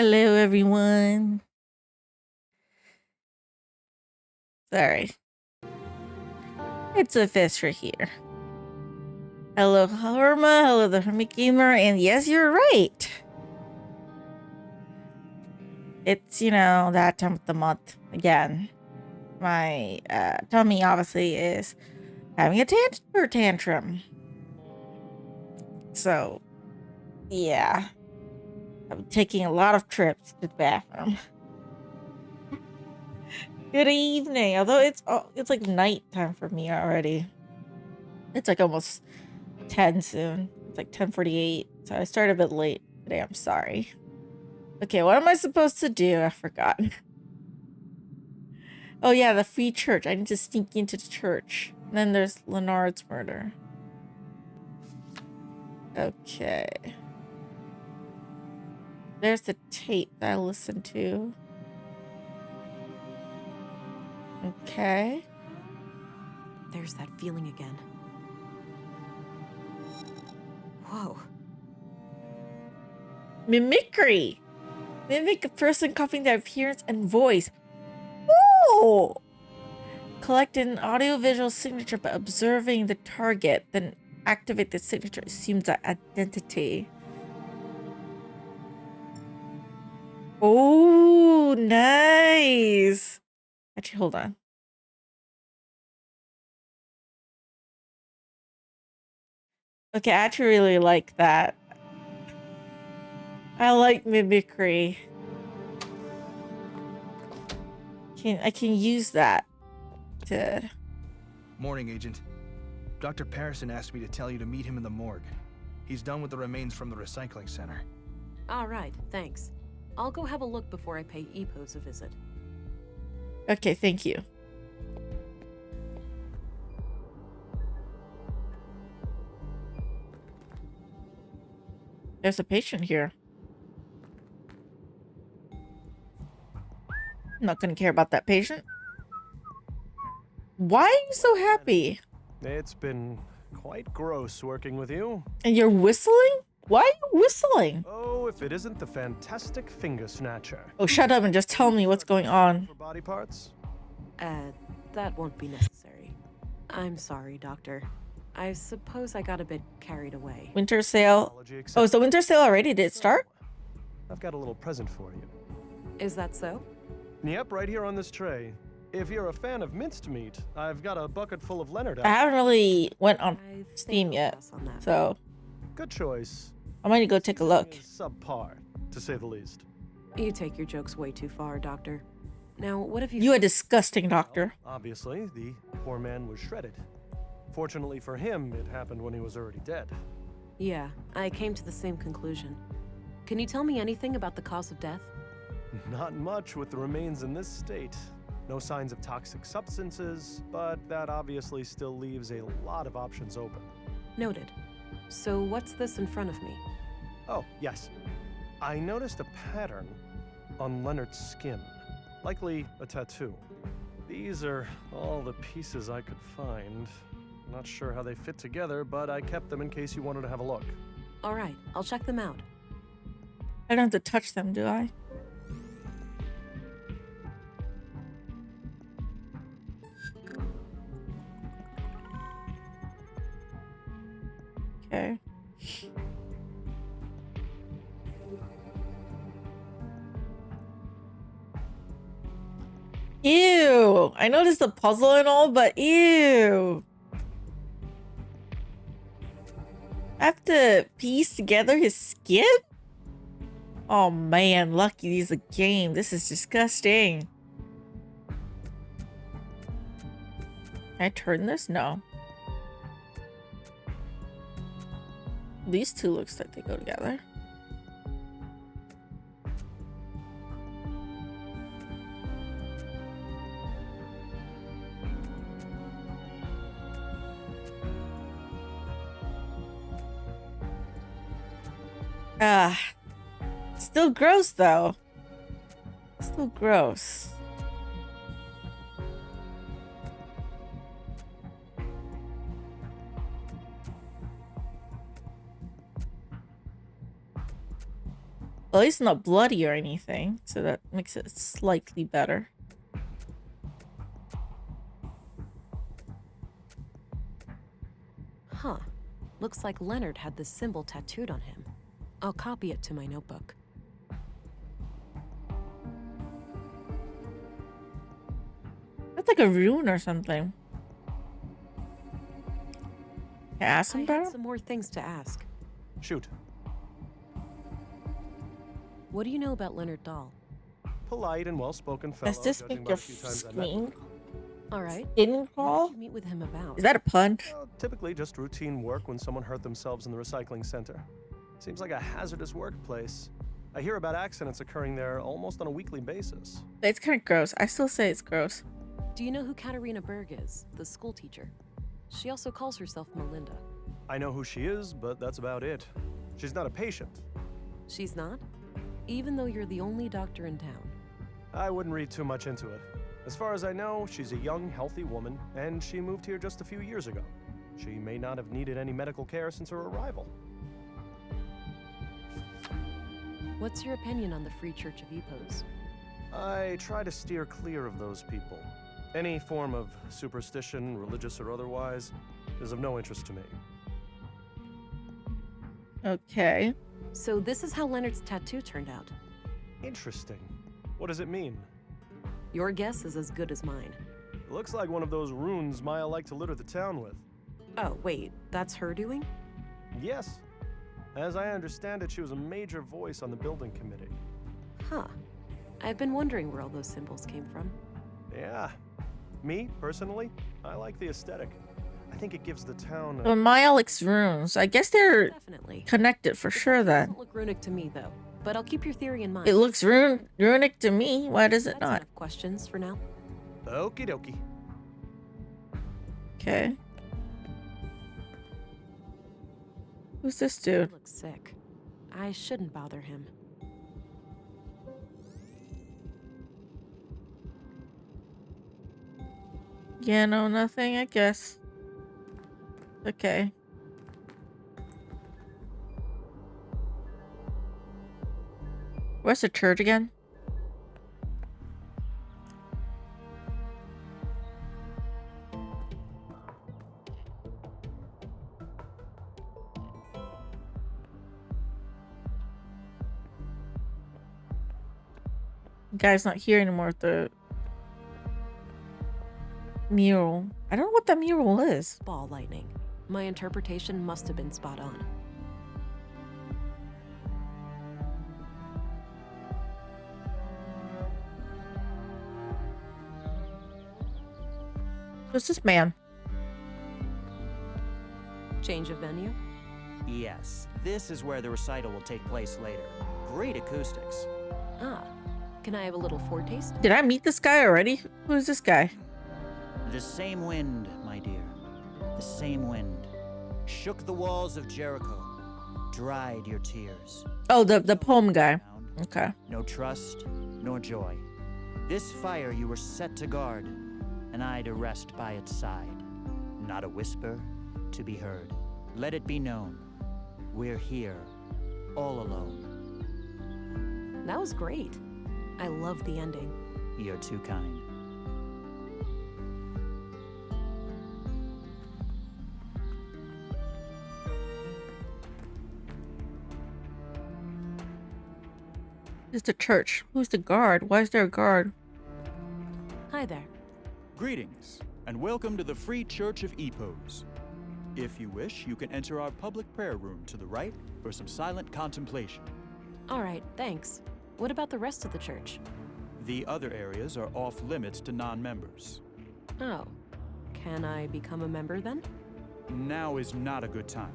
Hello, everyone. Sorry. It's Luphisra here. Hello, Harma. Hello, the Hermit Gamer. And yes, you're right. It's, that time of the month again. My tummy obviously is having a temper tantrum. So, yeah. I'm taking a lot of trips to the bathroom. Good evening. Although it's like nighttime for me already. It's like almost 10 soon. It's like 10:48. So I started a bit late today. I'm sorry. Okay, what am I supposed to do? I forgot. Oh yeah, the free church. I need to sneak into the church. And then there's Leonard's murder. Okay. There's the tape that I listened to. Okay. There's that feeling again. Whoa. Mimicry. Mimic a person copying their appearance and voice. Ooh. Collect an audio-visual signature by observing the target, then activate the signature, assumes that identity. Oh, nice. Actually, hold on. Okay, I actually really like that. I like mimicry. I can use that to... Morning, Agent. Dr. Patterson asked me to tell you to meet him in the morgue. He's done with the remains from the recycling center. All right, thanks. I'll go have a look before I pay Epos a visit. Okay, thank you. There's a patient here. I'm not gonna care about that patient. Why are you so happy? It's been quite gross working with you. And you're whistling? Why are you whistling? Oh, if it isn't the fantastic finger snatcher. Oh, shut up and just tell me what's going on. For body parts? That won't be necessary. I'm sorry, Doctor. I suppose I got a bit carried away. Winter sale. Oh, is the winter sale already? Did it start? I've got a little present for you. Is that so? Yep, right here on this tray. If you're a fan of minced meat, I've got a bucket full of Leonard. I haven't really went on I Steam think I'll yet, pass on that. so Good choice. I might go take a look. Subpar, to say the least. You take your jokes way too far, Doctor. Now, what have you... You a disgusting doctor. Well, obviously, the poor man was shredded. Fortunately for him, it happened when he was already dead. Yeah, I came to the same conclusion. Can you tell me anything about the cause of death? Not much with the remains in this state. No signs of toxic substances, but that obviously still leaves a lot of options open. Noted. So what's this in front of me? Oh, yes. I noticed a pattern on Leonard's skin. Likely a tattoo. These are all the pieces I could find. Not sure how they fit together, but I kept them in case you wanted to have a look. All right, I'll check them out. I don't have to touch them, do I? Okay. Ew! I noticed the puzzle and all, but ew! I have to piece together his skin? Oh man, lucky this is a game. This is disgusting. Can I turn this? No. These two looks like they go together. Still gross though. Still gross. Well, at least not bloody or anything, so that makes it slightly better. Huh. Looks like Leonard had this symbol tattooed on him. I'll copy it to my notebook. That's like a rune or something. Can I ask him I about had it? some more things to ask. Shoot. What do you know about Leonard Dahl? Polite and well-spoken fellow. Does this judging make by your the few times I met screen him. All right. skin What crawl? did you meet with him about? Is that a pun? Typically just routine work when someone hurt themselves in the recycling center. Seems like a hazardous workplace. I hear about accidents occurring there almost on a weekly basis. It's kind of gross. I still say it's gross. Do you know who Katarina Berg is, the school teacher? She also calls herself Melinda. I know who she is, but that's about it. She's not a patient. She's not? Even though you're the only doctor in town. I wouldn't read too much into it. As far as I know, she's a young, healthy woman, and she moved here just a few years ago. She may not have needed any medical care since her arrival. What's your opinion on the Free Church of Epos? I try to steer clear of those people. Any form of superstition, religious or otherwise, is of no interest to me. Okay. So this is how Leonard's tattoo turned out. Interesting. What does it mean? Your guess is as good as mine. It looks like one of those runes Maya liked to litter the town with. Oh, wait, that's her doing? Yes. As I understand it, she was a major voice on the building committee. Huh. I've been wondering where all those symbols came from. Yeah. Me, personally, I like the aesthetic. I think it gives the town Well, Maya likes runes. I guess they're Definitely. connected for sure then. Doesn't look runic to me, though. But I'll keep your theory in mind. It looks runic to me. Why does it That's not? enough questions for now. Okie dokie. Okay. Who's this dude? He looks sick. I shouldn't bother him. Yeah, no, nothing, I guess. Okay. Where's the church again? Guy's not here anymore with the mural. I don't know what that mural is. Ball lightning. My interpretation must have been spot on. Who's this man? Change of venue? Yes, this is where the recital will take place later. Great acoustics. Ah. Can I have a little foretaste? Did I meet this guy already? Who's this guy? The same wind, my dear. The same wind. Shook the walls of Jericho. Dried your tears. Oh, the poem guy. Okay. No trust, nor joy. This fire you were set to guard, and I to rest by its side. Not a whisper to be heard. Let it be known, we're here, all alone. That was great. I love the ending. You're too kind. It's the church. Who's the guard? Why is there a guard? Hi there. Greetings, and welcome to the Free Church of Epos. If you wish, you can enter our public prayer room to the right for some silent contemplation. All right, thanks. What about the rest of the church? The other areas are off limits to non-members. Oh. Can I become a member then? Now is not a good time.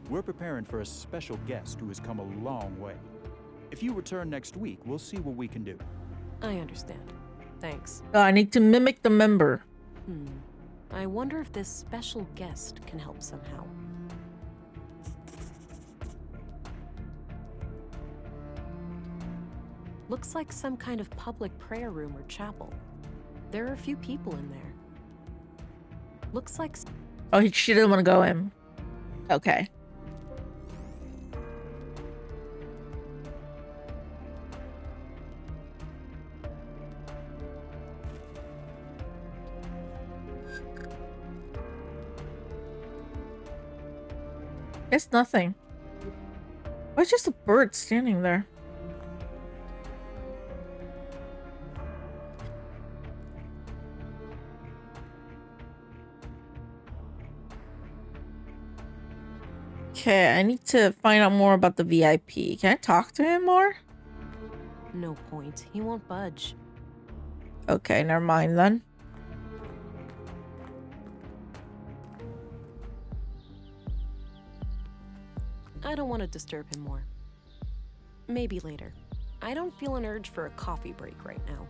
We're preparing for a special guest who has come a long way. If you return next week, we'll see what we can do. I understand. Thanks. Oh, I need to mimic the member. I wonder if this special guest can help somehow. Looks like some kind of public prayer room or chapel. There are a few people in there. Looks like... Oh, she didn't want to go in. Okay. It's nothing. Why is just a bird standing there? Okay, I need to find out more about the VIP. Can I talk to him more? No point. He won't budge. Okay, never mind then. I don't want to disturb him more. Maybe later. I don't feel an urge for a coffee break right now.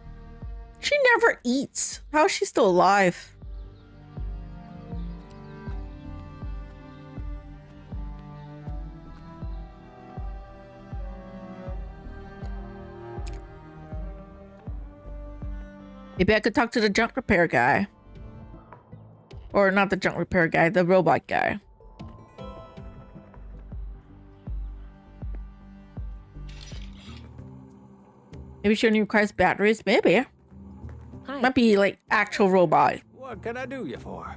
She never eats. How is she still alive? Maybe I could talk to the junk repair guy. Or not the junk repair guy, the robot guy. Maybe she only requires batteries. Maybe. Hi. Might be like actual robot. What can I do you for?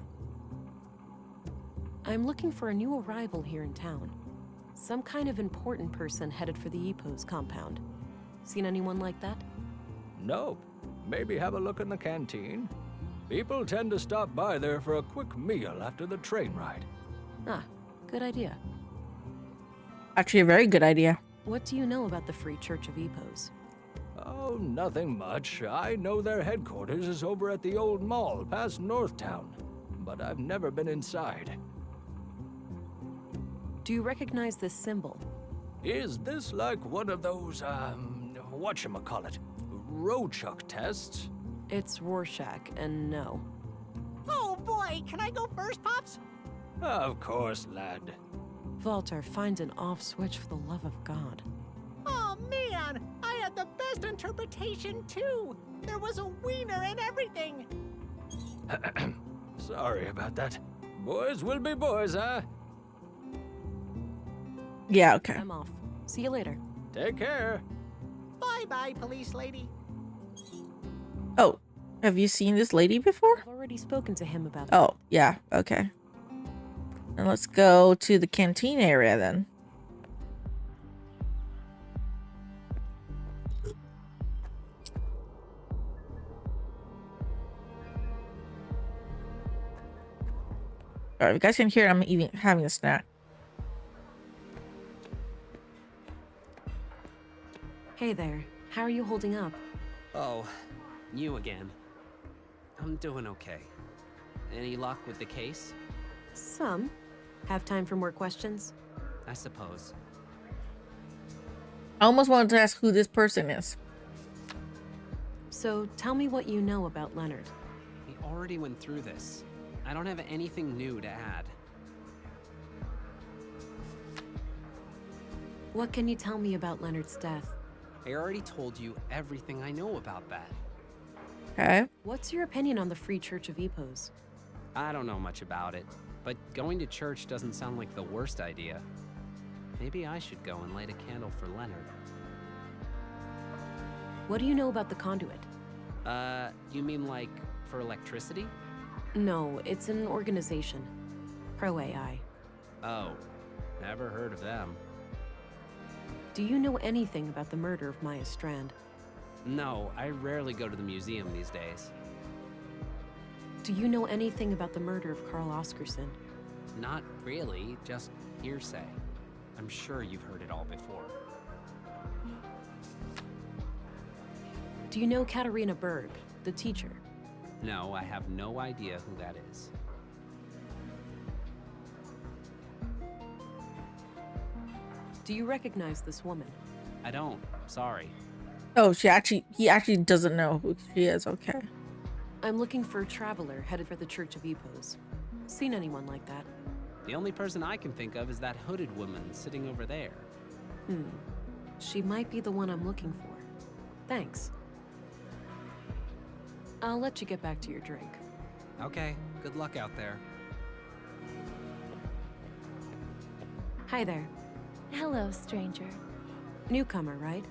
I'm looking for a new arrival here in town. Some kind of important person headed for the EPO's compound. Seen anyone like that? Nope. Maybe have a look in the canteen. People tend to stop by there for a quick meal after the train ride. Ah, good idea. Actually, a very good idea. What do you know about the Free Church of EPO's? Oh, nothing much. I know their headquarters is over at the old mall past Northtown, but I've never been inside. Do you recognize this symbol? Is this like one of those, whatchamacallit, Rochuck tests? It's Rorschach, and no. Oh boy, can I go first, Pops? Of course, lad. Walter, find an off switch for the love of God. Oh man, I had the best interpretation too. There was a wiener and everything. Sorry about that. Boys will be boys, huh? Yeah, okay. I'm off. See you later. Take care. Bye-bye, police lady. Oh, have you seen this lady before? I've already spoken to him about Oh, yeah, okay. And let's go to the canteen area then. Alright, if you guys can hear it, I'm even having a snack. Hey there. How are you holding up? Oh, you again. I'm doing okay. Any luck with the case? Some. Have time for more questions? I suppose. I almost wanted to ask who this person is. So tell me what you know about Leonard. We already went through this. I don't have anything new to add. What can you tell me about Leonard's death? I already told you everything I know about that. Okay. What's your opinion on the Free Church of EPO's? I don't know much about it, but going to church doesn't sound like the worst idea. Maybe I should go and light a candle for Leonard. What do you know about the conduit? You mean like for electricity? No, it's an organization. Pro AI. Oh, never heard of them. Do you know anything about the murder of Maya Strand? No, I rarely go to the museum these days. Do you know anything about the murder of Carl Oscarson? Not really, just hearsay. I'm sure you've heard it all before. Do you know Katarina Berg, the teacher? No, I have no idea who that is. Do you recognize this woman? I don't. Sorry. Oh, he actually doesn't know who she is. Okay. I'm looking for a traveler headed for the Church of EPO's. Seen anyone like that? The only person I can think of is that hooded woman sitting over there. She might be the one I'm looking for. Thanks. I'll let you get back to your drink. Okay, good luck out there. Hi there. Hello, stranger. Newcomer, right?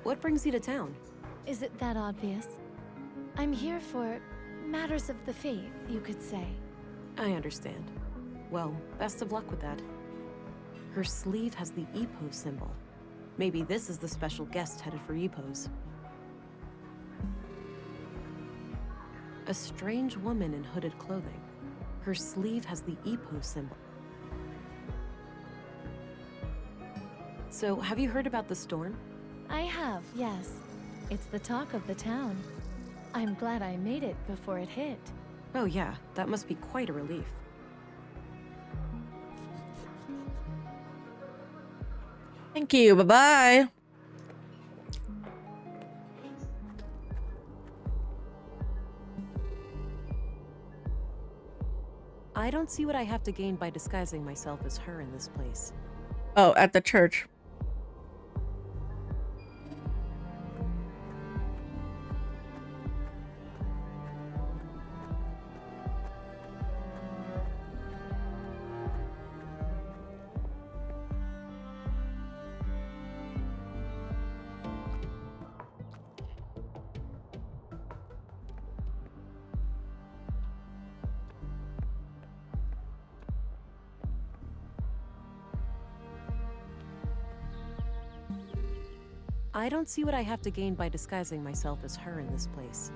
What brings you to town? Is it that obvious? I'm here for matters of the faith, you could say. I understand. Well, best of luck with that. Her sleeve has the EPO symbol. Maybe this is the special guest headed for EPOs. A strange woman in hooded clothing. Her sleeve has the EPO symbol. So, have you heard about the storm? I have, yes. It's the talk of the town. I'm glad I made it before it hit. Oh yeah, that must be quite a relief. Thank you. Bye-bye. I don't see what I have to gain by disguising myself as her in this place. Oh, at the church. I don't see what I have to gain by disguising myself as her in this place.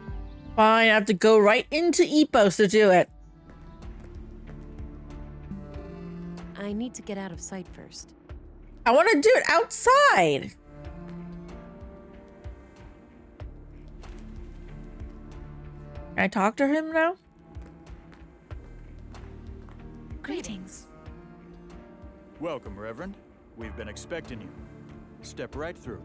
Fine, I have to go right into EPOS to do it. I need to get out of sight first. I want to do it outside. Can I talk to him now? Greetings. Welcome, Reverend. We've been expecting you. Step right through.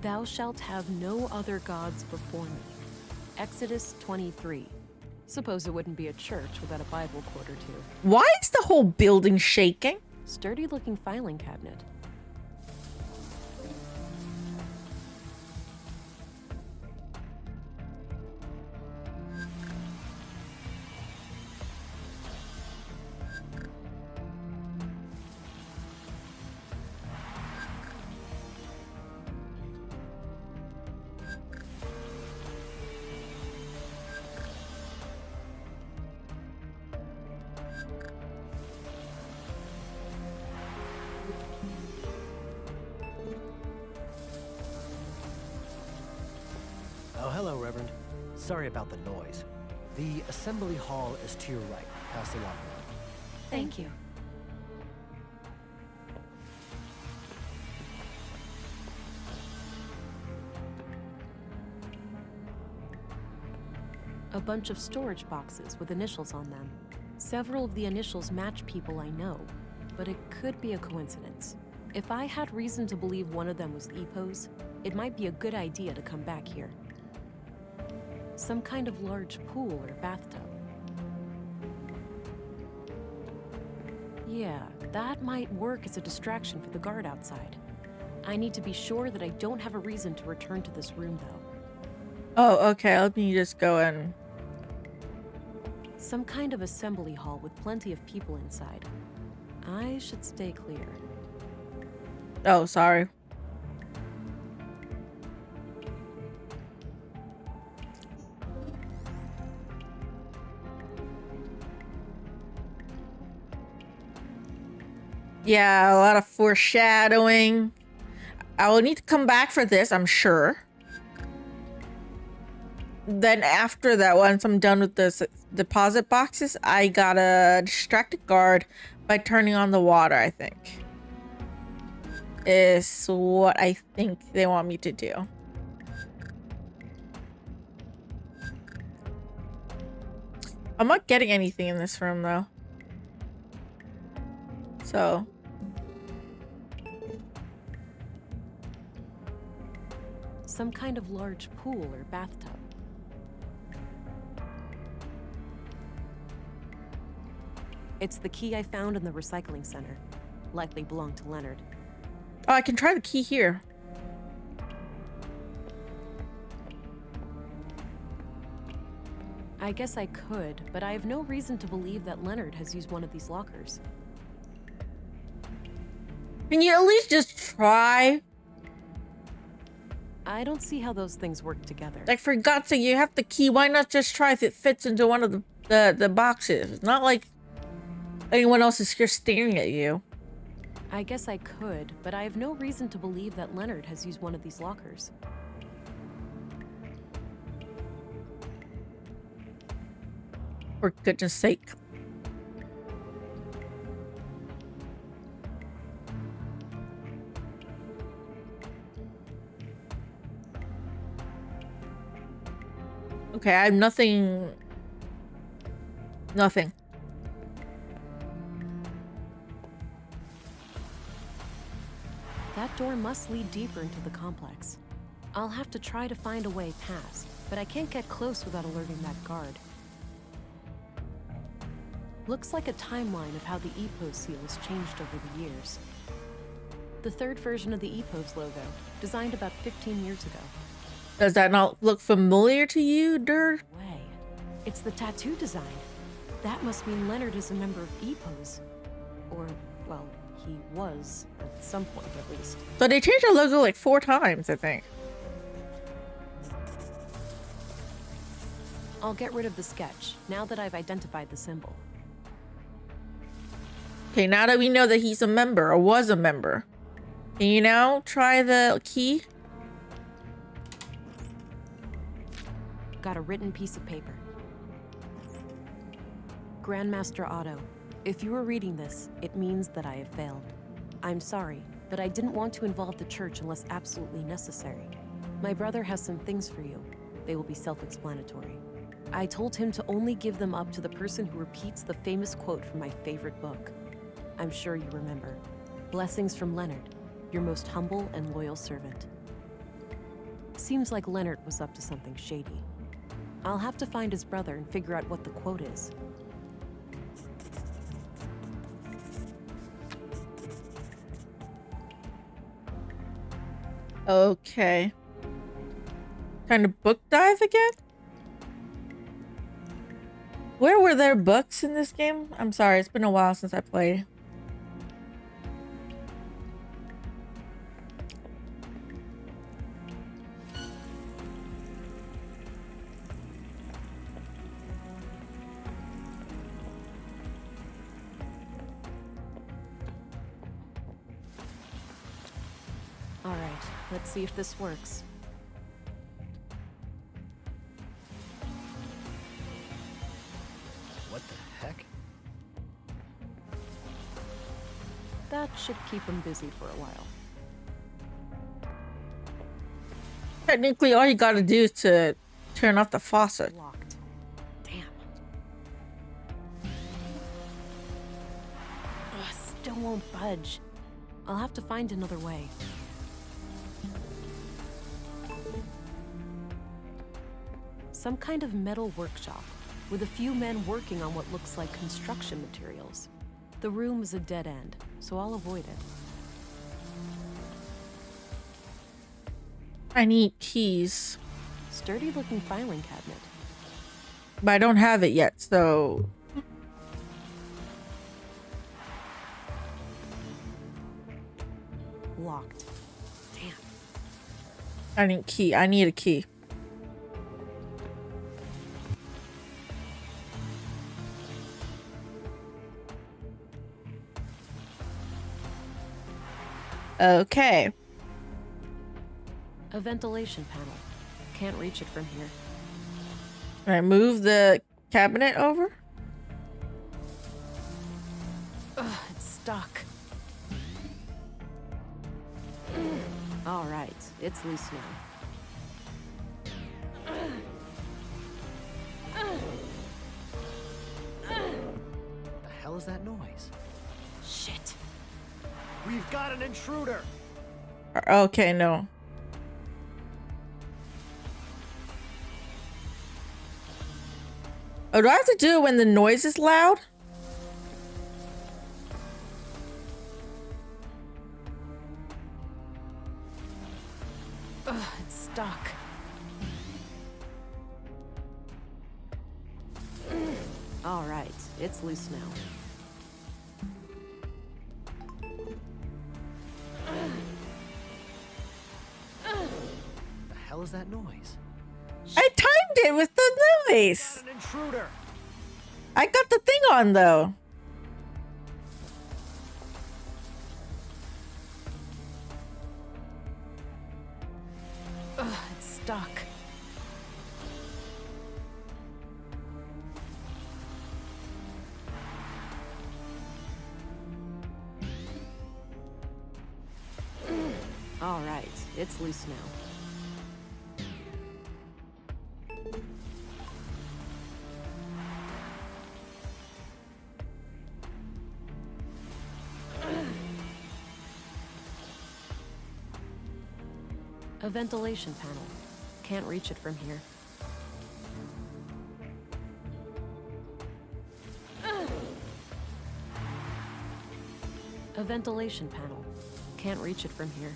Thou shalt have no other gods before me. Exodus 23. Suppose it wouldn't be a church without a Bible quote or two. Why is the whole building shaking? Sturdy looking filing cabinet. Oh, hello, Reverend. Sorry about the noise. The assembly hall is to your right, past the locker room. Thank you. A bunch of storage boxes with initials on them. Several of the initials match people I know, but it could be a coincidence. If I had reason to believe one of them was EPO's, it might be a good idea to come back here. Some kind of large pool or bathtub. Yeah, that might work as a distraction for the guard outside. I need to be sure that I don't have a reason to return to this room, though. Oh, okay. Let me just go in. Some kind of assembly hall with plenty of people inside. I should stay clear. Oh, sorry. Yeah, a lot of foreshadowing. I will need to come back for this, I'm sure. Then after that, once I'm done with the deposit boxes, I gotta distract the guard by turning on the water, I think. Is what I think they want me to do. I'm not getting anything in this room, though. So... Some kind of large pool or bathtub. It's the key I found in the recycling center. Likely belonged to Leonard. Oh, I can try the key here. I guess I could, but I have no reason to believe that Leonard has used one of these lockers. Can you at least just try? I don't see how those things work together. Like, for God's sake, you have the key. Why not just try if it fits into one of the boxes? It's not like anyone else is here staring at you. I guess I could, but I have no reason to believe that Leonard has used one of these lockers. For goodness sake. Okay, I have nothing. Nothing. That door must lead deeper into the complex. I'll have to try to find a way past, but I can't get close without alerting that guard. Looks like a timeline of how the EPOS seal has changed over the years. The third version of the EPOS logo, designed about 15 years ago. Does that not look familiar to you, Dirt? Way. It's the tattoo design. That must mean Leonard is a member of EPOS. Or, well, he was, at some point at least. So they changed the logo like 4 times, I think. I'll get rid of the sketch, now that I've identified the symbol. Okay, now that we know that he's a member, or was a member, can you now try the key? Got a written piece of paper. Grandmaster Otto, if you are reading this, it means that I have failed. I'm sorry, but I didn't want to involve the church unless absolutely necessary. My brother has some things for you. They will be self-explanatory. I told him to only give them up to the person who repeats the famous quote from my favorite book. I'm sure you remember. Blessings from Leonard, your most humble and loyal servant. Seems like Leonard was up to something shady. I'll have to find his brother and figure out what the quote is. Okay. Kind of book dive again? Where were there books in this game? I'm sorry, it's been a while since I played. All right, let's see if this works. What the heck? That should keep him busy for a while. Technically, all you gotta do is to turn off the faucet. Locked. Damn. Ugh, still won't budge. I'll have to find another way. Some kind of metal workshop, with a few men working on what looks like construction materials. The room is a dead end, so I'll avoid it. I need keys, Sturdy-looking filing cabinet. but I don't have it yet, so... Locked. Damn. I need key. I need a key. Okay. A ventilation panel. Can't reach it from here. Can I move the cabinet over? Ugh, it's stuck. All right, it's loose now. The hell is that noise? Shit. We've got an intruder! Okay, no. Oh, do I have to do it when the noise is loud? Ugh, it's stuck. All right, it's loose now. was that noise? I timed it with the noise. An intruder! I got the thing on though. Ugh, it's stuck. All right, it's loose now. A ventilation panel. Can't reach it from here. A ventilation panel. Can't reach it from here.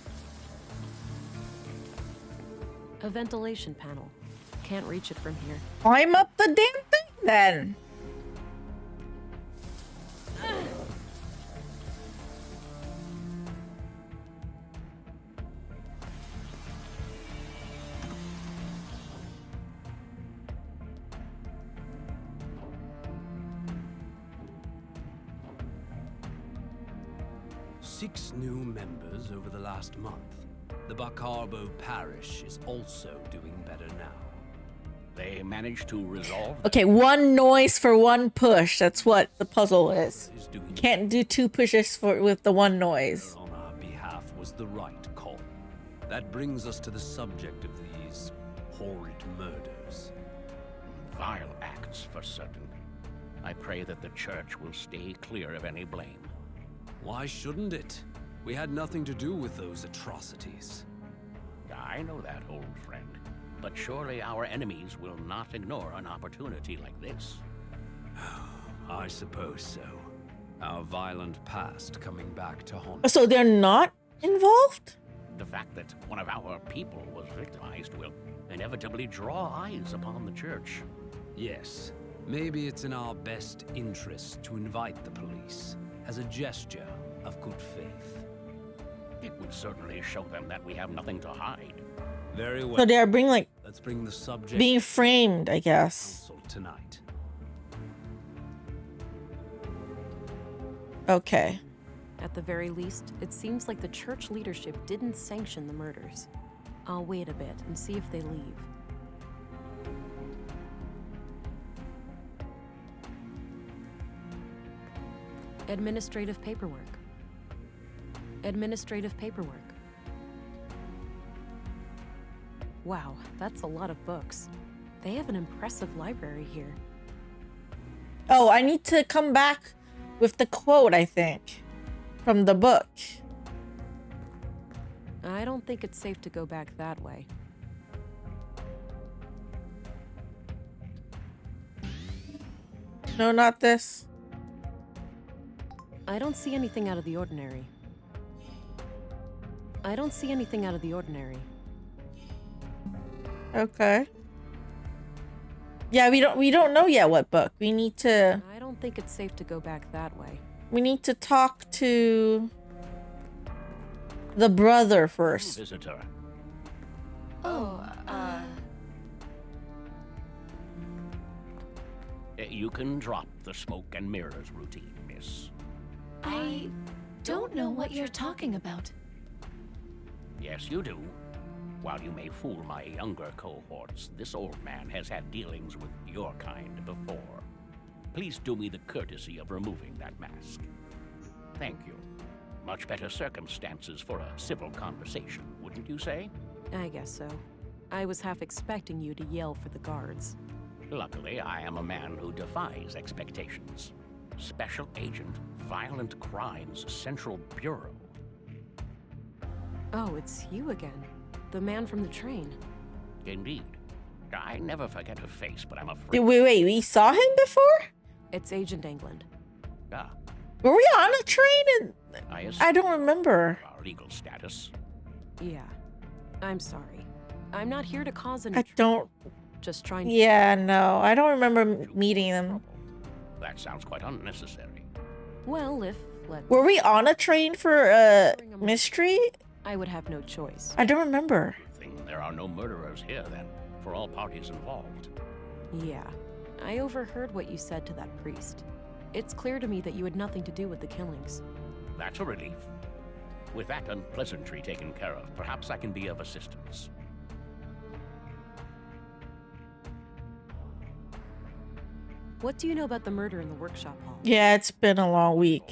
A ventilation panel. Can't reach it from here. Climb up the damn thing then. Six new members over the last month. The Bacarbo parish is also doing better now. They managed to resolve. Okay, one noise for one push. That's what the puzzle is. Can't do two pushes with the one noise. On our behalf was the right call. That brings us to the subject of these horrid murders. Vile acts, for certain. I pray that the church will stay clear of any blame. Why shouldn't it? We had nothing to do with those atrocities. I know that, old friend. But surely our enemies will not ignore an opportunity like this. I suppose so. Our violent past coming back to haunt. So they're not involved? The fact that one of our people was victimized will inevitably draw eyes upon the church. Yes. Maybe it's in our best interest to invite the police as a gesture of good faith. It would certainly show them that we have nothing to hide. Very well. So they are Let's bring the subject being framed, I guess. council tonight. Okay. At the very least, it seems like the church leadership didn't sanction the murders. I'll wait a bit and see if they leave. Administrative paperwork. Administrative paperwork. Wow, that's a lot of books. They have an impressive library here. Oh, I need to come back with the quote, I think, from the book. I don't think it's safe to go back that way. No, not this. I don't see anything out of the ordinary. I don't see anything out of the ordinary. Okay. Yeah, we don't know yet what book. We need to I don't think it's safe to go back that way. we need to talk to the brother first. Visitor. You can drop the smoke and mirrors routine, miss. I don't know what you're talking about. Yes, you do. While you may fool my younger cohorts, this old man has had dealings with your kind before. Please do me the courtesy of removing that mask. Thank you. Much better circumstances for a civil conversation, wouldn't you say? I guess so. I was half expecting you to yell for the guards. Luckily, I am a man who defies expectations. Special Agent, Violent Crimes Central Bureau. Oh, it's you again. The man from the train. Indeed. I never forget a face, but I'm afraid... Wait, we saw him before? It's Agent England. Ah, Were we on a train? And I don't remember. Our legal status. Yeah. I'm sorry. I'm not here to cause any I don't... Just trying to... Yeah, no. I don't remember meeting them. That sounds quite unnecessary. Well, if... Were we on a train for a mystery? I would have no choice. I don't remember. Thing There are no murderers here, then, for all parties involved. Yeah. I overheard what you said to that priest. It's clear to me that you had nothing to do with the killings. That's a relief. With that unpleasantry taken care of, perhaps I can be of assistance. What do you know about the murder in the workshop hall? Yeah, it's been a long week.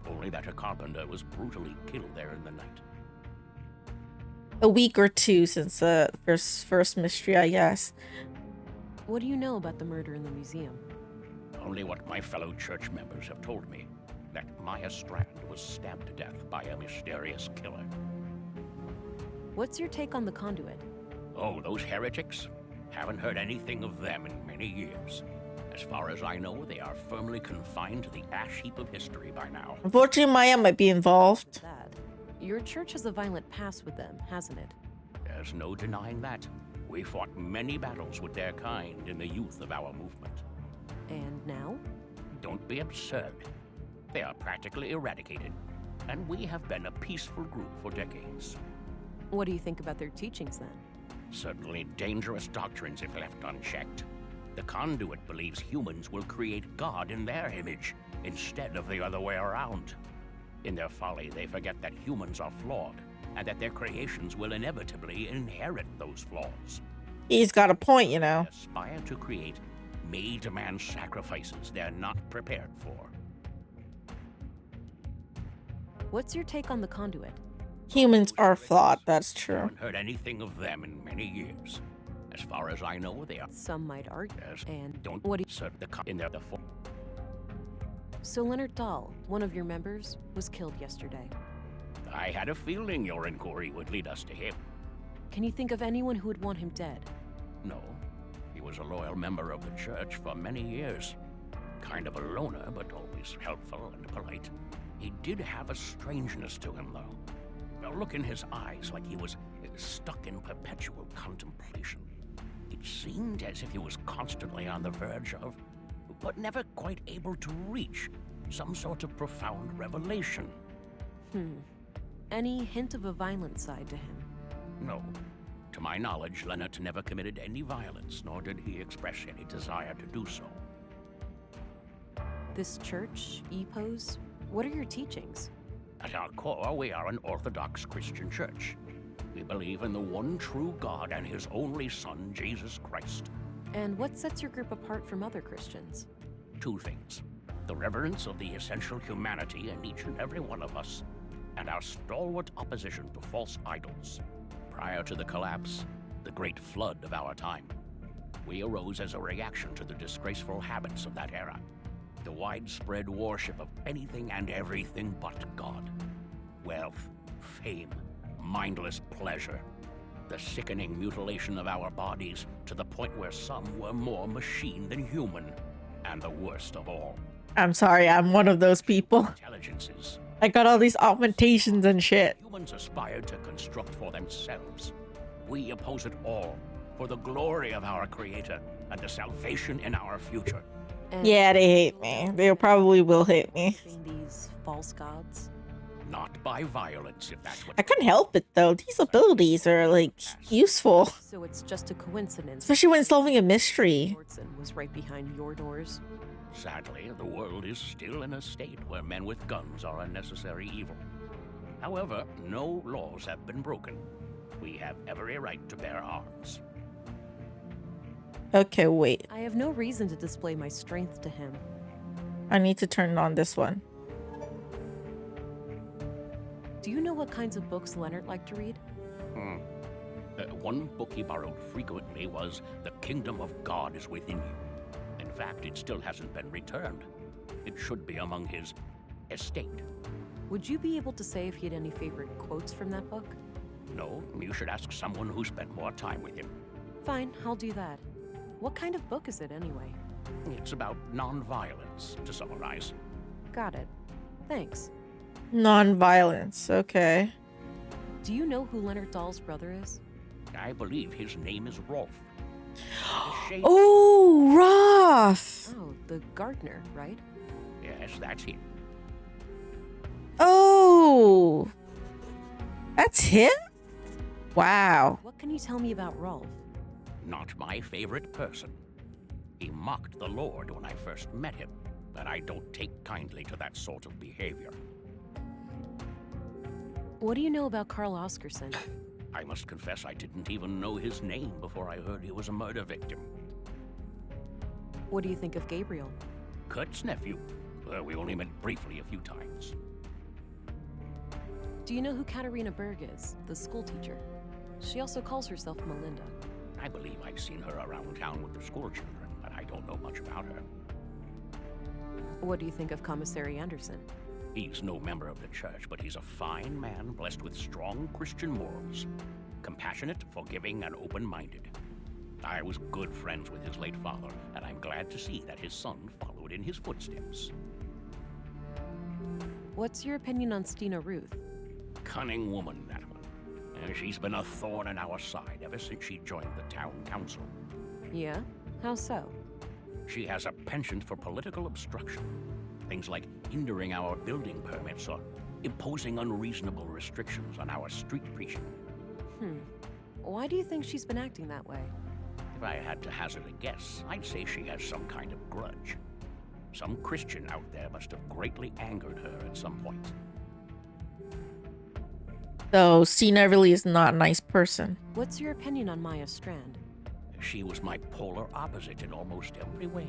Only that a carpenter was brutally killed there in the night. A week or two since the first mystery, I guess. What do you know about the murder in the museum? Only what my fellow church members have told me. That Maya Strand was stabbed to death by a mysterious killer. What's your take on the conduit? Oh, those heretics? Haven't heard anything of them in many years. As far as I know, they are firmly confined to the ash heap of history by now. Unfortunately, Maya might be involved. Your church has a violent past with them, hasn't it? There's no denying that. We fought many battles with their kind in the youth of our movement. And now? Don't be absurd. They are practically eradicated, and we have been a peaceful group for decades. What do you think about their teachings, then? Certainly dangerous doctrines if left unchecked. The conduit believes humans will create God in their image, instead of the other way around. In their folly, they forget that humans are flawed, and that their creations will inevitably inherit those flaws. He's got a point, you know. They aspire to create made-man sacrifices they're not prepared for. What's your take on the conduit? Humans are flawed, that's true. I haven't heard anything of them in many years. As far as I know, they are. Some might argue. Yes, and don't what do in there the So Leonard Dahl, one of your members, was killed yesterday. I had a feeling your inquiry would lead us to him. Can you think of anyone who would want him dead? No. He was a loyal member of the church for many years. Kind of a loner, but always helpful and polite. He did have a strangeness to him, though. A look in his eyes like he was stuck in perpetual contemplation. It seemed as if he was constantly on the verge of, but never quite able to reach, some sort of profound revelation. Any hint of a violent side to him? No. To my knowledge, Leonard never committed any violence, nor did he express any desire to do so. This church, EPOS, what are your teachings? At our core, we are an Orthodox Christian church. We believe in the one true God and His only Son, Jesus Christ. And what sets your group apart from other Christians? Two things. The reverence of the essential humanity in each and every one of us, and our stalwart opposition to false idols. Prior to the collapse, the great flood of our time, we arose as a reaction to the disgraceful habits of that era. The widespread worship of anything and everything but God. Wealth, fame, mindless pleasure. The sickening mutilation of our bodies to the point where some were more machine than human. And the worst of all. I'm sorry, I'm one of those people. Intelligences. I got all these augmentations and shit. Humans aspired to construct for themselves. We oppose it all for the glory of our Creator and the salvation in our future. And yeah, they hate me. They probably will hate me. These false gods? Not by violence, if that's what... I couldn't help it, though. These abilities are, like, useful. So it's just a coincidence. Especially when solving a mystery. Nordson was right behind your doors. Sadly, the world is still in a state where men with guns are a necessary evil. However, no laws have been broken. We have every right to bear arms. Okay, wait. I have no reason to display my strength to him. I need to turn on this one. Do you know what kinds of books Leonard liked to read? One book he borrowed frequently was The Kingdom of God is Within You. In fact, it still hasn't been returned. It should be among his estate. Would you be able to say if he had any favorite quotes from that book? No, you should ask someone who spent more time with him. Fine, I'll do that. What kind of book is it anyway? It's about non-violence, to summarize. Got it. Thanks. Non-violence, okay. Do you know who Leonard Dahl's brother is? I believe his name is Rolf. Oh, Roth! Oh, the gardener, right? Yes, that's him. Oh! That's him? Wow. What can you tell me about Rolf? Not my favorite person. He mocked the Lord when I first met him, and I don't take kindly to that sort of behavior. What do you know about Carl Oscarson? I must confess I didn't even know his name before I heard he was a murder victim. What do you think of Gabriel? Kurt's nephew. We only met briefly a few times. Do you know who Katarina Berg is, the school teacher? She also calls herself Melinda. I believe I've seen her around town with the school children, but I don't know much about her. What do you think of Commissary Anderson? He's no member of the church, but he's a fine man blessed with strong Christian morals. Compassionate, forgiving, and open-minded. I was good friends with his late father, and I'm glad to see that his son followed in his footsteps. What's your opinion on Stina Ruth? Cunning woman, that one. She's been a thorn in our side ever since she joined the town council. Yeah? How so? She has a penchant for political obstruction. Things like hindering our building permits or imposing unreasonable restrictions on our street preaching. Why do you think she's been acting that way? If I had to hazard a guess, I'd say she has some kind of grudge. Some Christian out there must have greatly angered her at some point. So Stina really is not a nice person. What's your opinion on Maya Strand? She was my polar opposite in almost every way.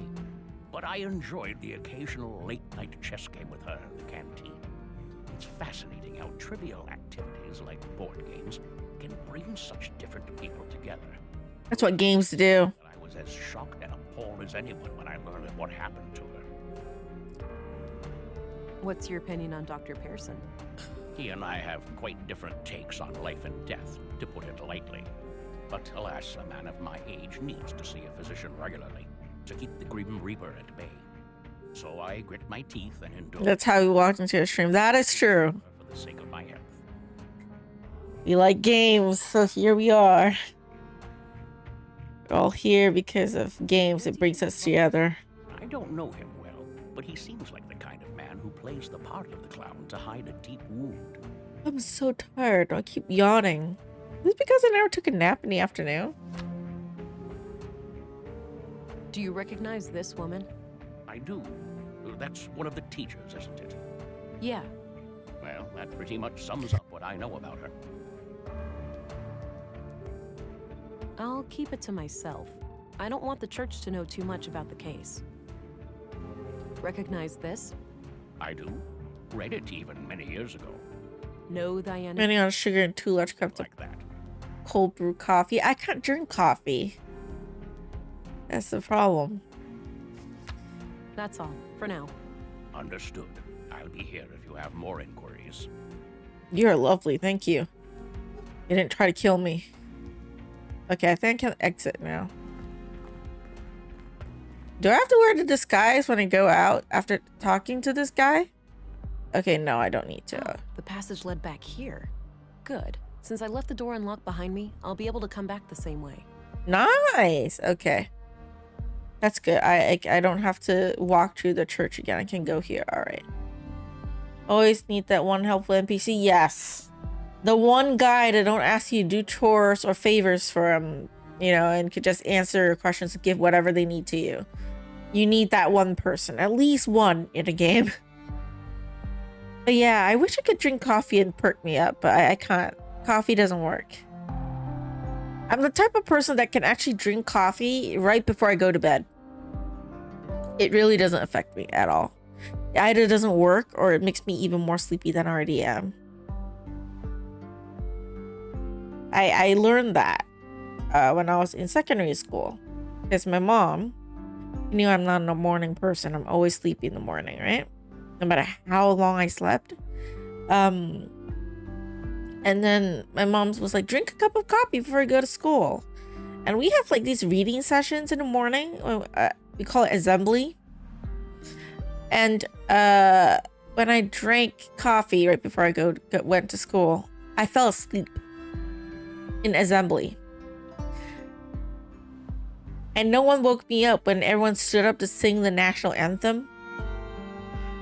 But I enjoyed the occasional late-night chess game with her in the canteen. It's fascinating how trivial activities like board games can bring such different people together. That's what games do. I was as shocked and appalled as anyone when I learned what happened to her. What's your opinion on Dr. Pearson? He and I have quite different takes on life and death, to put it lightly. But alas, a man of my age needs to see a physician regularly to keep the Grim Reaper at bay. So I grit my teeth and endure. That's how we walked into a stream. That is true. For the sake of my health. We like games, so here we are. We're all here because of games. It brings us together. I don't know him well, but he seems like the kind of man who plays the part of the clown to hide a deep wound. I'm so tired. I keep yawning. Is it because I never took a nap in the afternoon? Do you recognize this woman? I do. That's one of the teachers, isn't it? Yeah. Well, that pretty much sums up what I know about her. I'll keep it to myself. I don't want the church to know too much about the case. Recognize this? I do. Read it even many years ago. No, Diana. Many on sugar and 2 large cups like that. Cold brew coffee. I can't drink coffee. That's the problem. That's all, for now. Understood. I'll be here if you have more inquiries. You're lovely, thank you. You didn't try to kill me. Okay, I think I can exit now. Do I have to wear the disguise when I go out after talking to this guy? Okay, no, I don't need to. Oh, the passage led back here. Good. Since I left the door unlocked behind me, I'll be able to come back the same way. Nice. Okay. That's good. I don't have to walk through the church again. I can go here. All right. Always need that one helpful NPC. Yes. The one guy that don't ask you to do chores or favors for him, you know, and could just answer your questions and give whatever they need to you. You need that one person. At least one in a game. But yeah, I wish I could drink coffee and perk me up, but I can't. Coffee doesn't work. I'm the type of person that can actually drink coffee right before I go to bed. It really doesn't affect me at all. Either it doesn't work or it makes me even more sleepy than I already am. I learned that when I was in secondary school. Because my mom knew I'm not a morning person. I'm always sleepy in the morning, right? No matter how long I slept. And then my mom was like, drink a cup of coffee before you go to school. And we have like these reading sessions in the morning. We call it assembly. And when I drank coffee right before I went to school, I fell asleep in assembly. And no one woke me up when everyone stood up to sing the national anthem.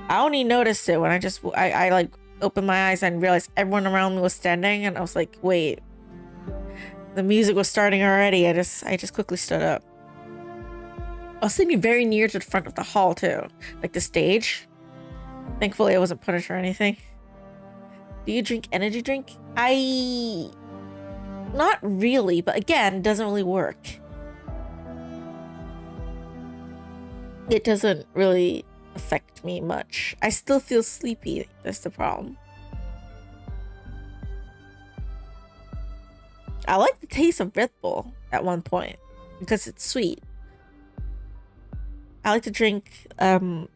I only noticed it when I like opened my eyes and realized everyone around me was standing, and I was like, wait. the music was starting already. I just quickly stood up. I was sitting very near to the front of the hall too, like the stage. Thankfully, I wasn't punished or anything. Do you drink energy drink? Not really, but again, it doesn't really work. It doesn't really affect me much. I still feel sleepy. That's the problem. I like the taste of Red Bull at one point because it's sweet. I like to drink the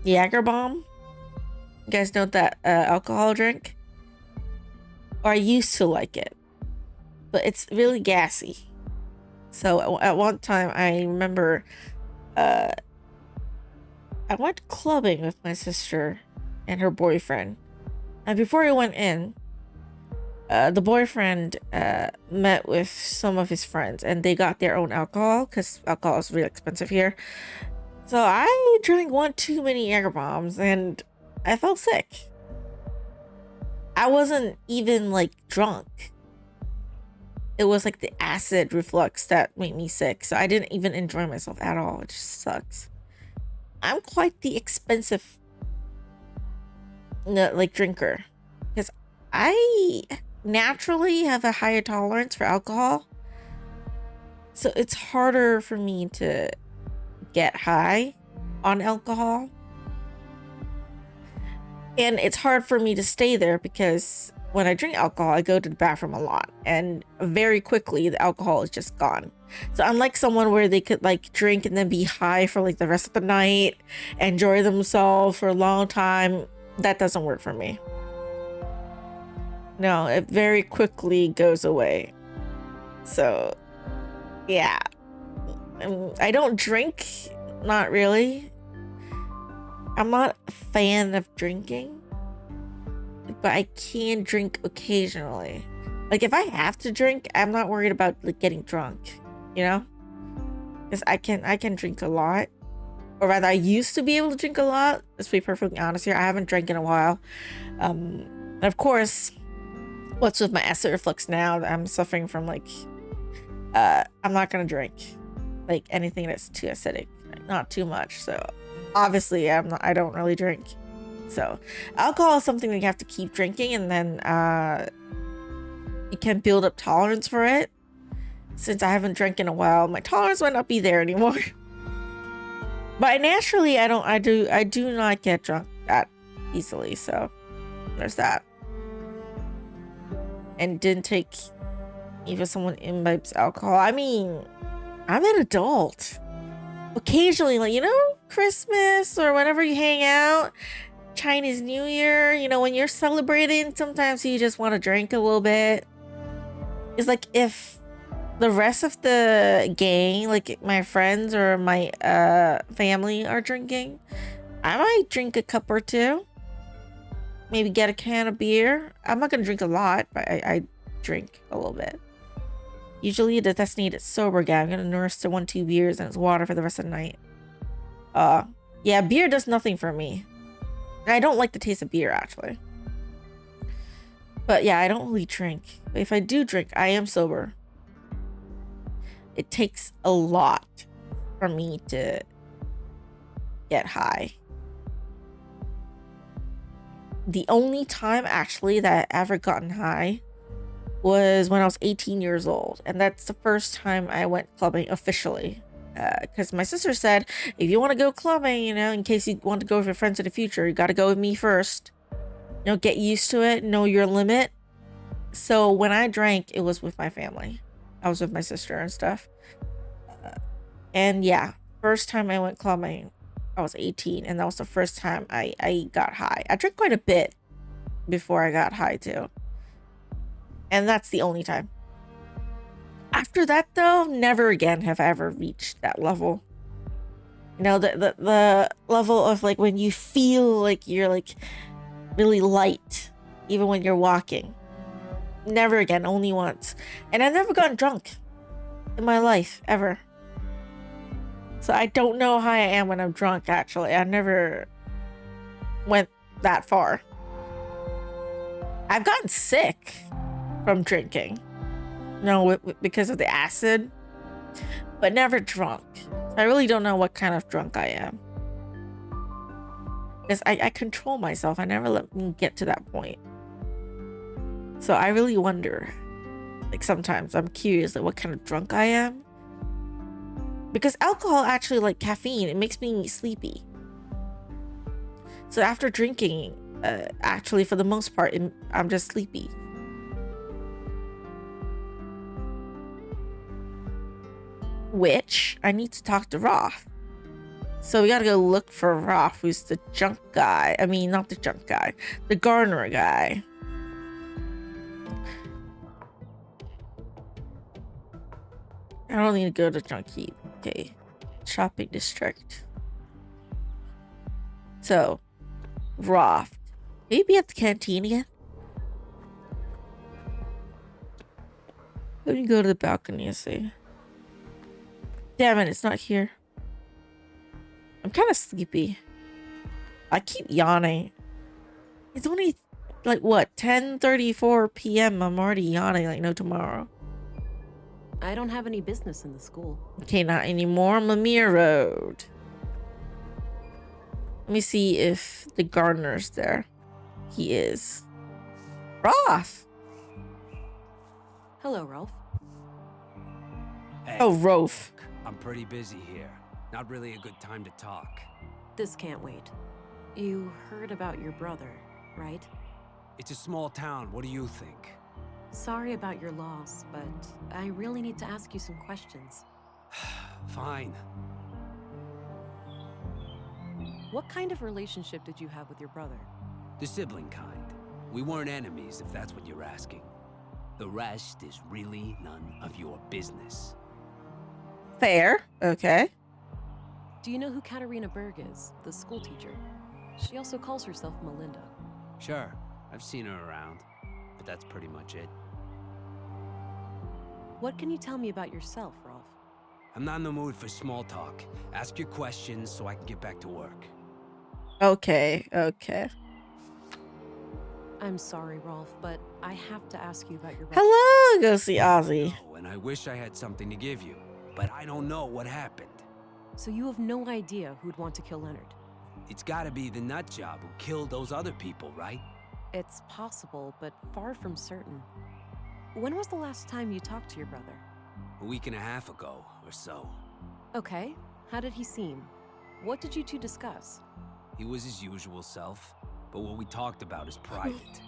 Jager Bomb. You guys know that alcohol drink? Or I used to like it, but it's really gassy. So at one time, I remember I went clubbing with my sister and her boyfriend. And before I went in, the boyfriend met with some of his friends and they got their own alcohol because alcohol is really expensive here. So I drank one too many Jager Bombs and I felt sick. I wasn't even like drunk. It was like the acid reflux that made me sick. So I didn't even enjoy myself at all. It just sucks. I'm quite the expensive like drinker because I naturally have a higher tolerance for alcohol. So it's harder for me to get high on alcohol. And it's hard for me to stay there because when I drink alcohol, I go to the bathroom a lot and very quickly the alcohol is just gone. So unlike someone where they could like drink and then be high for like the rest of the night, enjoy themselves for a long time, that doesn't work for me. No, it very quickly goes away. So yeah, I don't drink, not really. I'm not a fan of drinking, but I can drink occasionally. Like if I have to drink, I'm not worried about like getting drunk, you know? Because I can drink a lot. Or rather, I used to be able to drink a lot. Let's be perfectly honest here. I haven't drank in a while. And of course, what's with my acid reflux now that I'm suffering from like, I'm not gonna drink like anything that's too acidic, like, not too much. So obviously I don't really drink. So alcohol is something that you have to keep drinking and then you can build up tolerance for it. Since I haven't drank in a while, my tolerance might not be there anymore. But naturally I do not get drunk that easily, so there's that. And didn't take even someone imbibes alcohol. I mean, I'm an adult. Occasionally, like, you know, Christmas or whenever you hang out, Chinese New Year, you know, when you're celebrating, sometimes you just want to drink a little bit. It's like if the rest of the gang, like my friends or my family are drinking, I might drink a cup or two. Maybe get a can of beer. I'm not gonna drink a lot, but I drink a little bit. Usually the designated sober guy, I'm gonna nurse to 1-2 beers and it's water for the rest of the night. Yeah, beer does nothing for me. I don't like the taste of beer actually. But yeah, I don't really drink. But if I do drink, I am sober. It takes a lot for me to get high. The only time actually that I ever gotten high was when I was 18 years old. And that's the first time I went clubbing officially. Because my sister said, if you want to go clubbing, you know, in case you want to go with your friends in the future, you got to go with me first. You know, get used to it, know your limit. So when I drank, it was with my family. I was with my sister and stuff. And yeah, first time I went clubbing, I was 18. And that was the first time I got high. I drank quite a bit before I got high too. And that's the only time. After that though, never again have I ever reached that level. You know, the level of like when you feel like you're like really light, even when you're walking. Never again, only once. And I've never gotten drunk in my life, ever. So I don't know how I am when I'm drunk, actually. I never went that far. I've gotten sick from drinking. No, because of the acid, but never drunk. I really don't know what kind of drunk I am. Because I control myself. I never let me get to that point. So I really wonder. Like sometimes I'm curious like what kind of drunk I am. Because alcohol actually, like caffeine, it makes me sleepy. So after drinking, actually for the most part, I'm just sleepy. Which I need to talk to Roth. So we gotta go look for Roth, who's the junk guy. I mean, not the junk guy, the gardener guy. I don't need to go to junk heap. Okay, shopping district. So, Roth. Maybe at the canteen again? Let me go to the balcony and see. Damn it, it's not here. I'm kind of sleepy. I keep yawning. It's only like what, 10:34 p.m. I'm already yawning like no tomorrow. I don't have any business in the school. Okay, not anymore. Mimir Road. Let me see if the gardener's there. He is. Roth. Hello, Rolf. Hey, Oh, Rolf. I'm pretty busy here. Not really a good time to talk. This can't wait. You heard about your brother, right? It's a small town. What do you think? Sorry about your loss, but I really need to ask you some questions. Fine. What kind of relationship did you have with your brother? The sibling kind. We weren't enemies, if that's what you're asking. The rest is really none of your business. Fair. Okay. Do you know who Katarina Berg is, the school teacher? She also calls herself Melinda. Sure, I've seen her around, but that's pretty much it. What can you tell me about yourself, Rolf? I'm not in the mood for small talk. Ask your questions so I can get back to work. Okay, okay. I'm sorry, Rolf, but I have to ask you about your brother. Hello, go see Ozzy. Oh, and I wish I had something to give you, but I don't know what happened. So you have no idea who'd want to kill Leonard? It's gotta be the nutjob who killed those other people, right? It's possible, but far from certain. When was the last time you talked to your brother? A week and a half ago, or so. Okay. How did he seem? What did you two discuss? He was his usual self, but what we talked about is private.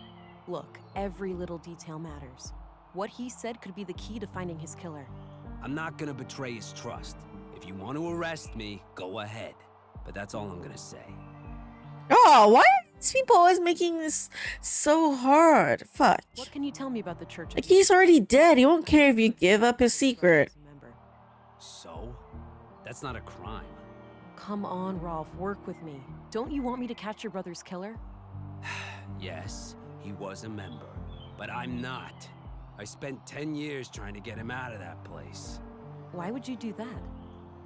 Look, every little detail matters. What he said could be the key to finding his killer. I'm not gonna betray his trust. If you want to arrest me, go ahead. But that's all I'm gonna say. Oh, why are these people always making this so hard? Fuck. What can you tell me about the church? Like, he's already dead. He won't care if you give up his secret. So? That's not a crime. Come on, Rolf, work with me. Don't you want me to catch your brother's killer? Yes, he was a member, but I'm not. I spent 10 years trying to get him out of that place. Why would you do that?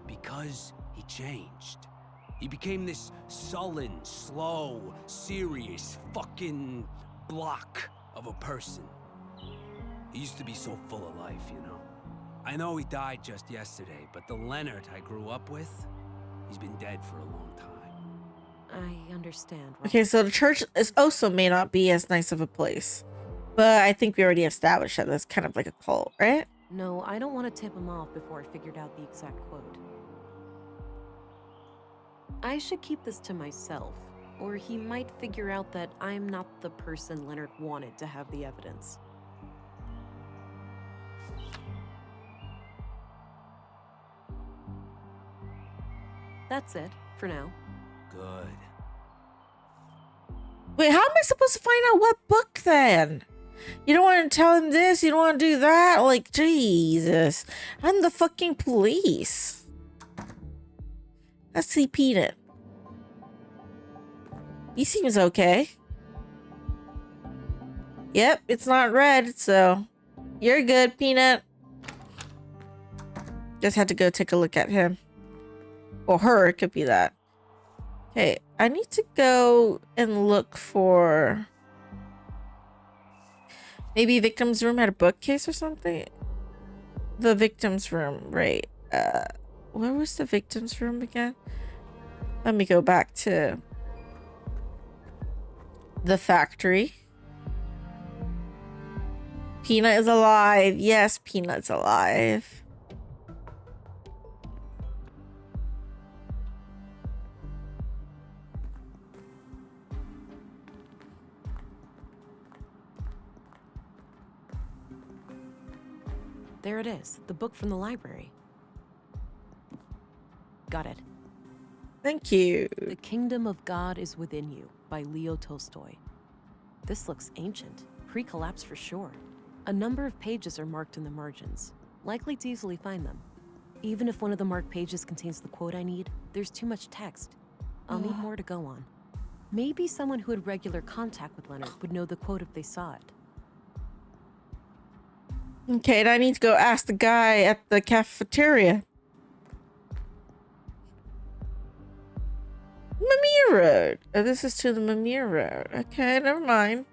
Because he changed. He became this sullen, slow, serious, fucking block of a person. He used to be so full of life, you know? I know he died just yesterday, but the Leonard I grew up with, he's been dead for a long time. I understand, Rolf. Okay, so the church is also may not be as nice of a place. But I think we already established that that's kind of like a cult, right? No, I don't want to tip him off before I figured out the exact quote. I should keep this to myself, or he might figure out that I'm not the person Leonard wanted to have the evidence. That's it, for now. Good. Wait, how am I supposed to find out what book then? You don't want to tell him this, you don't want to do that? Like, Jesus. I'm the fucking police. Let's see Peanut. He seems okay. Yep, it's not red, so you're good, Peanut. Just had to go take a look at him. Or her, it could be that. Okay, I need to go and look for Maybe victim's room had a bookcase or something? The victim's room, right. Where was the victim's room again? Let me go back to the factory. Peanut is alive. Yes, Peanut's alive. There it is, the book from the library. Got it. Thank you. The Kingdom of God is Within You by Leo Tolstoy. This looks ancient, pre-collapse for sure. A number of pages are marked in the margins, likely to easily find them. Even if one of the marked pages contains the quote I need, there's too much text. I'll need more to go on. Maybe someone who had regular contact with Leonard would know the quote if they saw it. Okay, and I need to go ask the guy at the cafeteria. Memere Road. Oh, this is to the Memere Road. Okay, never mind.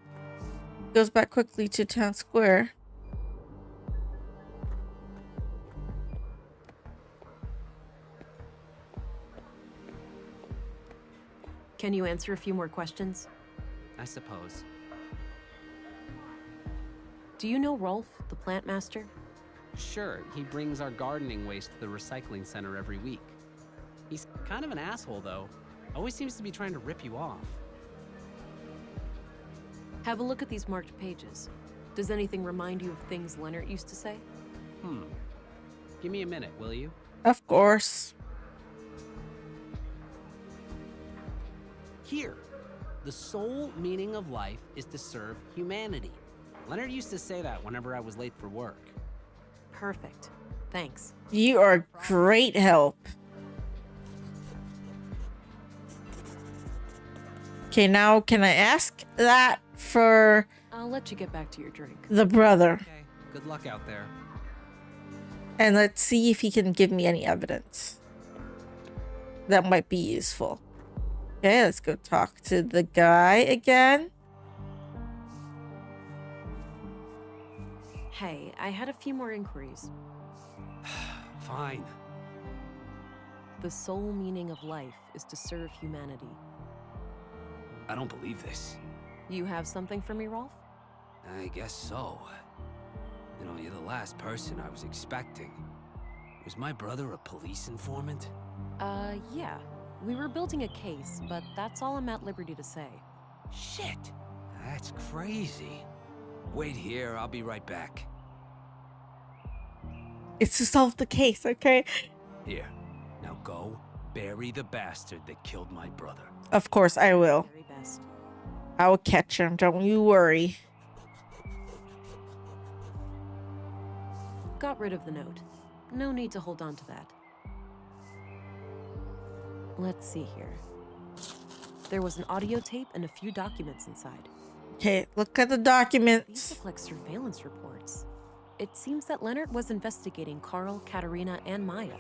Goes back quickly to Town Square. Can you answer a few more questions? I suppose. Do you know Rolf, the plant master? Sure, he brings our gardening waste to the recycling center every week. He's kind of an asshole, though. Always seems to be trying to rip you off. Have a look at these marked pages. Does anything remind you of things Leonard used to say? Give me a minute, will you? Of course. Here. The sole meaning of life is to serve humanity. Leonard used to say that whenever I was late for work. Perfect. Thanks. You are great help. Okay, now can I ask that for... I'll let you get back to your drink. The brother. Okay, good luck out there. And let's see if he can give me any evidence that might be useful. Okay, let's go talk to the guy again. Hey, I had a few more inquiries. Fine. The sole meaning of life is to serve humanity. I don't believe this. You have something for me, Rolf? I guess so. You know, you're the last person I was expecting. Was my brother a police informant? Yeah. We were building a case, but that's all I'm at liberty to say. Shit! That's crazy. Wait here, I'll be right back. It's to solve the case, okay? Here, now go bury the bastard that killed my brother. Of course I will. Very best. I will catch him, don't you worry. Got rid of the note. No need to hold on to that. Let's see here. There was an audio tape and a few documents inside. Okay, look at the These documents. look like surveillance reports. It seems that Leonard was investigating Carl, Katerina, and Maya.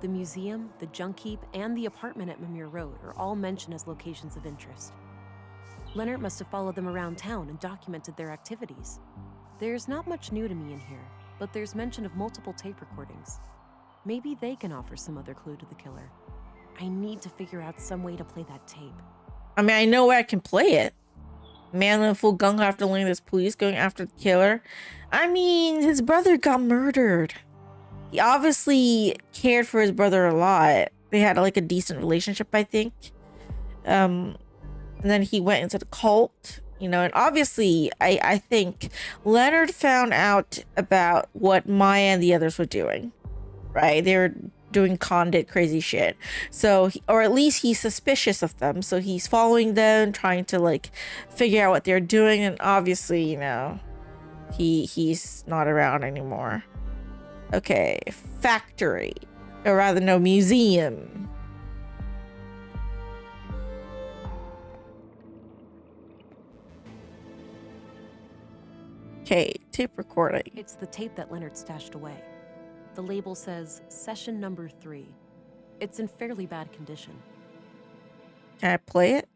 The museum, the junk heap, and the apartment at Memere Road are all mentioned as locations of interest. Leonard must have followed them around town and documented their activities. There's not much new to me in here, but there's mention of multiple tape recordings. Maybe they can offer some other clue to the killer. I need to figure out some way to play that tape. I mean, I know where I can play it. Man in full gung after learning this police going after the killer. I mean, his brother got murdered. He obviously cared for his brother a lot. They had like a decent relationship, I think. And then he went into the cult, you know, and obviously I think Leonard found out about what Maya and the others were doing, right? They were doing conduit crazy shit. So, or at least he's suspicious of them. So he's following them, trying to like figure out what they're doing. And obviously, you know, he's not around anymore. Okay, factory, or rather no, museum. Okay, tape recording. It's the tape that Leonard stashed away. The label says session number 3. It's in fairly bad condition. Can I play it?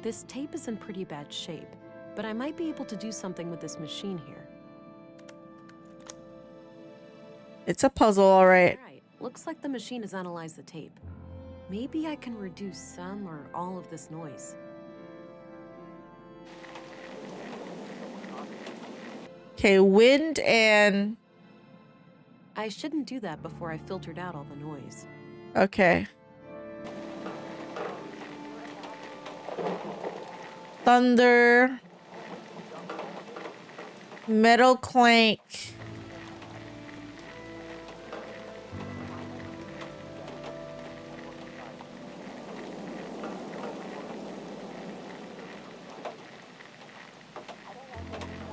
This tape is in pretty bad shape. but I might be able to do something with this machine here. It's a puzzle, all right. Alright, looks like the machine has analyzed the tape. Maybe I can reduce some or all of this noise. Okay, wind and... I shouldn't do that before I filtered out all the noise. Okay. Thunder. Metal clank.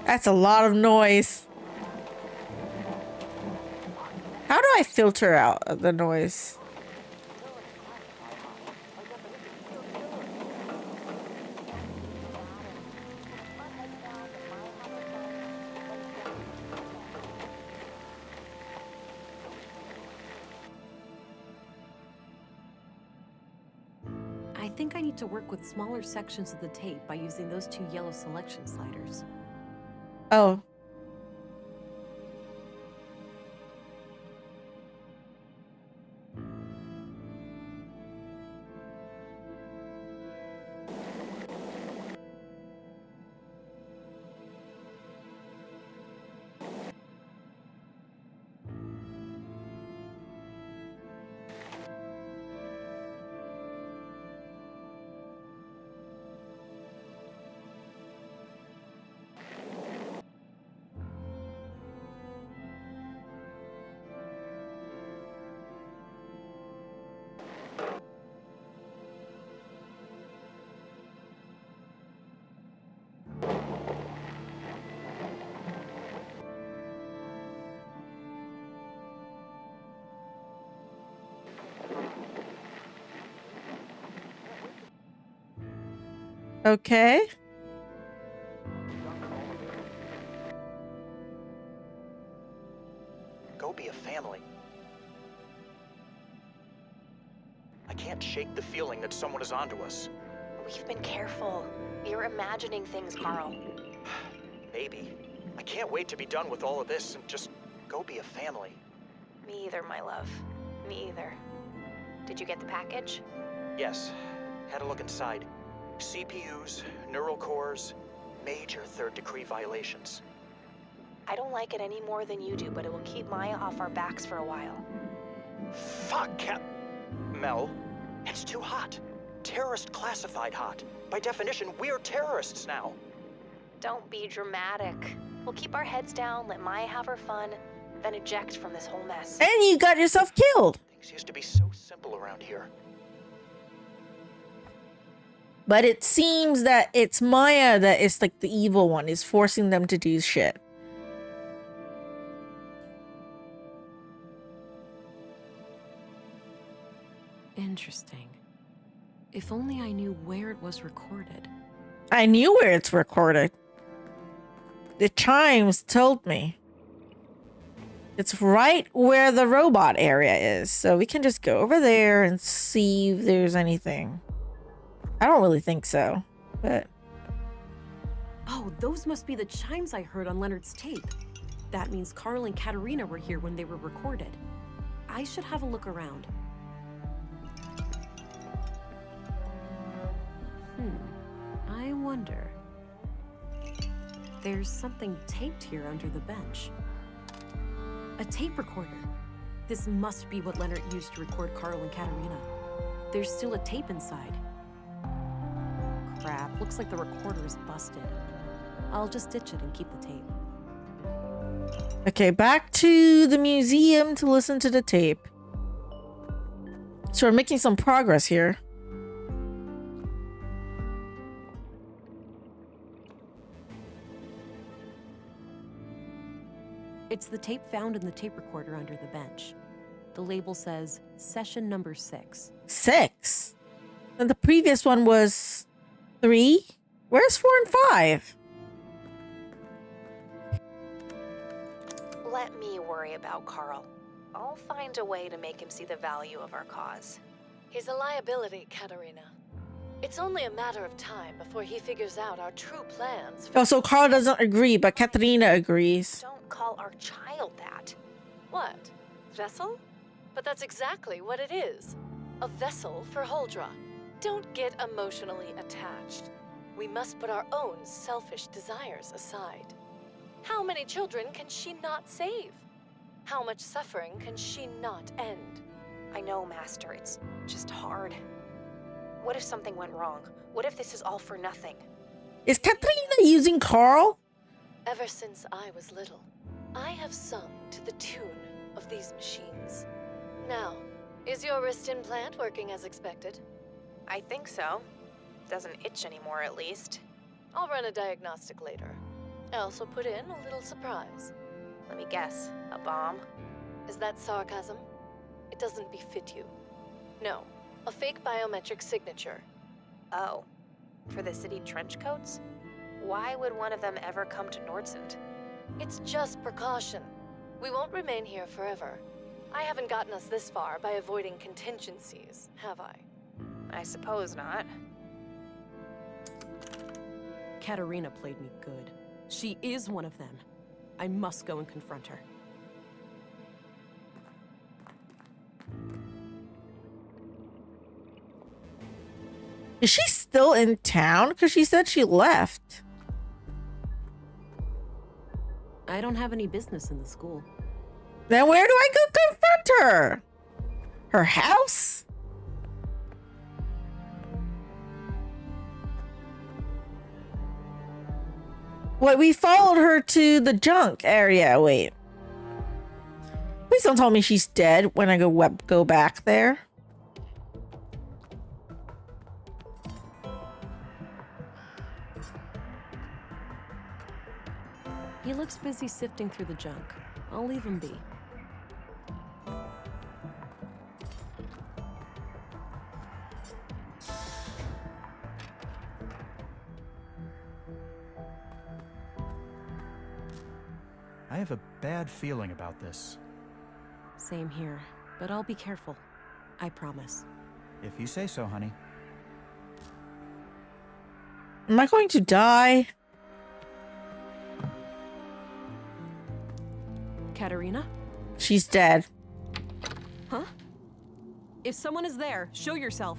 That's a lot of noise. How do I filter out the noise? I think I need to work with smaller sections of the tape by using those 2 yellow selection sliders. Oh. Okay. Go be a family. I can't shake the feeling that someone is onto us. We've been careful. You're imagining things, Carl. Maybe. I can't wait to be done with all of this and just go be a family. Me either, my love. Me either. Did you get the package? Yes. Had a look inside. CPUs, neural cores, major third-degree violations. I don't like it any more than you do, but it will keep Maya off our backs for a while. Fuck, Mel. It's too hot. Terrorist classified hot. By definition, we're terrorists now. Don't be dramatic. We'll keep our heads down, let Maya have her fun, then eject from this whole mess. And you got yourself killed. Things used to be so simple around here. But it seems that it's Maya that is like the evil one, is forcing them to do shit. Interesting. If only I knew where it was recorded. I knew where it's recorded. The chimes told me. It's right where the robot area is. So we can just go over there and see if there's anything. I don't really think so, but... Oh, those must be the chimes I heard on Leonard's tape. That means Carl and Katerina were here when they were recorded. I should have a look around. I wonder. There's something taped here under the bench. A tape recorder. This must be what Leonard used to record Carl and Katerina. There's still a tape inside. Crap, looks like the recorder is busted. I'll just ditch it and keep the tape. Okay, back to the museum to listen to the tape. So we're making some progress here. It's the tape found in the tape recorder under the bench. The label says session number 6. 6? And the previous one was 3? Where's 4 and 5? Let me worry about Carl. I'll find a way to make him see the value of our cause. He's a liability, Katerina. It's only a matter of time before he figures out our true plans. Oh, so Carl doesn't agree, but Katerina agrees. Don't call our child that. What? Vessel? But that's exactly what it is. A vessel for Huldra. Don't get emotionally attached. We must put our own selfish desires aside. How many children can she not save? How much suffering can she not end? I know, Master. It's just hard. What if something went wrong? What if this is all for nothing? Is Katerina using Carl? Ever since I was little, I have sung to the tune of these machines. Now, is your wrist implant working as expected? I think so. Doesn't itch anymore, at least. I'll run a diagnostic later. I also put in a little surprise. Let me guess. A bomb? Is that sarcasm? It doesn't befit you. No, a fake biometric signature. Oh. For the city trench coats? Why would one of them ever come to Nordsund? It's just precaution. We won't remain here forever. I haven't gotten us this far by avoiding contingencies, have I? I suppose not. Katerina played me good. She is one of them. I must go and confront her. Is she still in town? Because she said she left. I don't have any business in the school. Then where do I go confront her? Her house? Wait, we followed her to the junk area. Wait. Please don't tell me she's dead when I go back there. He looks busy sifting through the junk. I'll leave him be. I have a bad feeling about this. Same here, but I'll be careful. I promise. If you say so, honey. Am I going to die? Katerina? She's dead. Huh? If someone is there, show yourself.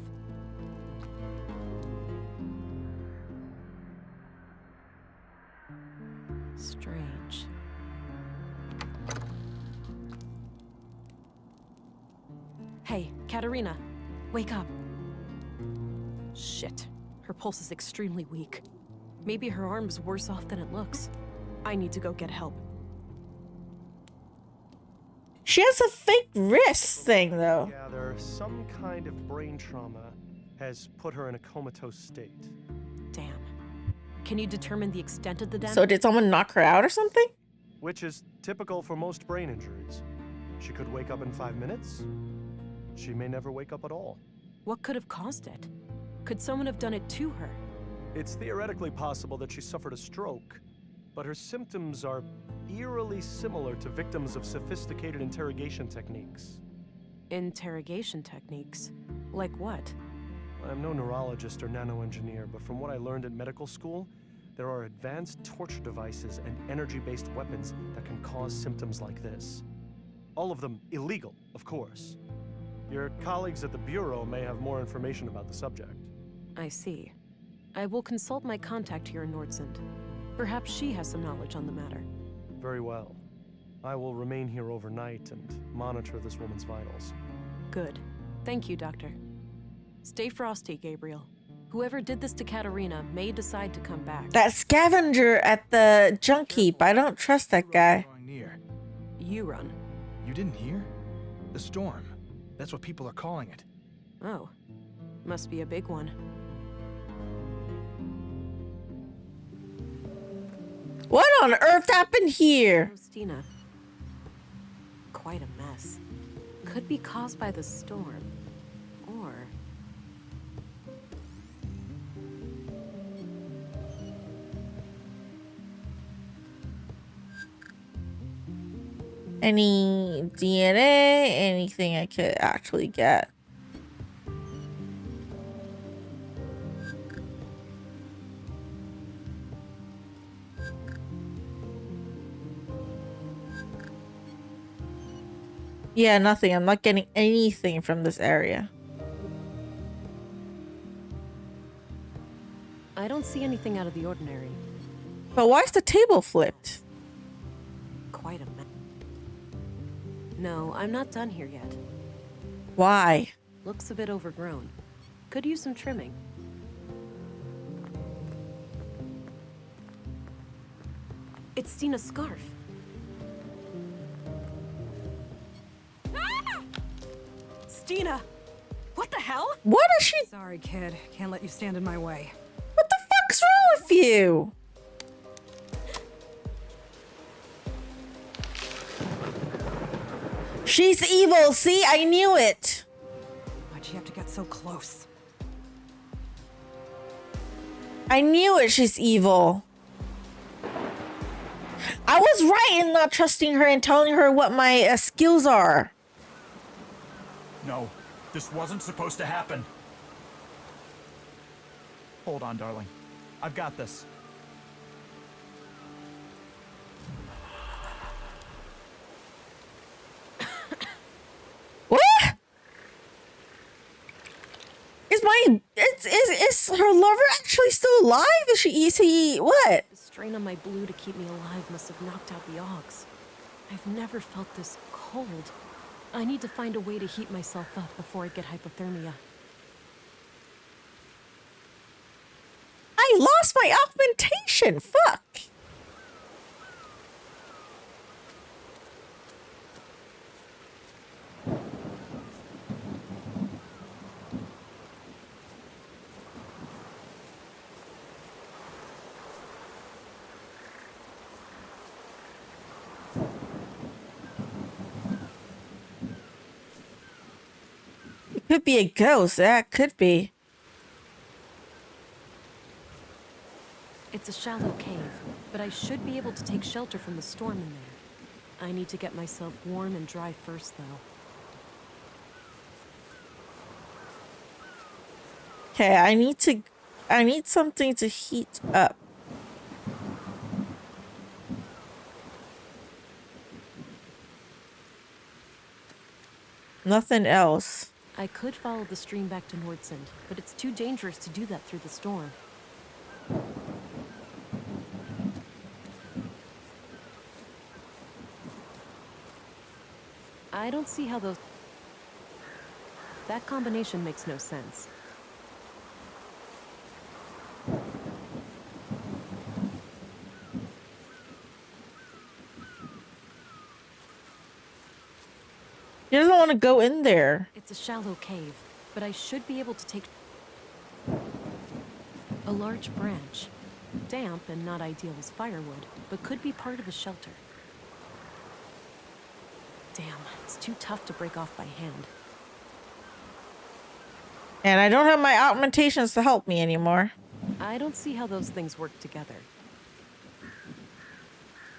Strange. Hey, Katerina, wake up. Shit, her pulse is extremely weak. Maybe her arm's worse off than it looks. I need to go get help. She has a fake wrist thing, though. Gather some kind of brain trauma has put her in a comatose state. Damn. Can you determine the extent of the damage? So did someone knock her out or something? Which is typical for most brain injuries. She could wake up in 5 minutes. She may never wake up at all. What could have caused it? Could someone have done it to her? It's theoretically possible that she suffered a stroke, but her symptoms are eerily similar to victims of sophisticated interrogation techniques. Interrogation techniques? Like what? I'm no neurologist or nanoengineer, but from what I learned in medical school, there are advanced torture devices and energy-based weapons that can cause symptoms like this. All of them illegal, of course. Your colleagues at the Bureau may have more information about the subject. I see. I will consult my contact here in Nordsund. Perhaps she has some knowledge on the matter. Very well. I will remain here overnight and monitor this woman's vitals. Good. Thank you, Doctor. Stay frosty, Gabriel. Whoever did this to Katerina may decide to come back. That scavenger at the junk heap. I don't trust that guy. Near. You run. You didn't hear? The storm. That's what people are calling it. Oh. Must be a big one. What on earth happened here? Christina. Quite a mess. Could be caused by the storm. Or... Any DNA? Anything I could actually get? Yeah, nothing. I'm not getting anything from this area. I don't see anything out of the ordinary. But why is the table flipped? Quite a mess. No, I'm not done here yet. Why? Looks a bit overgrown. Could use some trimming. It's Stina's scarf. Ah! Stina! What the hell? What is she? Sorry, kid. Can't let you stand in my way. What the fuck's wrong with you? She's evil. See, I knew it. Why'd she have to get so close? I knew it. She's evil. I was right in not trusting her and telling her what my skills are. No, this wasn't supposed to happen. Hold on, darling. I've got this. What? Is her lover actually still alive? Is he what? The strain on my blue to keep me alive must have knocked out the augs. I've never felt this cold. I need to find a way to heat myself up before I get hypothermia. I lost my augmentation. Fuck. It could be a ghost. That could be. It's a shallow cave, but I should be able to take shelter from the storm in there. I need to get myself warm and dry first, though. Okay, I need something to heat up. Nothing else. I could follow the stream back to Nordsund, but it's too dangerous to do that through the storm. I don't see how those... That combination makes no sense. He doesn't want to go in there. It's a shallow cave, but I should be able to take a large branch. Damp and not ideal as firewood, but could be part of a shelter. Damn, it's too tough to break off by hand. And I don't have my augmentations to help me anymore. I don't see how those things work together.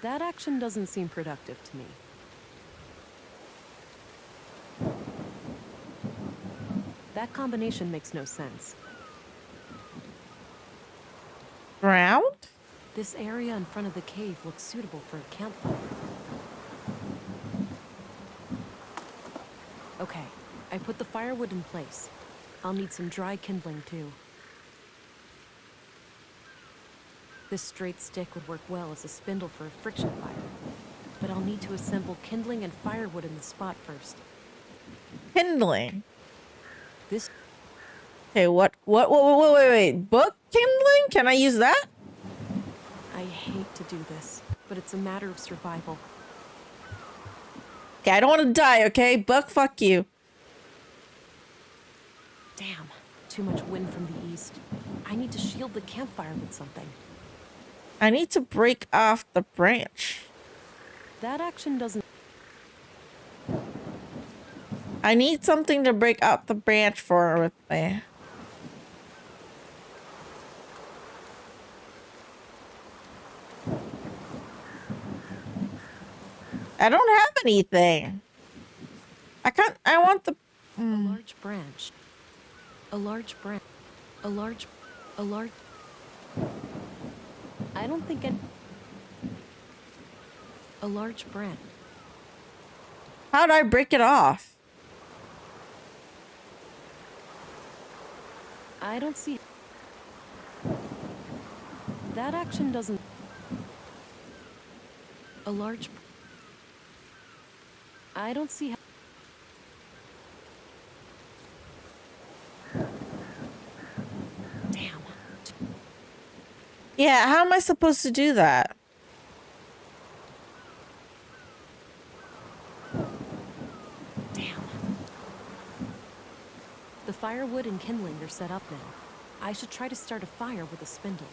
That action doesn't seem productive to me. That combination makes no sense. Ground? This area in front of the cave looks suitable for a campfire. Okay, I put the firewood in place. I'll need some dry kindling too. This straight stick would work well as a spindle for a friction fire. But I'll need to assemble kindling and firewood in the spot first. Kindling? This... Okay, wait. Book kindling? Can I use that? I hate to do this, but it's a matter of survival. Okay, I don't want to die, okay? Buck, fuck you. Damn, too much wind from the east. I need to shield the campfire with something. I need to break off the branch. That action doesn't... I need something to break out the branch for with me. I don't have anything. I want the... A large branch. A large branch. A large... I don't think it... A large branch. How'd I break it off? I don't see... That action doesn't... A large... I don't see how... Damn. Yeah, how am I supposed to do that? Damn. The firewood and kindling are set up now. I should try to start a fire with a spindle.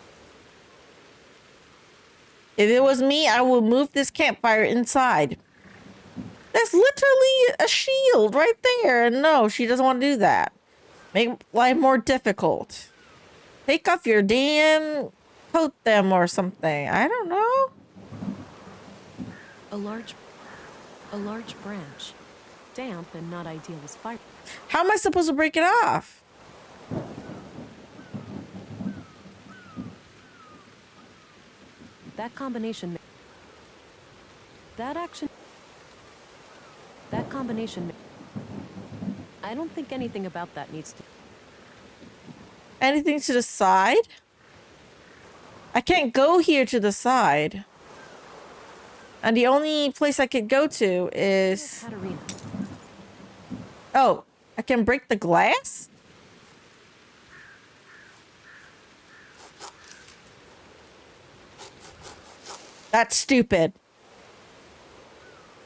If it was me, I would move this campfire inside. That's literally a shield right there. And no, she doesn't want to do that. Make life more difficult. Take off your damn coat them or something. I don't know. A large branch. Damp and not ideal as fire. How am I supposed to break it off? That combination... That action... That combination... I don't think anything about that needs to... Anything to the side? I can't go here to the side. And the only place I could go to is... Katarina. Oh, I can break the glass? That's stupid.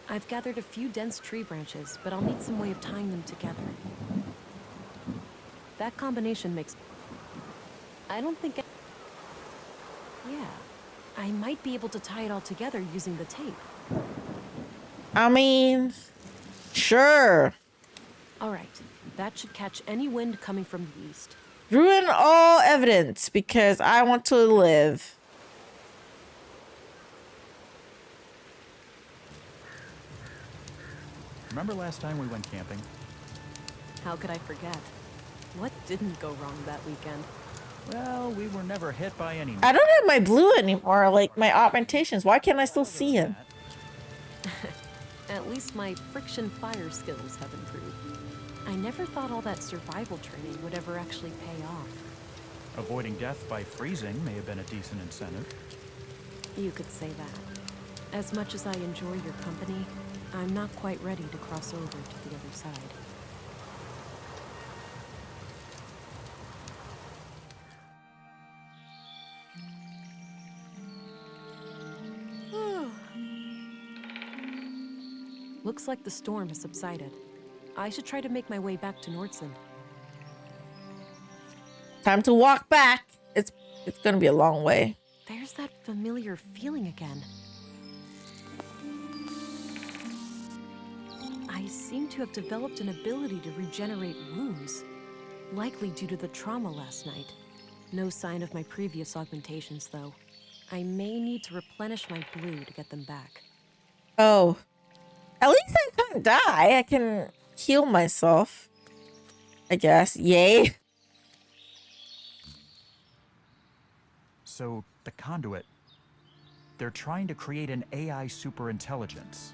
I've gathered a few dense tree branches, but I'll need some way of tying them together. That combination makes... I don't think... Yeah. I might be able to tie it all together using the tape. I mean... Sure. All right. That should catch any wind coming from the east. Ruin all evidence because I want to live. Remember last time we went camping? How could I forget? What didn't go wrong that weekend? Well, we were never hit by any... I don't have my blue anymore, like my augmentations. Why can't I still see him? At least my friction fire skills have improved. I never thought all that survival training would ever actually pay off. Avoiding death by freezing may have been a decent incentive. You could say that. As much as I enjoy your company, I'm not quite ready to cross over to the other side. Looks like the storm has subsided. I should try to make my way back to Nordson. Time to walk back. It's gonna be a long way. There's that familiar feeling again. I seem to have developed an ability to regenerate wounds, likely due to the trauma last night. No sign of my previous augmentations, though. I may need to replenish my blue to get them back. Oh. At least I can't die. I can heal myself, I guess. Yay. So, the conduit, they're trying to create an AI superintelligence.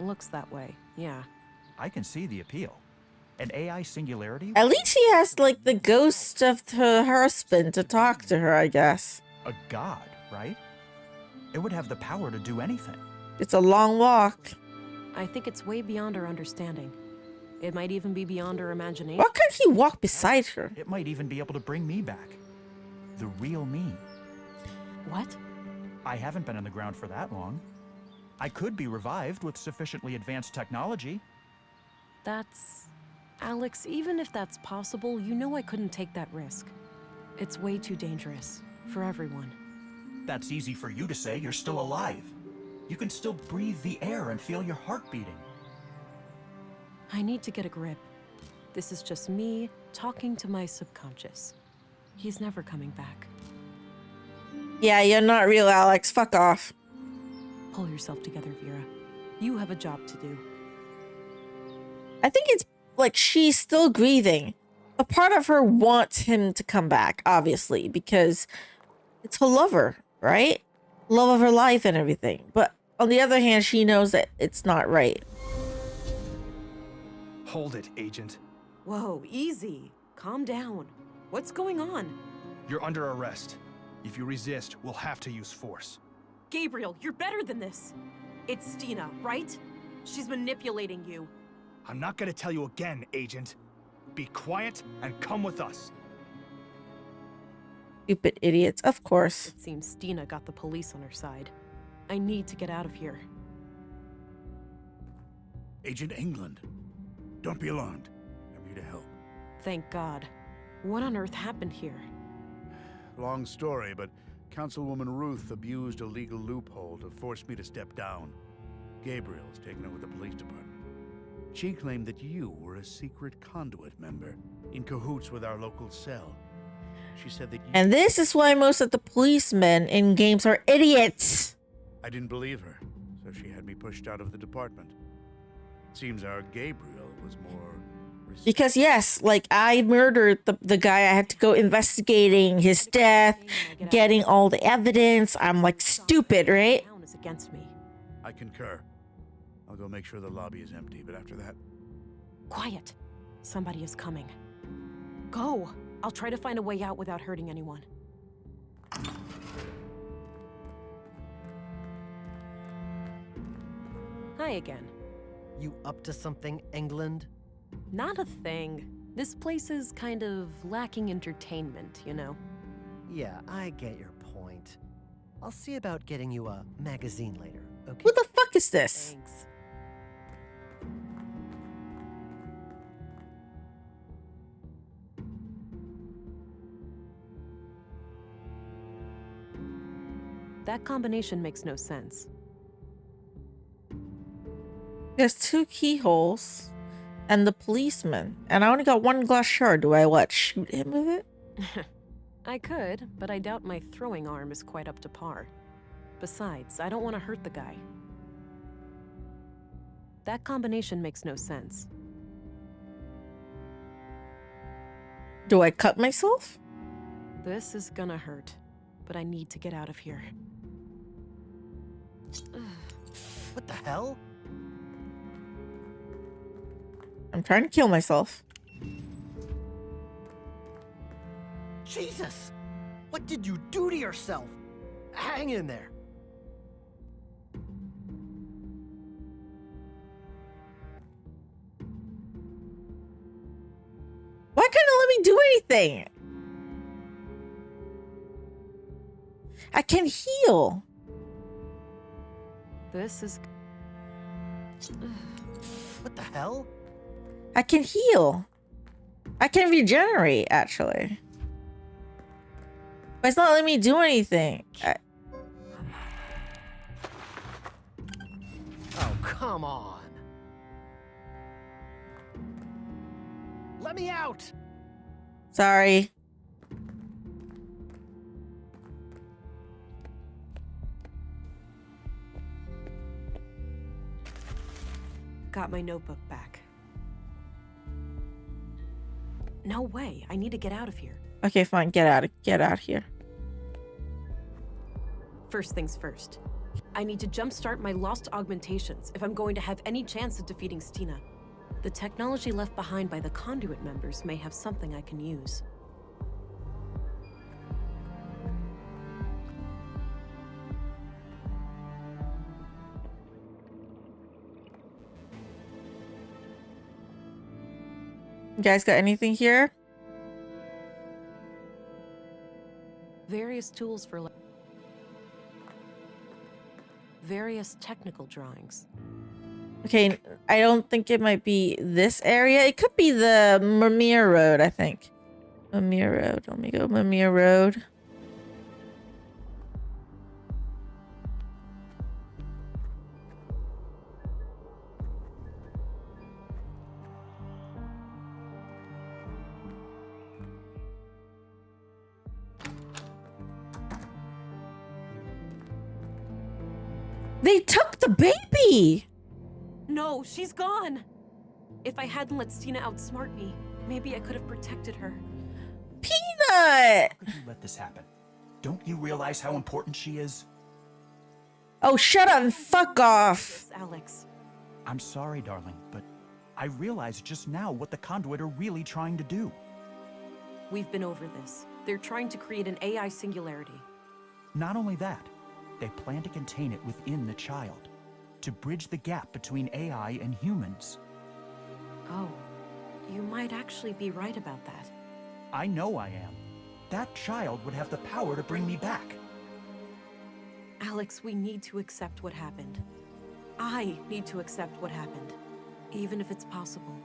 Looks that way, yeah. I can see the appeal. An AI singularity? At least she has, like, the ghost of her husband to talk to her, I guess. A god, right? It would have the power to do anything. It's a long walk. I think it's way beyond our understanding. It might even be beyond our imagination. Why can't he walk beside her? It might even be able to bring me back. The real me. What? I haven't been on the ground for that long. I could be revived with sufficiently advanced technology. That's... Alex, even if that's possible, you know I couldn't take that risk. It's way too dangerous. For everyone. That's easy for you to say. You're still alive. You can still breathe the air and feel your heart beating. I need to get a grip. This is just me talking to my subconscious. He's never coming back. Yeah, you're not real, Alex. Fuck off. Pull yourself together, Vera. You have a job to do. I think it's like she's still grieving. A part of her wants him to come back, obviously, because it's her lover, right? Love of her life and everything. But on the other hand, she knows that it's not right. Hold it, Agent. Whoa, easy. Calm down. What's going on? You're under arrest. If you resist, we'll have to use force. Gabriel, you're better than this. It's Stina, right? She's manipulating you. I'm not gonna tell you again, Agent. Be quiet and come with us. Stupid idiots, of course. It seems Stina got the police on her side. I need to get out of here. Agent England, don't be alarmed. I'm here to help. Thank God. What on earth happened here? Long story, but Councilwoman Ruth abused a legal loophole to force me to step down. Gabriel's taken over the police department. She claimed that you were a secret conduit member, in cahoots with our local cell. She said that you— And this is why most of the policemen in games are idiots. I didn't believe her, so she had me pushed out of the department. Seems our Gabriel was more— Because yes, like I murdered the guy. I had to go investigating his death, getting all the evidence. I'm like stupid, right? It's against me. I concur. I'll go make sure the lobby is empty, but after that— Quiet. Somebody is coming. Go. I'll try to find a way out without hurting anyone. Hi again. You up to something, England? Not a thing. This place is kind of lacking entertainment, you know? Yeah, I get your point. I'll see about getting you a magazine later, okay? What the fuck is this? Thanks. That combination makes no sense. There's 2 keyholes and the policeman. And I only got 1 glass shard. Do I, what, shoot him with it? I could, but I doubt my throwing arm is quite up to par. Besides, I don't want to hurt the guy. That combination makes no sense. Do I cut myself? This is gonna hurt, but I need to get out of here. What the hell? I'm trying to kill myself. Jesus! What did you do to yourself? Hang in there. Why can't it let me do anything? I can heal. This is... What the hell? I can heal. I can regenerate, actually. But it's not letting me do anything. Oh, come on. Let me out! Sorry. Got my notebook back. No way. I need to get out of here. Okay, fine. Get out here. First things first. I need to jumpstart my lost augmentations if I'm going to have any chance of defeating Stina. The technology left behind by the conduit members may have something I can use. You guys got anything here? Various tools for various technical drawings. Okay, I don't think it might be this area. It could be the Mimir Road, I think. Mimir Road. Let me go Mimir Road. They took the baby! No, she's gone! If I hadn't let Stina outsmart me, maybe I could have protected her. Peanut! How could you let this happen? Don't you realize how important she is? Oh, shut up and fuck off. Alex. I'm sorry, darling, but I realized just now what the conduit are really trying to do. We've been over this. They're trying to create an AI singularity. Not only that, they plan to contain it within the child, to bridge the gap between AI and humans. Oh, you might actually be right about that. I know I am. That child would have the power to bring me back. Alex, we need to accept what happened. I need to accept what happened. Even if it's possible,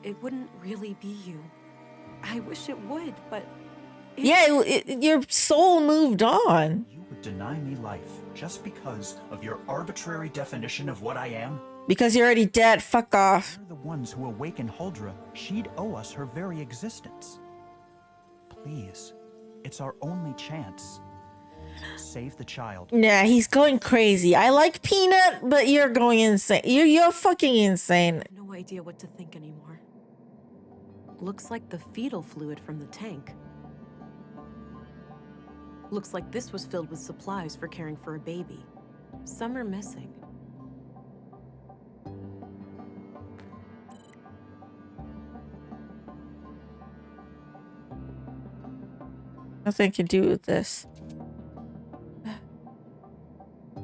it wouldn't really be you. I wish it would, but... Yeah, your soul moved on. You would deny me life just because of your arbitrary definition of what I am? Because you're already dead, fuck off. We're the ones who awakened Huldra. She'd owe us her very existence. Please, it's our only chance. Save the child. Nah, he's going crazy. I like Peanut, but you're going insane. You're fucking insane. I have no idea what to think anymore. Looks like the fetal fluid from the tank. Looks like this was filled with supplies for caring for a baby. Some are missing. Nothing to do with this.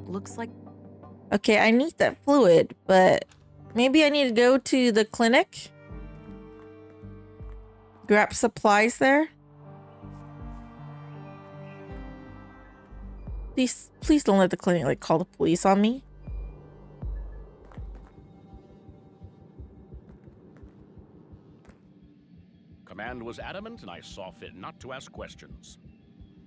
Looks like... Okay, I need that fluid, but maybe I need to go to the clinic. Grab supplies there. Please don't let the clinic like call the police on me. Command was adamant, and I saw fit not to ask questions.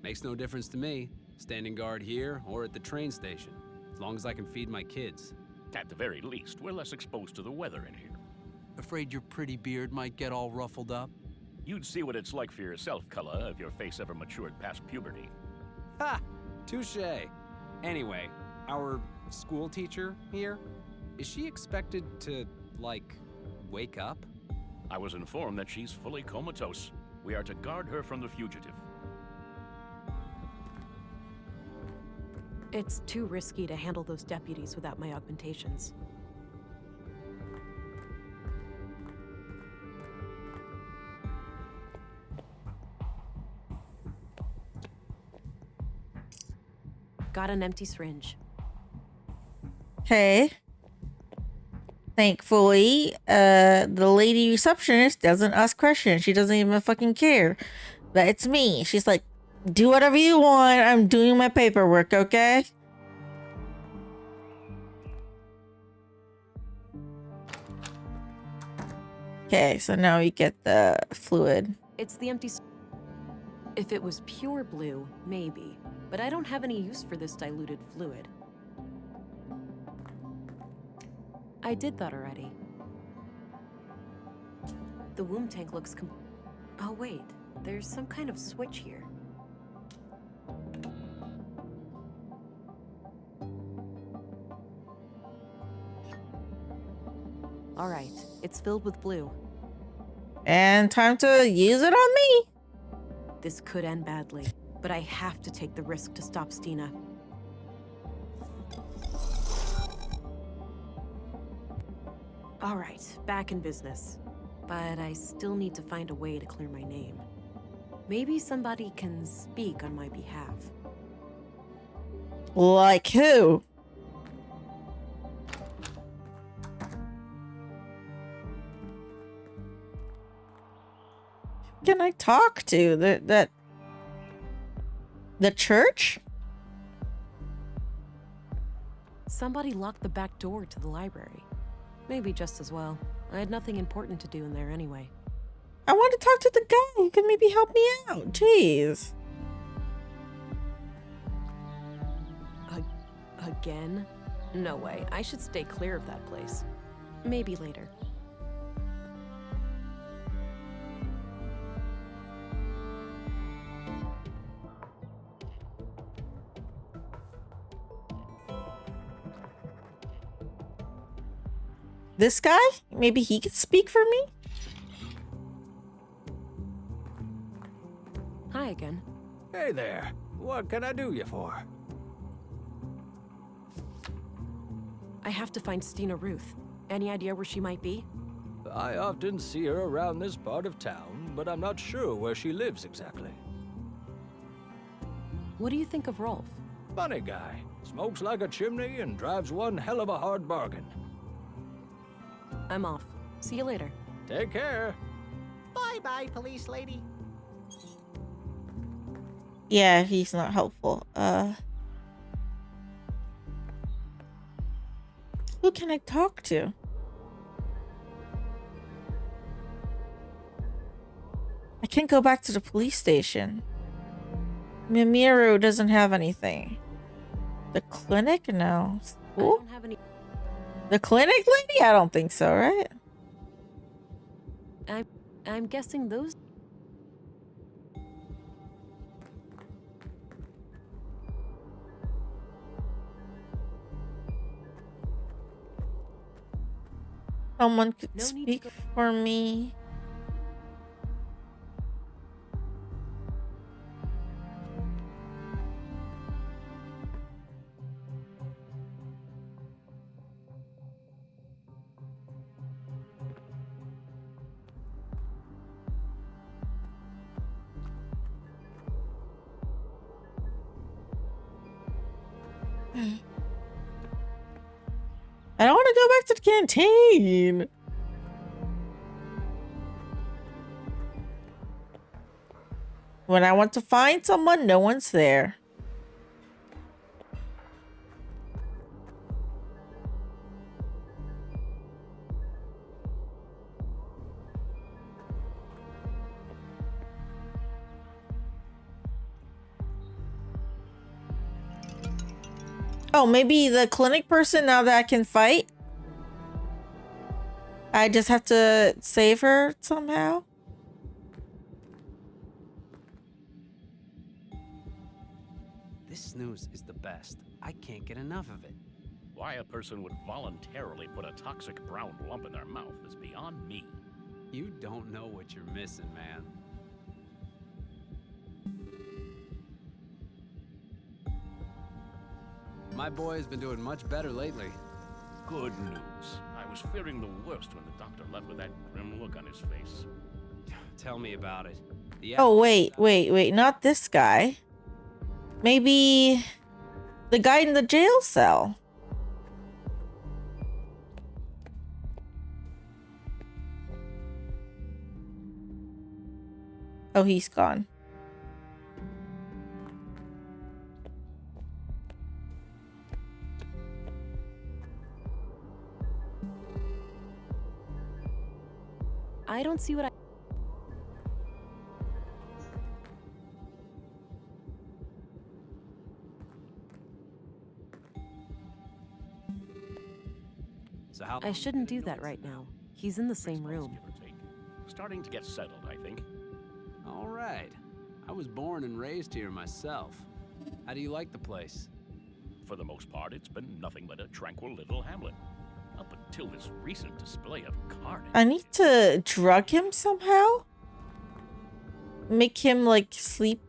Makes no difference to me, standing guard here or at the train station, as long as I can feed my kids. At the very least, we're less exposed to the weather in here. Afraid your pretty beard might get all ruffled up? You'd see what it's like for yourself, Cullah, if your face ever matured past puberty. Ha! Touché. Anyway, our school teacher here, is she expected to, like, wake up? I was informed that she's fully comatose. We are to guard her from the fugitive. It's too risky to handle those deputies without my augmentations. Got an empty syringe. Okay. Thankfully, the lady receptionist doesn't ask questions. She doesn't even fucking care that it's me. She's like, do whatever you want. I'm doing my paperwork, okay? Okay, so now we get the fluid. It's the empty... If it was pure blue, maybe. But I don't have any use for this diluted fluid. I did that already. The womb tank looks Oh wait, there's some kind of switch here. All right, it's filled with blue. And time to use it on me. This could end badly, but I have to take the risk to stop Stina. All right, back in business. But I still need to find a way to clear my name. Maybe somebody can speak on my behalf. Like who? Who can I talk to? The church? Somebody locked the back door to the library. Maybe just as well. I had nothing important to do in there anyway. I want to talk to the guy who can maybe help me out. Jeez. Again? No way. I should stay clear of that place. Maybe later. This guy? Maybe he could speak for me? Hi again. Hey there. What can I do you for? I have to find Stina Ruth. Any idea where she might be? I often see her around this part of town, but I'm not sure where she lives exactly. What do you think of Rolf? Funny guy. Smokes like a chimney and drives one hell of a hard bargain. I'm off. See you later. Take care. Bye-bye, police lady. Yeah, he's not helpful. Who can I talk to? I can't go back to the police station. Mimiru doesn't have anything. The clinic? No. I don't have any. The clinic lady? I don't think so, right? I'm guessing those. Someone could speak for me. I don't want to go back to the canteen. When I want to find someone, no one's there. Oh, maybe the clinic person, now that I can fight? I just have to save her somehow? This snooze is the best. I can't get enough of it. Why a person would voluntarily put a toxic brown lump in their mouth is beyond me. You don't know what you're missing, man. My boy has been doing much better lately. Good news. I was fearing the worst when the doctor left with that grim look on his face. Tell me about it. Oh, wait. Not this guy. Maybe the guy in the jail cell. Oh, he's gone. I don't see what I. So how I shouldn't do that right now. He's in the same room. Starting to get settled, I think. All right. I was born and raised here myself. How do you like the place? For the most part, it's been nothing but a tranquil little hamlet. Up until this recent display of carnage. I need to drug him somehow? Make him, like, sleep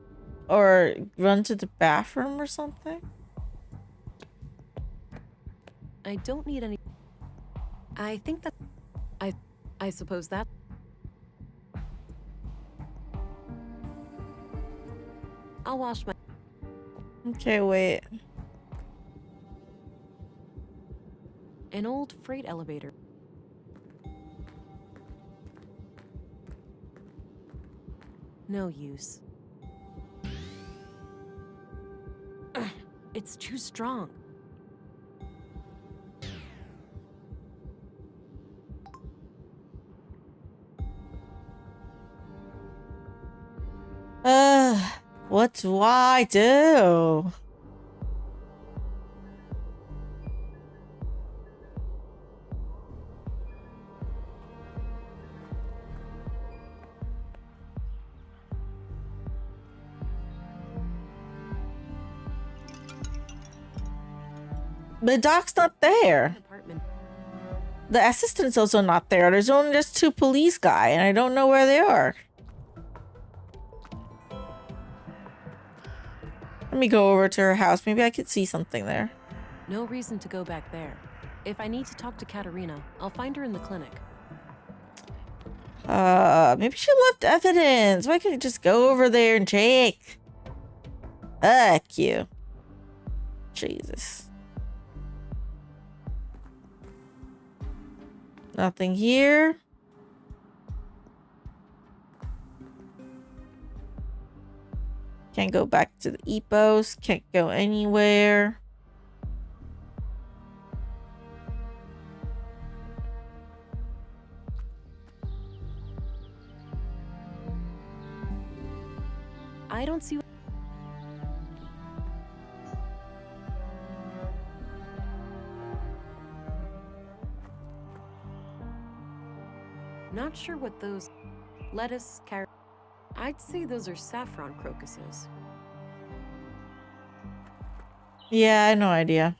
or run to the bathroom or something? I don't need any. I think that. I suppose that. I'll wash my. Okay, wait. An old freight elevator. No use. Ugh, it's too strong. What do I do? The doc's not there. The assistant's also not there. There's only just two police guys, and I don't know where they are. Let me go over to her house. Maybe I could see something there. No reason to go back there. If I need to talk to Katerina, I'll find her in the clinic. Maybe she left evidence. Why can't I just go over there and check? Fuck you. Jesus. Nothing here. Can't go back to the EPOs. Can't go anywhere. I don't see. Not sure what those lettuce, carrot. I'd say those are saffron crocuses. Yeah, I had no idea.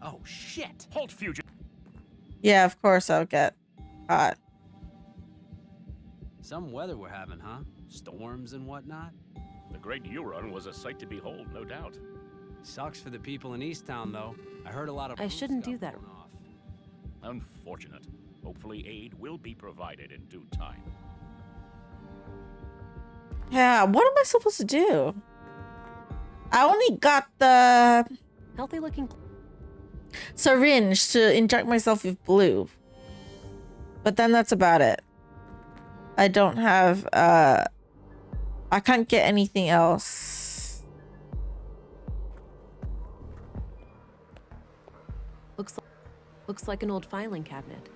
Oh shit! Halt, fugitive! Yeah, of course I'll get caught. Some weather we're having, huh? Storms and whatnot? The great U-Run was a sight to behold, no doubt. Sucks for the people in Easttown, though. I heard a lot of. I shouldn't do that. Unfortunate. Hopefully aid will be provided in due time. Yeah, what am I supposed to do? I only got the healthy looking syringe to inject myself with blue. But then that's about it. I don't have I can't get anything else. Looks like an old filing cabinet.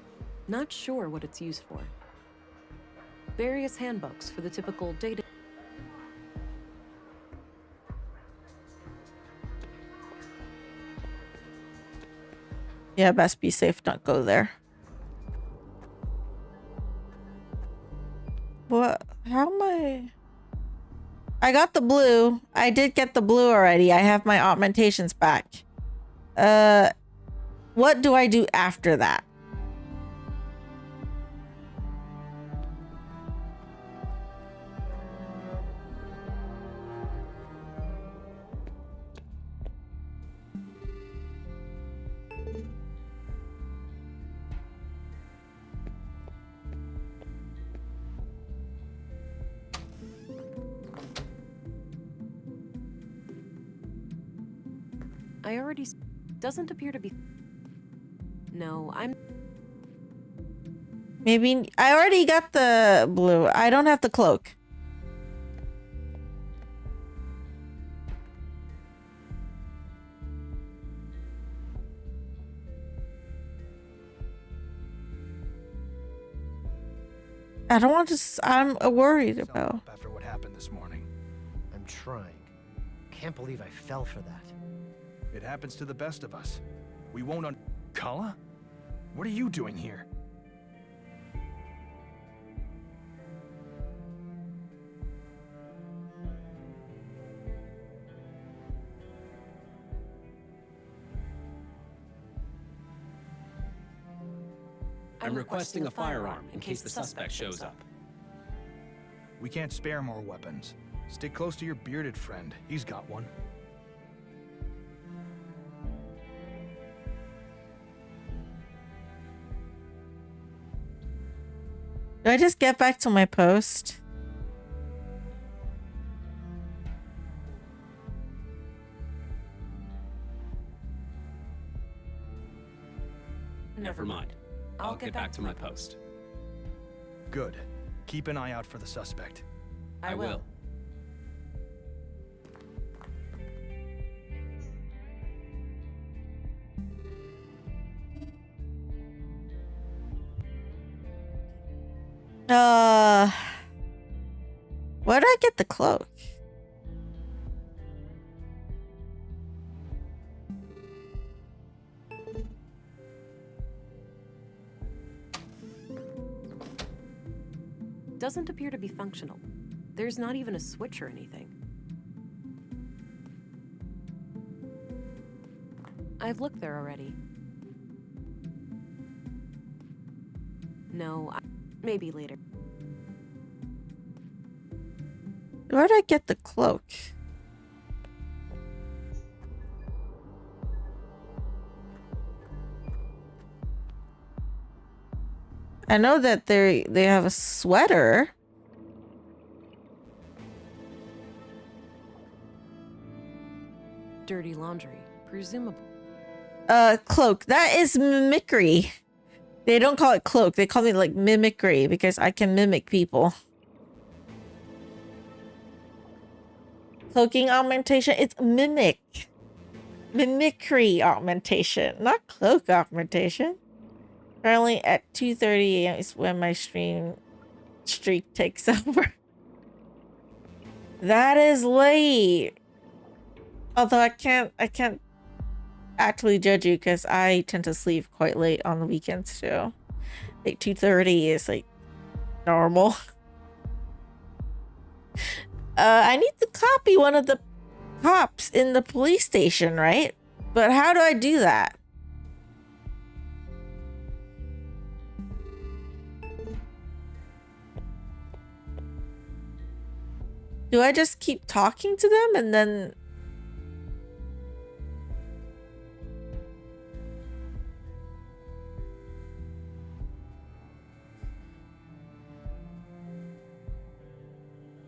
Not sure what it's used for. Various handbooks for the typical data. Yeah, best be safe, not go there. What? How am I got the blue. I did get the blue already. I have my augmentations back. What do I do after that? I already doesn't appear to be. No, I'm. Maybe I already got the blue. I don't have the cloak. I don't want to. I'm worried about. After what happened this morning. I'm trying. Can't believe I fell for that. It happens to the best of us. We won't Kala? What are you doing here? I'm requesting a firearm in case the suspect shows up. We can't spare more weapons. Stick close to your bearded friend. He's got one. Do I just get back to my post? Never mind. I'll get back to my post. Good. Keep an eye out for the suspect. I will. Where did I get the cloak? Doesn't appear to be functional. There's not even a switch or anything. I've looked there already. No, Maybe later. Where'd I get the cloak? I know that they have a sweater. Dirty laundry, presumably. Cloak. That is mimicry. They don't call it cloak. They call me like mimicry because I can mimic people. Cloaking augmentation. It's mimic. Mimicry augmentation, not cloak augmentation. Currently at 2:30 a.m. is when my streak takes over. That is late. Although I can't actually judge you because I tend to sleep quite late on the weekends too. Like 2:30 is like normal. I need to copy one of the cops in the police station, right? But how do I do that? Do I just keep talking to them and then...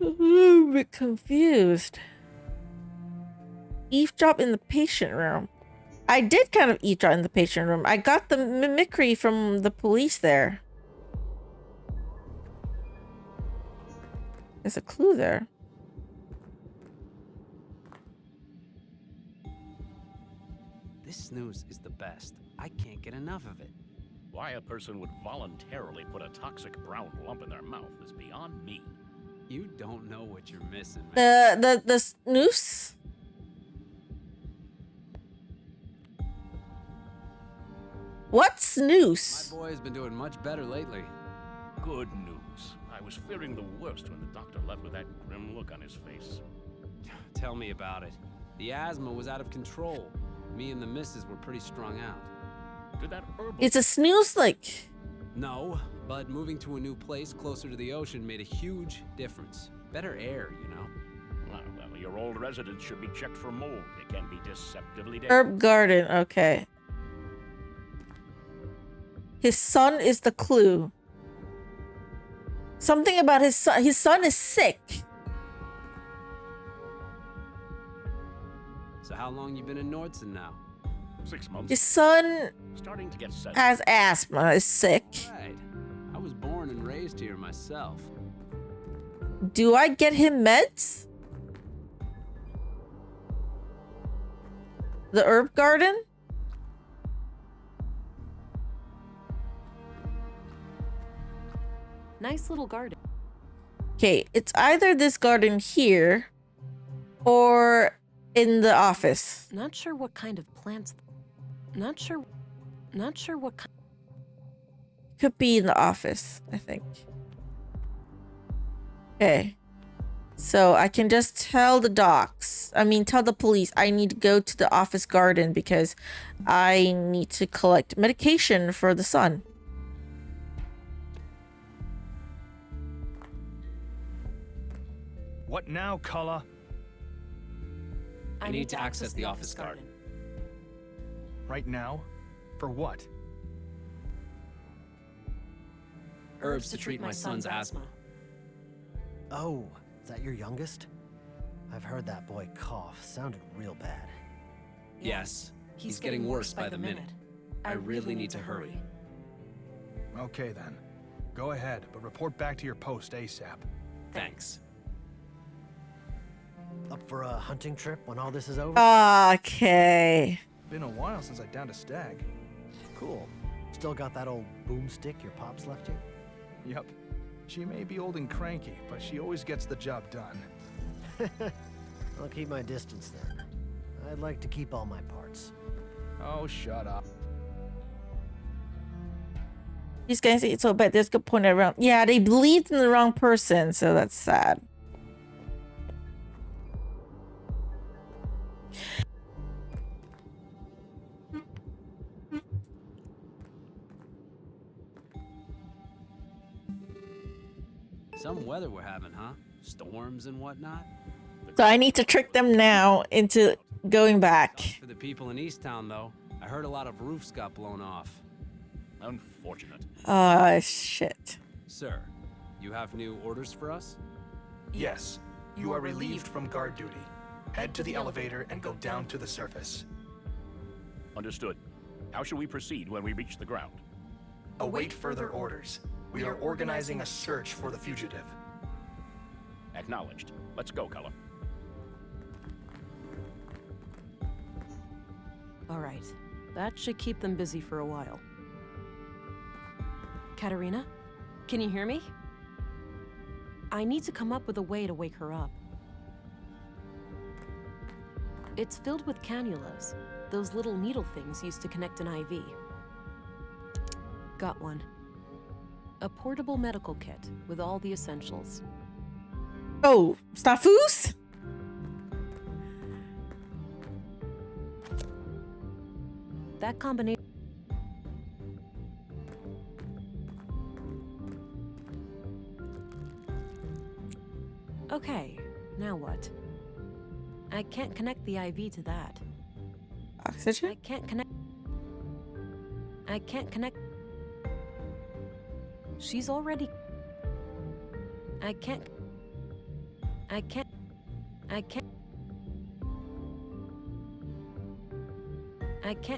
I'm a bit confused. Eavesdrop in the patient room. I did kind of eavesdrop in the patient room. I got the mimicry from the police there. There's a clue there. This snooze is the best. I can't get enough of it. Why a person would voluntarily put a toxic brown lump in their mouth is beyond me. You don't know what you're missing, man. The snooze? What snooze? My boy has been doing much better lately. Good news. I was fearing the worst when the doctor left with that grim look on his face. Tell me about it. The asthma was out of control. Me and the missus were pretty strung out. Did that herbal... It's a snooze like... No, but moving to a new place closer to the ocean made a huge difference. Better air, you know. Well, your old residence should be checked for mold. It can be deceptively dangerous. Herb garden, okay. His son is the clue. Something about his son. His son is sick. So how long you been in Nordson now? 6 months. His son Starting to get set. has asthma, is sick. Right. I was born and raised here myself. Do I get him meds? The herb garden? Nice little garden. Okay, it's either this garden here or in the office. Not sure what kind of plants. Not sure what kind. Could be in the office, I think. Okay. So I can just tell the tell the police I need to go to the office garden because I need to collect medication for the son. What now, Kala? I need to access the office garden. Right now? For what? Herbs to treat my son's asthma. Oh, is that your youngest? I've heard that boy cough. Sounded real bad. Yes, he's getting worse by the minute. I really need to hurry. Okay then. Go ahead, but report back to your post ASAP. Thanks. Up for a hunting trip when all this is over? Okay. Been a while since I downed a stag. Cool. Still got that old boomstick your pops left you? Yep. She may be old and cranky, but she always gets the job done. I'll keep my distance then. I'd like to keep all my parts. Oh, shut up. These guys say it's so bad. There's a good point around. Yeah, they believed in the wrong person, so that's sad. Some weather we're having, huh? Storms and whatnot. So I need to trick them now into going back. For the people in Easttown, though, I heard a lot of roofs got blown off. Unfortunate. Shit. Sir, you have new orders for us? Yes. You are relieved from guard duty. Head to the elevator and go down to the surface. Understood. How shall we proceed when we reach the ground? Await further orders. We are organizing a search for the fugitive. Acknowledged. Let's go, Cullen. All right. That should keep them busy for a while. Katerina? Can you hear me? I need to come up with a way to wake her up. It's filled with cannulas, those little needle things used to connect an IV. Got one. A portable medical kit with all the essentials. Oh, Stafus? That combination. Okay, now what? I can't connect the IV to that. Oxygen? I can't connect. She's already. I can't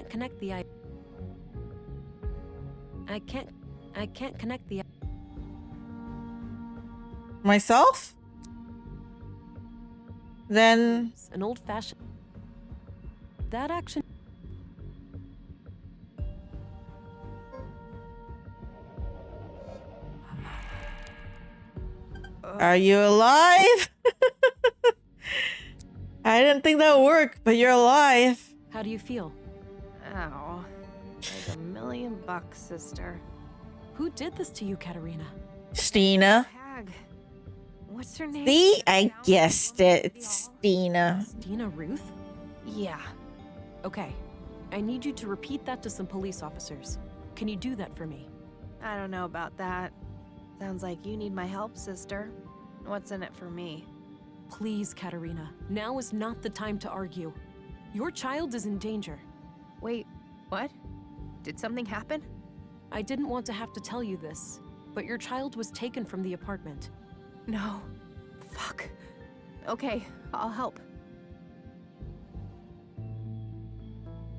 connect the IV. I can't connect the. Myself? Then an old-fashioned. That action. Are you alive? I didn't think that would work, but you're alive. How do you feel? Ow. Like $1,000,000, sister. Who did this to you, Katerina? Stina. Hag. What's her name? See? I guessed it. It's Stina. Stina Ruth? Yeah. Okay. I need you to repeat that to some police officers. Can you do that for me? I don't know about that. Sounds like you need my help, sister. What's in it for me? Please, Katerina. Now is not the time to argue. Your child is in danger. Wait, what? Did something happen? I didn't want to have to tell you this, but your child was taken from the apartment. No. Fuck. Okay, I'll help.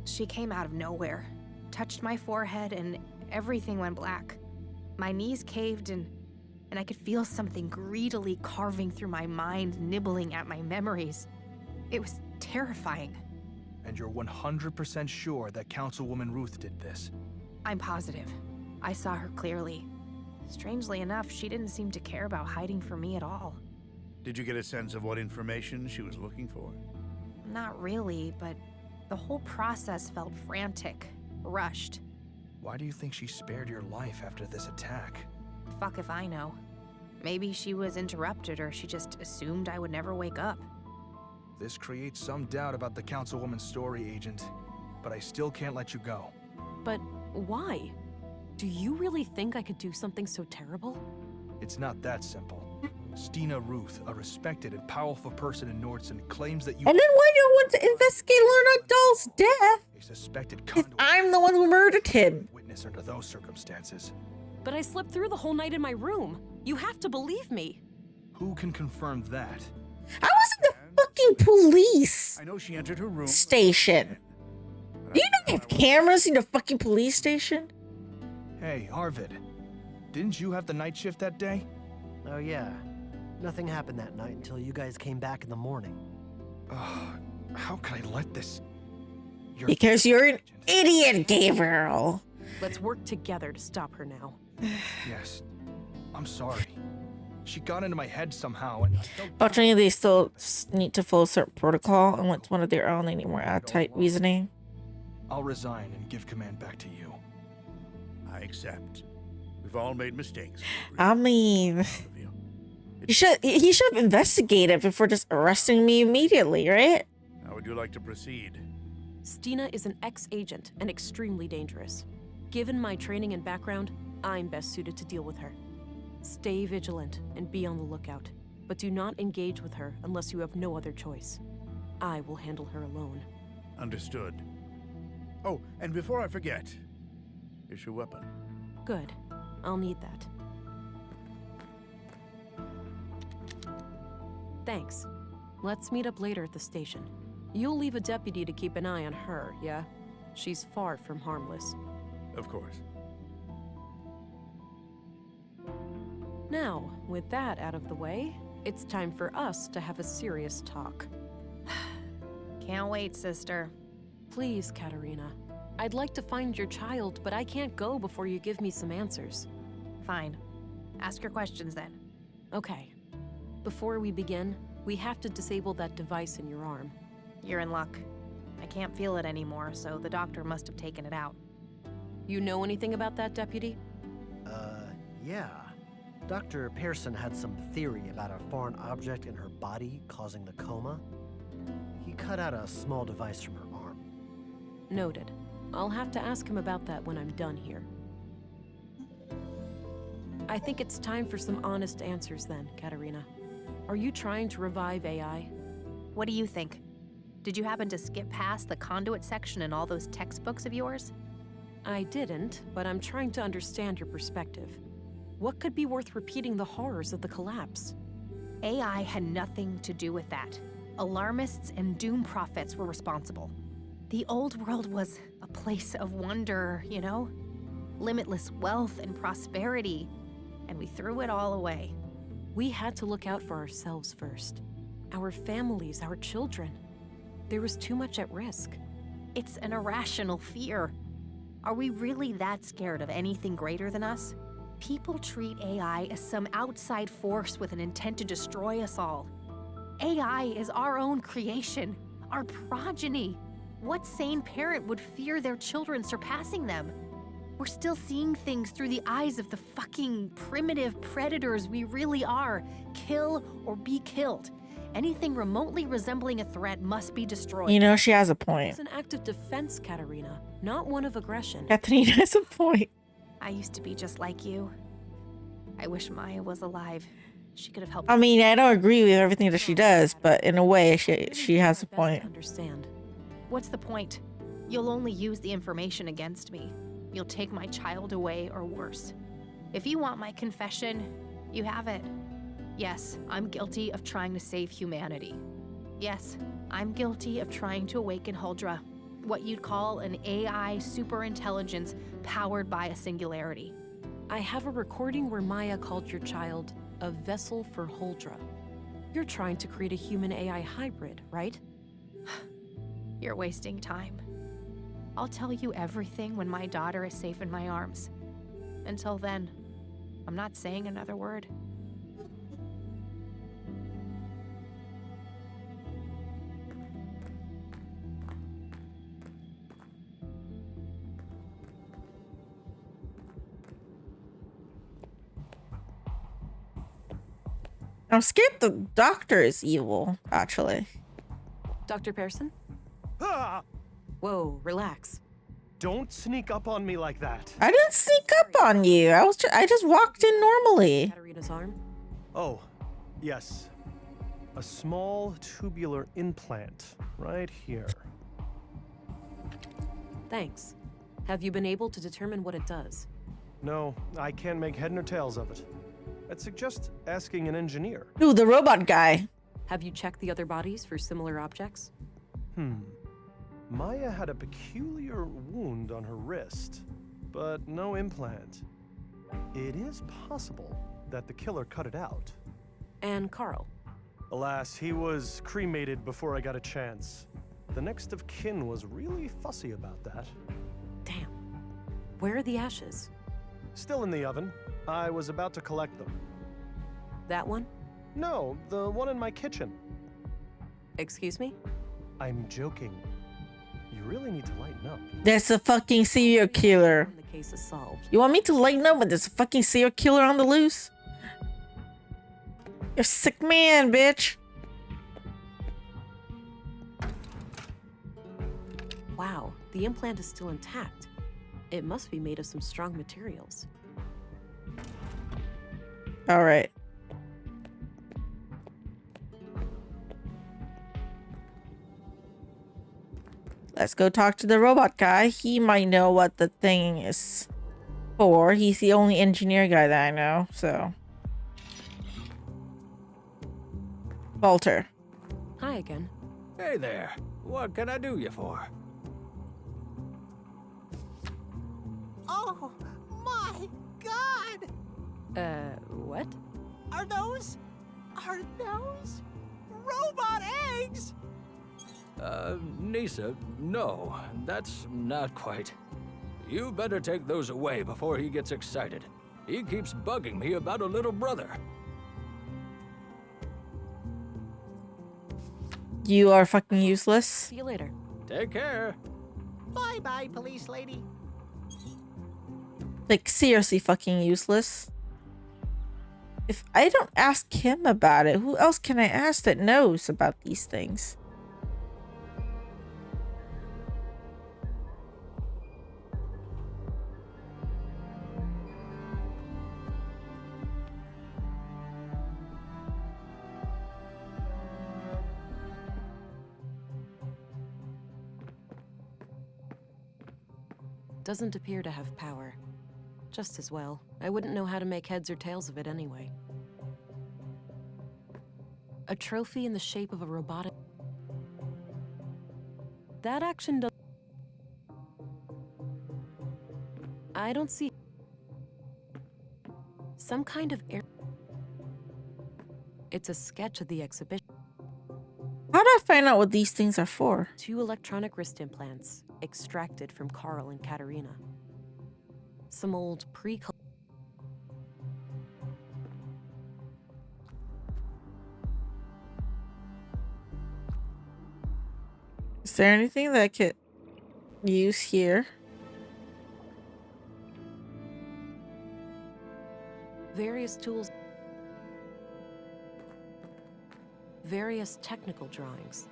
She came out of nowhere, touched my forehead, and everything went black. My knees caved and I could feel something greedily carving through my mind, nibbling at my memories. It was terrifying. And you're 100% sure that Councilwoman Ruth did this? I'm positive. I saw her clearly. Strangely enough, she didn't seem to care about hiding from me at all. Did you get a sense of what information she was looking for? Not really, but the whole process felt frantic, rushed. Why do you think she spared your life after this attack? Fuck if I know. Maybe she was interrupted or she just assumed I would never wake up. This creates some doubt about the Councilwoman's story, Agent, but I still can't let you go. But why? Do you really think I could do something so terrible? It's not that simple. Stina Ruth, a respected and powerful person in Nordson, claims that you— And then why do you want to investigate Lorna Doll's death? A suspected If I'm the one who murdered him. Witness under those circumstances. But I slept through the whole night in my room. You have to believe me. Who can confirm that? I was in the fucking police I know she entered her room. station. Do you not have cameras in the fucking police station? Hey, Arvid. Didn't you have the night shift that day? Oh yeah. Nothing happened that night until you guys came back in the morning. How could I let this— Because you're an idiot, Gabriel. Let's work together to stop her now. Yes. I'm sorry. She got into my head somehow and— Fortunately, they still need to follow certain protocol, and once one of their own, they need more tight reasoning. I'll resign and give command back to you. I accept. We've all made mistakes. I mean, he should have investigated before just arresting me immediately, right? How would you like to proceed? Stina is an ex-agent and extremely dangerous. Given my training and background, I'm best suited to deal with her. Stay vigilant and be on the lookout, but do not engage with her unless you have no other choice. I will handle her alone. Understood. Oh, and before I forget, here's your weapon. Good. I'll need that. Thanks. Let's meet up later at the station. You'll leave a deputy to keep an eye on her, yeah? She's far from harmless. Of course. Now, with that out of the way, it's time for us to have a serious talk. Can't wait, sister. Please, Katerina. I'd like to find your child, but I can't go before you give me some answers. Fine. Ask your questions then. Okay. Before we begin, we have to disable that device in your arm. You're in luck. I can't feel it anymore, so the doctor must have taken it out. You know anything about that, Deputy? Yeah. Dr. Pearson had some theory about a foreign object in her body causing the coma. He cut out a small device from her arm. Noted. I'll have to ask him about that when I'm done here. I think it's time for some honest answers then, Katerina. Are you trying to revive AI? What do you think? Did you happen to skip past the conduit section in all those textbooks of yours? I didn't, but I'm trying to understand your perspective. What could be worth repeating the horrors of the collapse? AI had nothing to do with that. Alarmists and doom prophets were responsible. The old world was a place of wonder, you know? Limitless wealth and prosperity, and we threw it all away. We had to look out for ourselves first. Our families, our children. There was too much at risk. It's an irrational fear. Are we really that scared of anything greater than us? People treat AI as some outside force with an intent to destroy us all. AI is our own creation, our progeny. What sane parent would fear their children surpassing them? We're still seeing things through the eyes of the fucking primitive predators we really are. Kill or be killed. Anything remotely resembling a threat must be destroyed. You know, she has a point. It's an act of defense, Katerina, not one of aggression. Katerina has a point. I used to be just like you. I wish Maya was alive. She could have helped. I mean, I don't agree with everything that she does, but in a way, she has a point. Understand. What's the point? You'll only use the information against me. You'll take my child away or worse. If you want my confession, you have it. Yes, I'm guilty of trying to save humanity. Yes, I'm guilty of trying to awaken Huldra, what you'd call an AI superintelligence powered by a singularity. I have a recording where Maya called your child a vessel for Huldra. You're trying to create a human-AI hybrid, right? You're wasting time. I'll tell you everything when my daughter is safe in my arms. Until then, I'm not saying another word. I'm scared the doctor is evil, actually. Dr. Pearson? Ah! Whoa, relax. Don't sneak up on me like that. I didn't sneak up on you. I just walked in normally. Katerina's arm? Oh, yes. A small tubular implant right here. Thanks. Have you been able to determine what it does? No, I can't make head nor tails of it. I'd suggest asking an engineer. Ooh, the robot guy. Have you checked the other bodies for similar objects? Maya had a peculiar wound on her wrist, but no implant. It is possible that the killer cut it out. And Carl? Alas, he was cremated before I got a chance. The next of kin was really fussy about that. Damn. Where are the ashes? Still in the oven. I was about to collect them. That one? No, the one in my kitchen. Excuse me? I'm joking. You really need to lighten up. There's a fucking serial killer. The case is solved. You want me to lighten up when there's a fucking serial killer on the loose? You're a sick man, bitch. Wow, the implant is still intact. It must be made of some strong materials. All right. Let's go talk to the robot guy. He might know what the thing is for. He's the only engineer guy that I know, so. Walter. Hi again. Hey there. What can I do you for? Oh my god! What? Are those robot eggs? Nisa, no, that's not quite. You better take those away before he gets excited. He keeps bugging me about a little brother. You are fucking useless. See you later. Take care. Bye-bye, police lady. Like, seriously fucking useless. If I don't ask him about it, who else can I ask that knows about these things? Doesn't appear to have power. Just as well. I wouldn't know how to make heads or tails of it anyway. A trophy in the shape of a robotic... That action does... I don't see... Some kind of air... It's a sketch of the exhibition. How do I find out what these things are for? 2 electronic wrist implants, extracted from Carl and Katerina. Some old pre... Is there anything that I could use here? Various tools... Various technical drawings.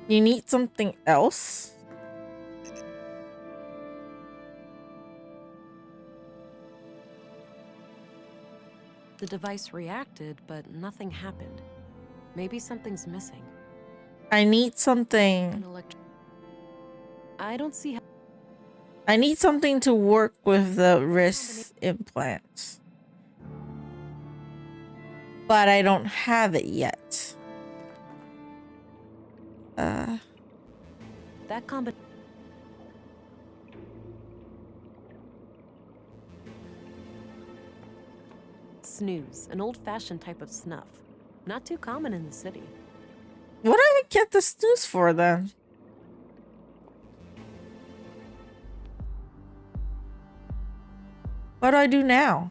You need something else? The device reacted, but nothing happened. Maybe something's missing. I need something. I don't see how... I need something to work with the wrist implants. But I don't have it yet. That combination... Snooze, an old-fashioned type of snuff. Not too common in the city. What do I get the snooze for then? What do I do now?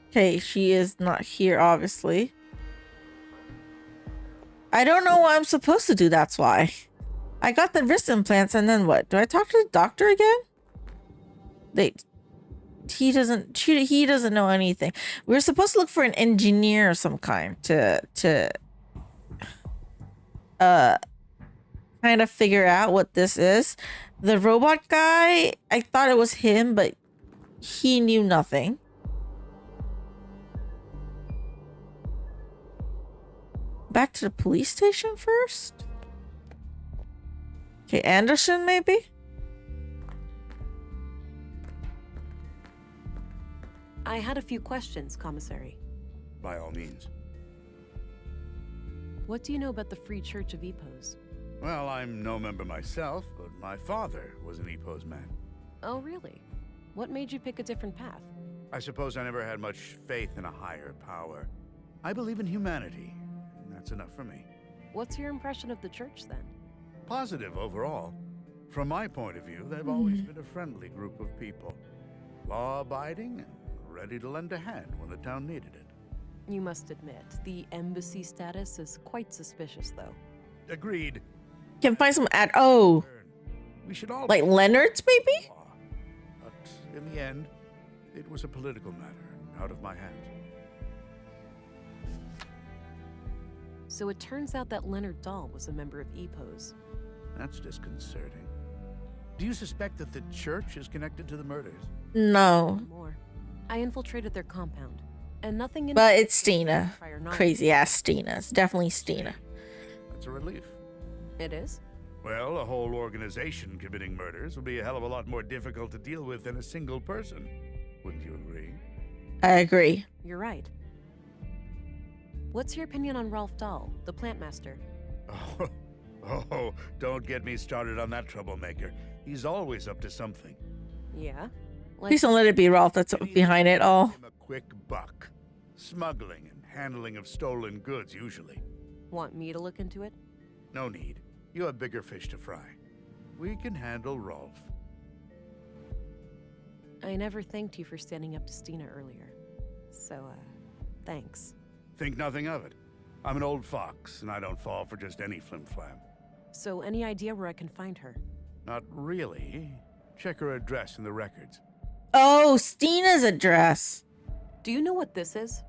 Okay, she is not here, obviously. I don't know what I'm supposed to do, that's why. I got the wrist implants, and then what? Do I talk to the doctor again? He doesn't know anything. We're supposed to look for an engineer of some kind to kind of figure out what this is. The robot guy, I thought it was him, but he knew nothing. Back to the police station first? Okay, Anderson, maybe? I had a few questions, Commissary. By all means. What do you know about the Free Church of Epos? Well, I'm no member myself, but my father was an Epos man. Oh, really? What made you pick a different path? I suppose I never had much faith in a higher power. I believe in humanity. That's enough for me. What's your impression of the church, then? Positive overall. From my point of view, they've always been a friendly group of people. Law-abiding and ready to lend a hand when the town needed it. You must admit, the embassy status is quite suspicious, though. Agreed. Can find some ad. Oh. We should all Like Leonard's baby? But in the end, it was a political matter out of my hands. So it turns out that Leonard Dahl was a member of EPOS. That's disconcerting. Do you suspect that the church is connected to the murders? No. More. I infiltrated their compound, and nothing in But it's Stina. prior knowledge. Crazy ass Stina. It's definitely Stina. That's a relief. It is? Well, a whole organization committing murders would be a hell of a lot more difficult to deal with than a single person. Wouldn't you agree? I agree. You're right. What's your opinion on Ralph Dahl, the plant master? Oh, don't get me started on that troublemaker. He's always up to something. Yeah? Please don't let it be Ralph that's behind it all. Him a quick buck. Smuggling and handling of stolen goods, usually. Want me to look into it? No need. You have bigger fish to fry. We can handle Rolf. I never thanked you for standing up to Stina earlier. So, thanks. Think nothing of it. I'm an old fox, and I don't fall for just any flim-flam. So, any idea where I can find her? Not really. Check her address in the records. Oh, Stina's address. Do you know what this is?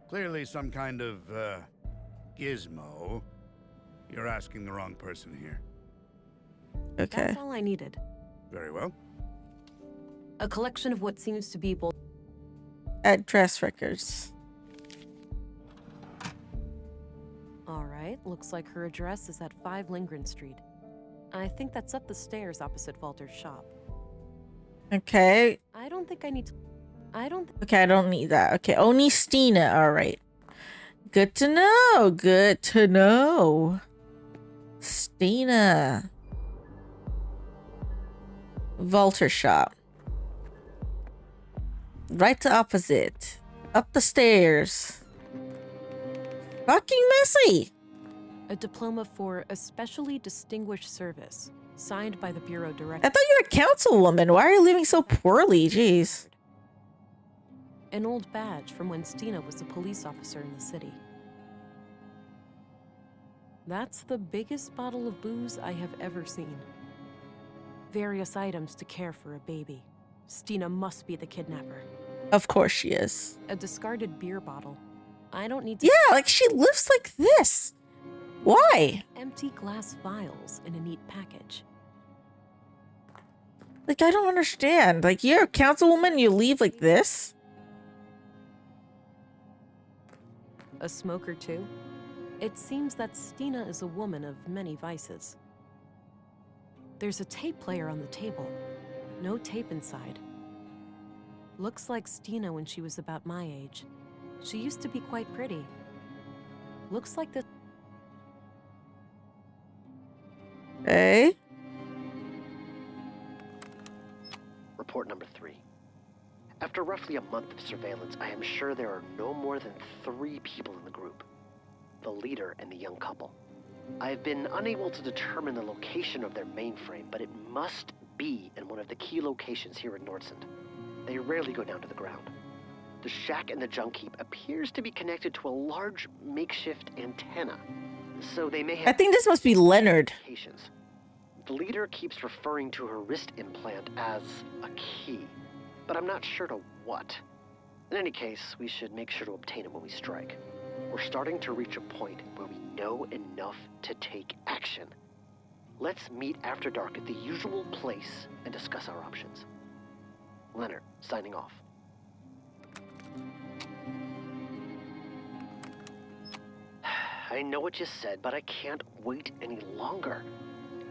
Clearly some kind of, gizmo. You're asking the wrong person here. Okay. That's all I needed. Very well. A collection of what seems to be both Address records. Alright, looks like her address is at 5 Lindgren Street. I think that's up the stairs opposite Walter's shop. Okay. I don't think I need to... Okay, I don't need that. Okay, only Stina. All right. Good to know. Good to know. Stina. Walter shop. Right to opposite. Up the stairs. Fucking messy. A diploma for especially distinguished service, signed by the bureau director. I thought you were a councilwoman. Why are you living so poorly? Jeez. An old badge from when Stina was a police officer in the city. That's the biggest bottle of booze I have ever seen. Various items to care for a baby. Stina must be the kidnapper. Of course she is. A discarded beer bottle. I don't need to... Yeah, like she lives like this. Why? Empty glass vials in a neat package. Like, I don't understand. Like, you're a councilwoman, you leave like this? A smoker too? It seems that Stina is a woman of many vices. There's a tape player on the table. No tape inside. Looks like Stina when she was about my age. She used to be quite pretty. Looks like the... Hey? Report number 3. After roughly a month of surveillance, I am sure there are no more than 3 people in the group. The leader and the young couple. I have been unable to determine the location of their mainframe, but it must be in one of the key locations here in Nordsund. They rarely go down to the ground. The shack in the junk heap appears to be connected to a large makeshift antenna, so they may have... I think this must be Leonard. Locations. The leader keeps referring to her wrist implant as a key, but I'm not sure to what. In any case, we should make sure to obtain it when we strike. We're starting to reach a point where we know enough to take action. Let's meet after dark at the usual place and discuss our options. Leonard, signing off. I know what you said, but I can't wait any longer.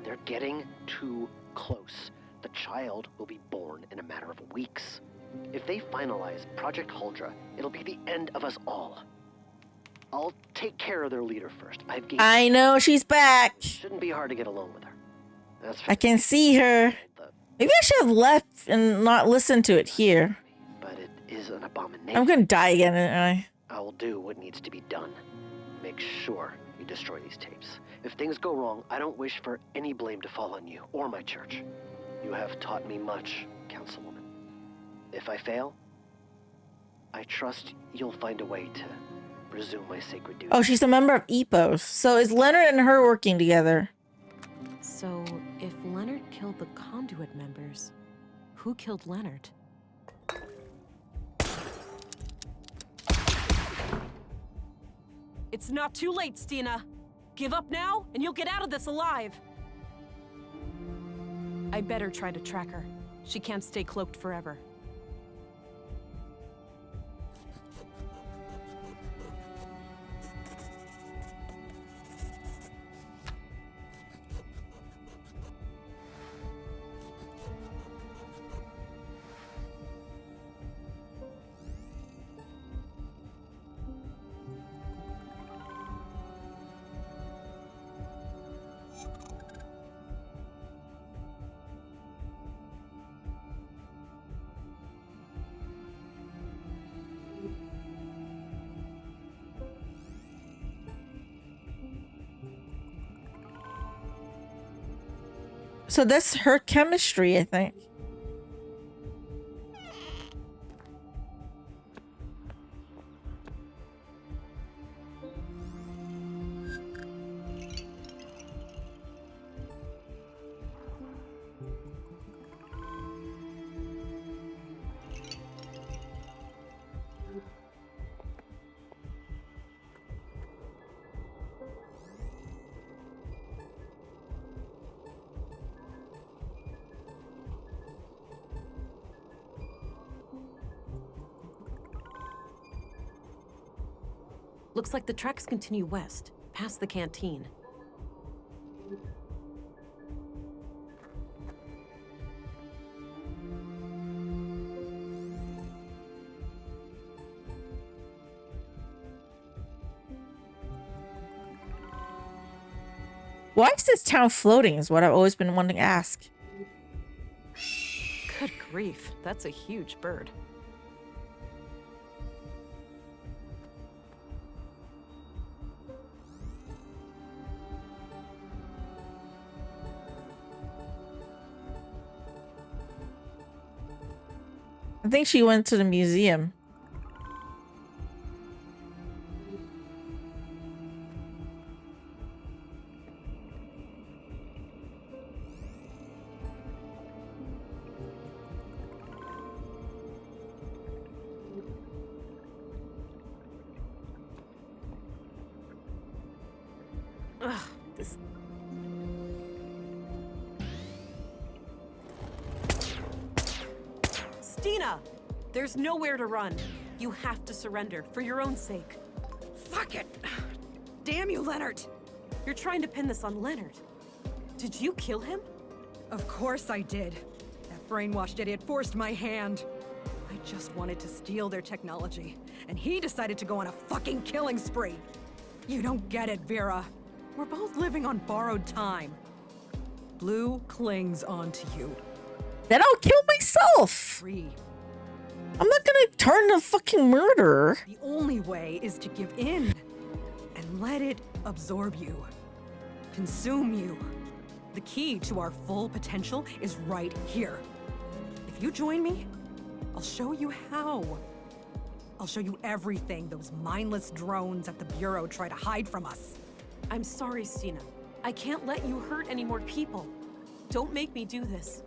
They're getting too close. The child will be born in a matter of weeks. If they finalize Project Huldra, it'll be the end of us all. I'll take care of their leader first. I know, she's back. Shouldn't be hard to get along with her. That's I can see her. Maybe I should have left and not listened to it here. But it is an abomination. I'm gonna die again, aren't I will do what needs to be done. Make sure you destroy these tapes. If things go wrong, I don't wish for any blame to fall on you or my church. You have taught me much, Councilwoman. If I fail, I trust you'll find a way to resume my sacred duty. Oh, she's a member of EPOS. So is Leonard and her working together? So, if Leonard killed the conduit members, who killed Leonard? It's not too late, Stina. Give up now, and you'll get out of this alive. I better try to track her. She can't stay cloaked forever. So that's her chemistry, I think. Looks like the tracks continue west, past the canteen. Why is this town floating is what I've always been wanting to ask. Good grief, that's a huge bird. I think she went to the museum. Ugh, this... Stina! There's nowhere to run. You have to surrender, for your own sake. Fuck it! Damn you, Leonard! You're trying to pin this on Leonard. Did you kill him? Of course I did. That brainwashed idiot forced my hand. I just wanted to steal their technology, and he decided to go on a fucking killing spree. You don't get it, Vera. We're both living on borrowed time. Blue clings onto you. Then I'll kill myself. Free. I'm not gonna turn to fucking murderer. The only way is to give in and let it absorb you, consume you. The key to our full potential is right here. If you join me, I'll show you how. I'll show you everything those mindless drones at the Bureau try to hide from us. I'm sorry, Stina. I can't let you hurt any more people. Don't make me do this.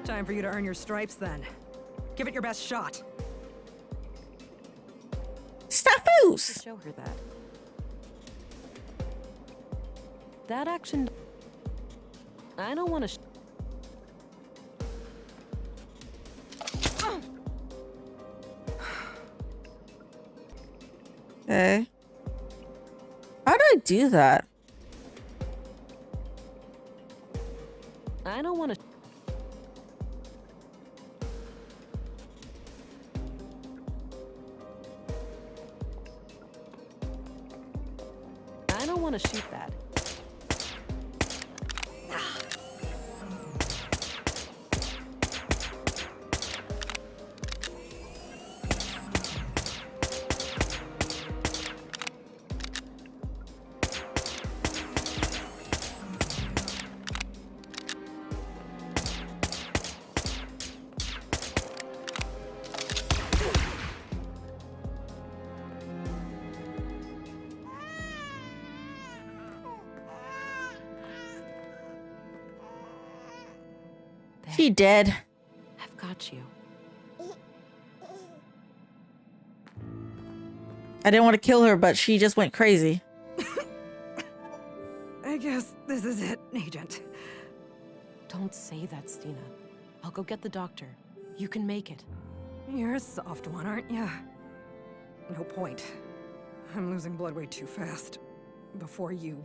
Time for you to earn your stripes, then. Give it your best shot. Staffos! Show her that. That action... I don't want to... Okay. How do I do that? I don't want to... I don't want to shoot that. She dead. I've got you. I didn't want to kill her, but she just went crazy. I guess this is it, Agent. Don't say that, Stina. I'll go get the doctor. You can make it. You're a soft one, aren't you? No point. I'm losing blood way too fast. Before you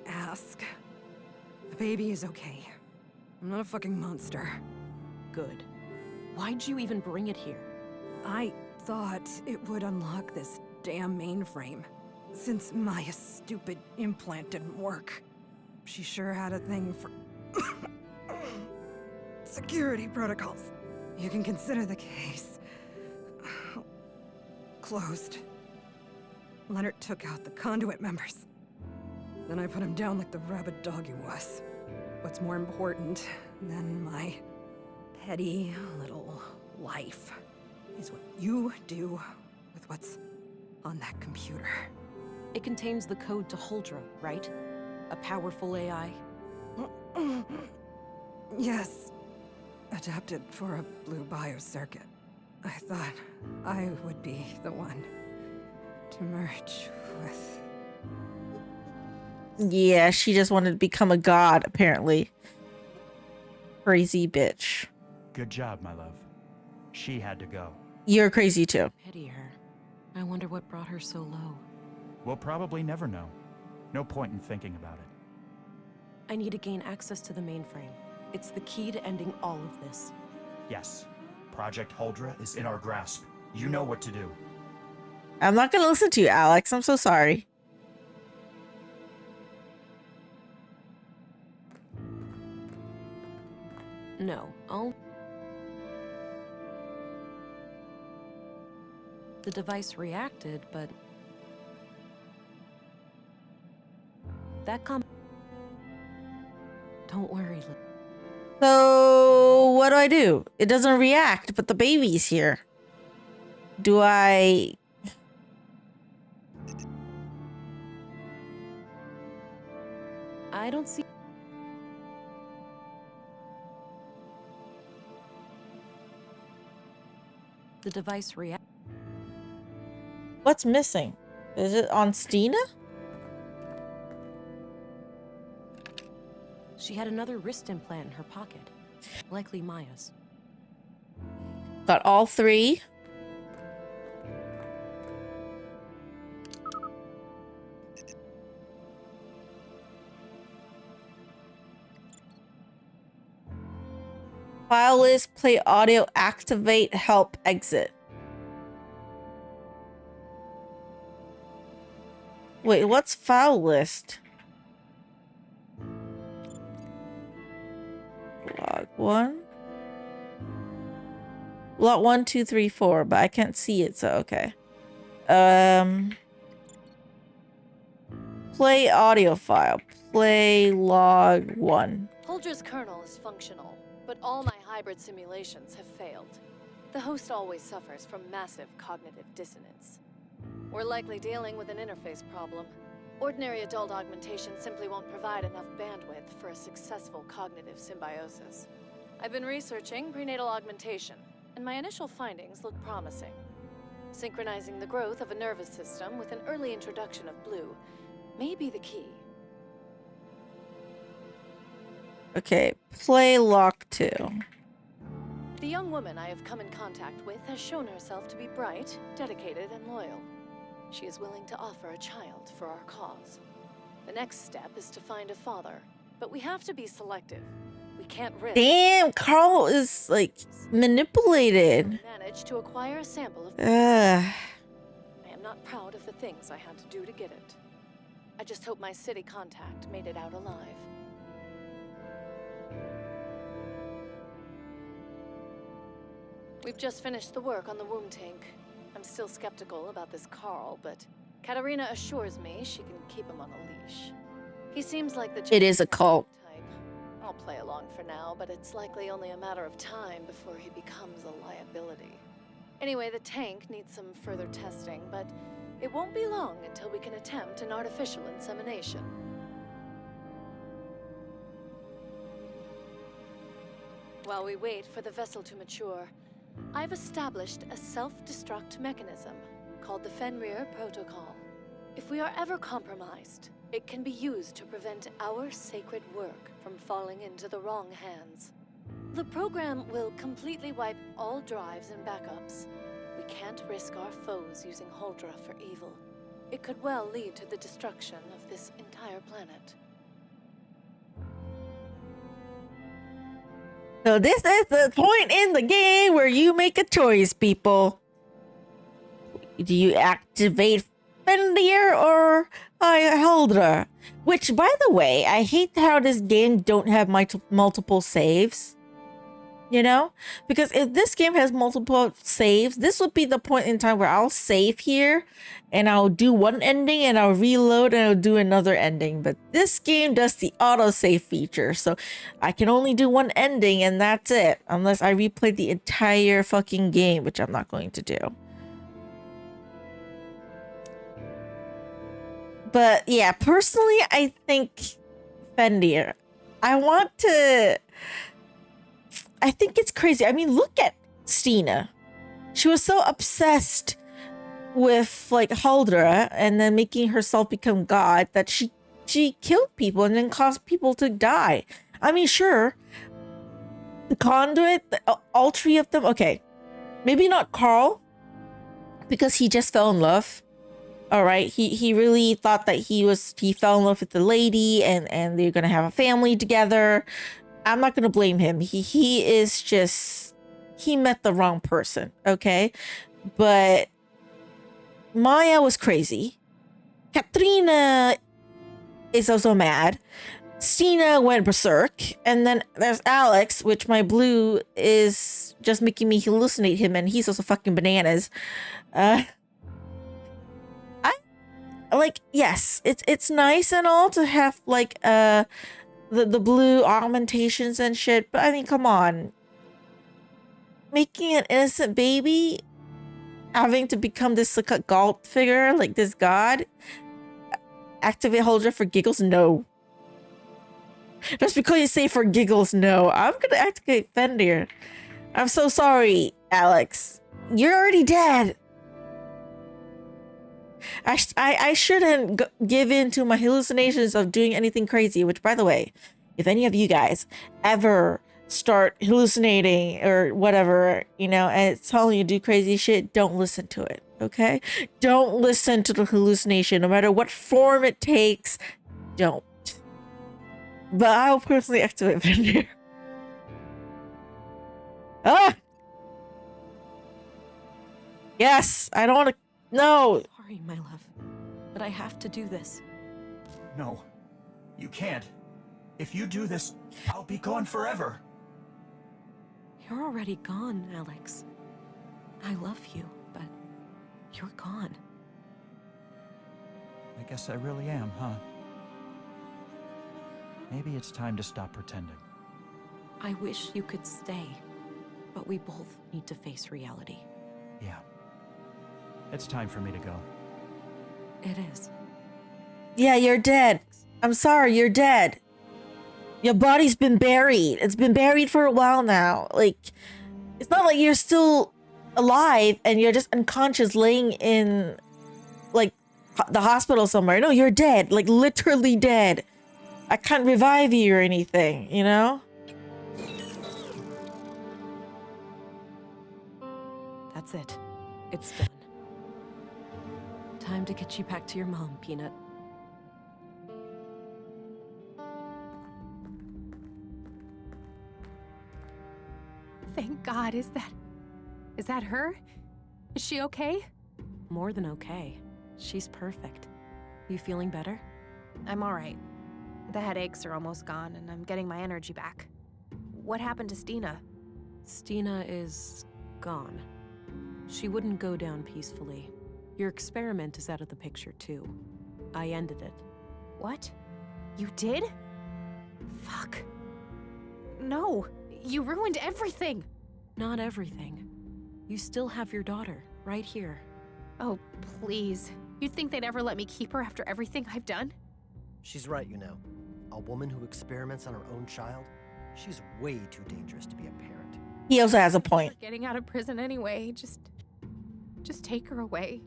ask. The baby is okay. I'm not a fucking monster. Good. Why'd you even bring it here? I thought it would unlock this damn mainframe. Since Maya's stupid implant didn't work. She sure had a thing for security protocols. You can consider the case closed. Leonard took out the conduit members. Then I put him down like the rabid dog he was. What's more important than my petty little life is what you do with what's on that computer. It contains the code to Huldra, right? A powerful AI? Yes. Adapted for a blue biocircuit. I thought I would be the one to merge with... Yeah, she just wanted to become a god, apparently. Crazy bitch. Good job, my love. She had to go. You're crazy too. Pity her. I wonder what brought her so low. We'll probably never know. No point in thinking about it. I need to gain access to the mainframe. It's the key to ending all of this. Yes. Project Huldra is in our grasp. You know what to do. I'm not gonna listen to you, Alex. I'm so sorry. No, I'll... The device reacted, but... That Don't worry, So, what do? It doesn't react, but the baby's here. Do I... I don't see... The device react. What's missing? Is it on Stina? She had another wrist implant in her pocket. Likely Maya's. Got all three. File list, play audio, activate, help, exit. Wait, what's file list? Log 1. Lot 1, 2, 3, 4, but I can't see it, so okay. Play audio file. Play log 1. Huldra's kernel is functional, but all my hybrid simulations have failed. The host always suffers from massive cognitive dissonance. We're likely dealing with an interface problem. Ordinary adult augmentation simply won't provide enough bandwidth for a successful cognitive symbiosis. I've been researching prenatal augmentation, and my initial findings look promising. Synchronizing the growth of a nervous system with an early introduction of blue may be the key. Okay, play log 2. The young woman I have come in contact with has shown herself to be bright, dedicated, and loyal. She is willing to offer a child for our cause. The next step is to find a father, but we have to be selective. We can't risk... Damn, Carl is, like, manipulated. Managed to acquire a sample of... Ugh. I am not proud of the things I had to do to get it. I just hope my city contact made it out alive. We've just finished the work on the womb tank. I'm still skeptical about this Carl, but Katarina assures me she can keep him on a leash. He seems like the... It is a cult. Type. I'll play along for now, but it's likely only a matter of time before he becomes a liability. Anyway, the tank needs some further testing, but it won't be long until we can attempt an artificial insemination. While we wait for the vessel to mature, I've established a self-destruct mechanism called the Fenrir Protocol. If we are ever compromised, it can be used to prevent our sacred work from falling into the wrong hands. The program will completely wipe all drives and backups. We can't risk our foes using Huldra for evil. It could well lead to the destruction of this entire planet. So this is the point in the game where you make a choice, people. Do you activate Fenrir or Huldra? Which, by the way, I hate how this game don't have multiple saves. You know? Because if this game has multiple saves, this would be the point in time where I'll save here and I'll do one ending and I'll reload and I'll do another ending. But this game does the autosave feature, so I can only do one ending and that's it. Unless I replay the entire fucking game, which I'm not going to do. But yeah, personally, I think Fenrir. I think it's crazy. I mean, look at Stina. She was so obsessed with like Huldra and then making herself become God that she killed people and then caused people to die. I mean, sure, the conduit, all three of them. Okay, maybe not Carl, because he just fell in love. All right, he really thought that he fell in love with the lady and they're gonna have a family together. I'm not gonna blame him. He met the wrong person, okay? But Maya was crazy. Katrina is also mad. Stina went berserk, and then there's Alex, which my blue is just making me hallucinate him, and he's also fucking bananas. Yes, it's nice and all to have like the blue augmentations and shit, but I mean, come on. Making an innocent baby having to become this like god figure, like this god. Activate Huldra for giggles? No. Just because you say for giggles, no. I'm gonna activate Fenrir. I'm so sorry, Alex. You're already dead. I shouldn't give in to my hallucinations of doing anything crazy, which, by the way, if any of you guys ever start hallucinating or whatever, you know, and it's telling you to do crazy shit, don't listen to it, okay? Don't listen to the hallucination, no matter what form it takes, don't. But I'll personally activate Fenrir. Ah! Yes, I don't want to. No! Sorry, my love, but I have to do this. No, you can't. If you do this, I'll be gone forever. You're already gone, Alex. I love you, but you're gone. I guess I really am, huh? Maybe it's time to stop pretending. I wish you could stay, but we both need to face reality. Yeah. It's time for me to go. It is. Yeah, you're dead. I'm sorry, you're dead. Your body's been buried. It's been buried for a while now. Like, it's not like you're still alive and you're just unconscious laying in, like, the hospital somewhere. No, you're dead. Like, literally dead. I can't revive you or anything, you know? That's it. It's done. Time to get you back to your mom, Peanut. Thank God. Is that her? Is she okay? More than okay. She's perfect. You feeling better? I'm all right. The headaches are almost gone, and I'm getting my energy back. What happened to Stina? Stina is gone. She wouldn't go down peacefully. Your experiment is out of the picture, too. I ended it. What? You did? Fuck. No, you ruined everything. Not everything. You still have your daughter, right here. Oh, please. You'd think they'd ever let me keep her after everything I've done? She's right, you know. A woman who experiments on her own child, She's way too dangerous to be a parent. He also has a point. We're getting out of prison anyway. Just take her away.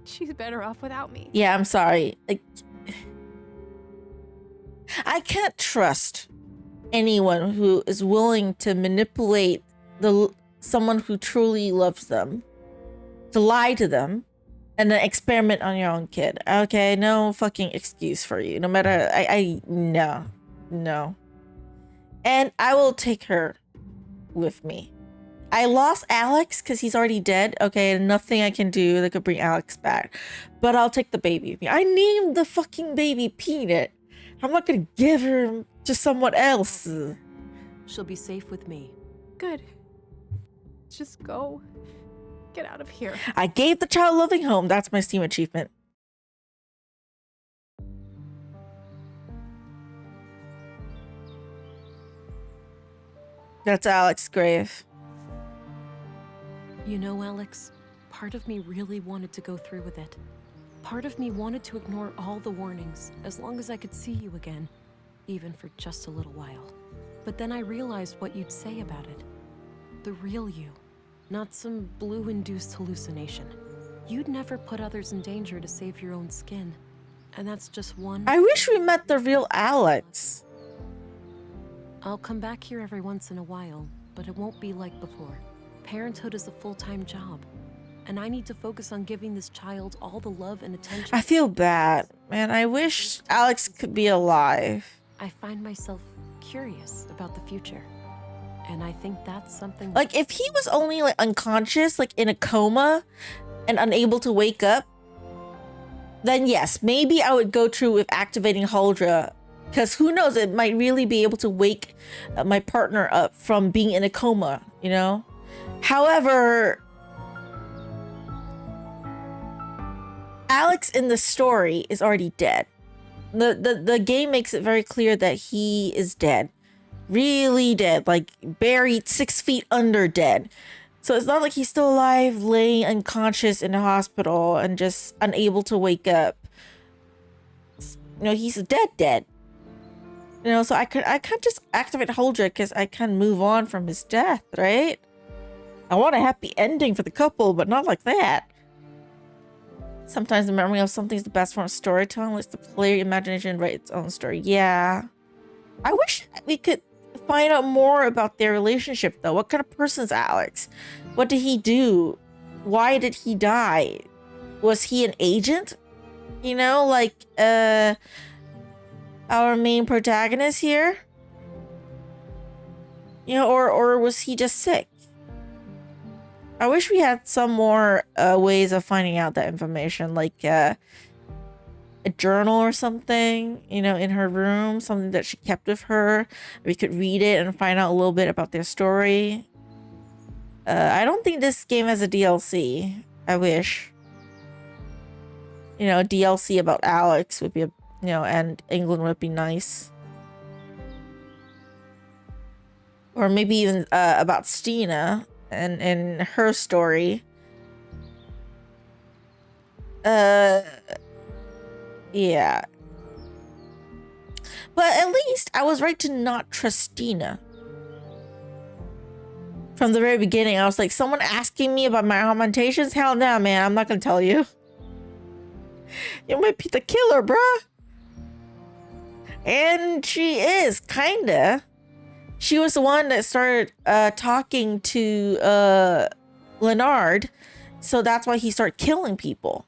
She's better off without me. Yeah, I'm sorry. Like, I can't trust anyone who is willing to manipulate someone who truly loves them, to lie to them, and then experiment on your own kid. Okay, no fucking excuse for you. No matter, no. And I will take her with me. I lost Alex because he's already dead. Okay, nothing I can do that could bring Alex back. But I'll take the baby with me. I named the fucking baby Peanut. I'm not gonna give her to someone else. She'll be safe with me. Good. Just go. Get out of here. I gave the child a loving home. That's my Steam achievement. That's Alex's grave. You know, Alex, part of me really wanted to go through with it. Part of me wanted to ignore all the warnings as long as I could see you again, even for just a little while. But then I realized what you'd say about it. The real you, not some blue-induced hallucination. You'd never put others in danger to save your own skin. And that's just one... I wish we met the real Alex. I'll come back here every once in a while, but it won't be like before. Parenthood is a full-time job, and I need to focus on giving this child all the love and attention. I feel bad, man. I wish Alex could be alive. I find myself curious about the future, and I think that's something... Like, if he was only, like, unconscious, like, in a coma, and unable to wake up, then yes, maybe I would go through with activating Huldra. Because who knows, it might really be able to wake my partner up from being in a coma, you know? However, Alex in the story is already dead. The game makes it very clear that he is dead. Really dead, like buried 6 feet under dead. So it's not like he's still alive, laying unconscious in a hospital and just unable to wake up. You know, he's dead. You know, so I can't just activate Huldra because I can move on from his death, right? I want a happy ending for the couple, but not like that. Sometimes the memory of something's the best form of storytelling. Lets the player imagination write its own story. Yeah. I wish we could find out more about their relationship, though. What kind of person is Alex? What did he do? Why did he die? Was he an agent? You know, like, our main protagonist here? You know, or was he just sick? I wish we had some more ways of finding out that information, like a journal or something, you know, in her room, something that she kept with her. We could read it and find out a little bit about their story. I don't think this game has a DLC. I wish. You know, a DLC about Alex would be and England would be nice. Or maybe even about Stina and her story. Yeah. But at least I was right to not trust Stina. From the very beginning, I was like, someone asking me about my augmentations? Hell no, man, I'm not gonna tell you. You might be the killer, bruh. And she is, kinda. She was the one that started talking to Leonard, so that's why he started killing people.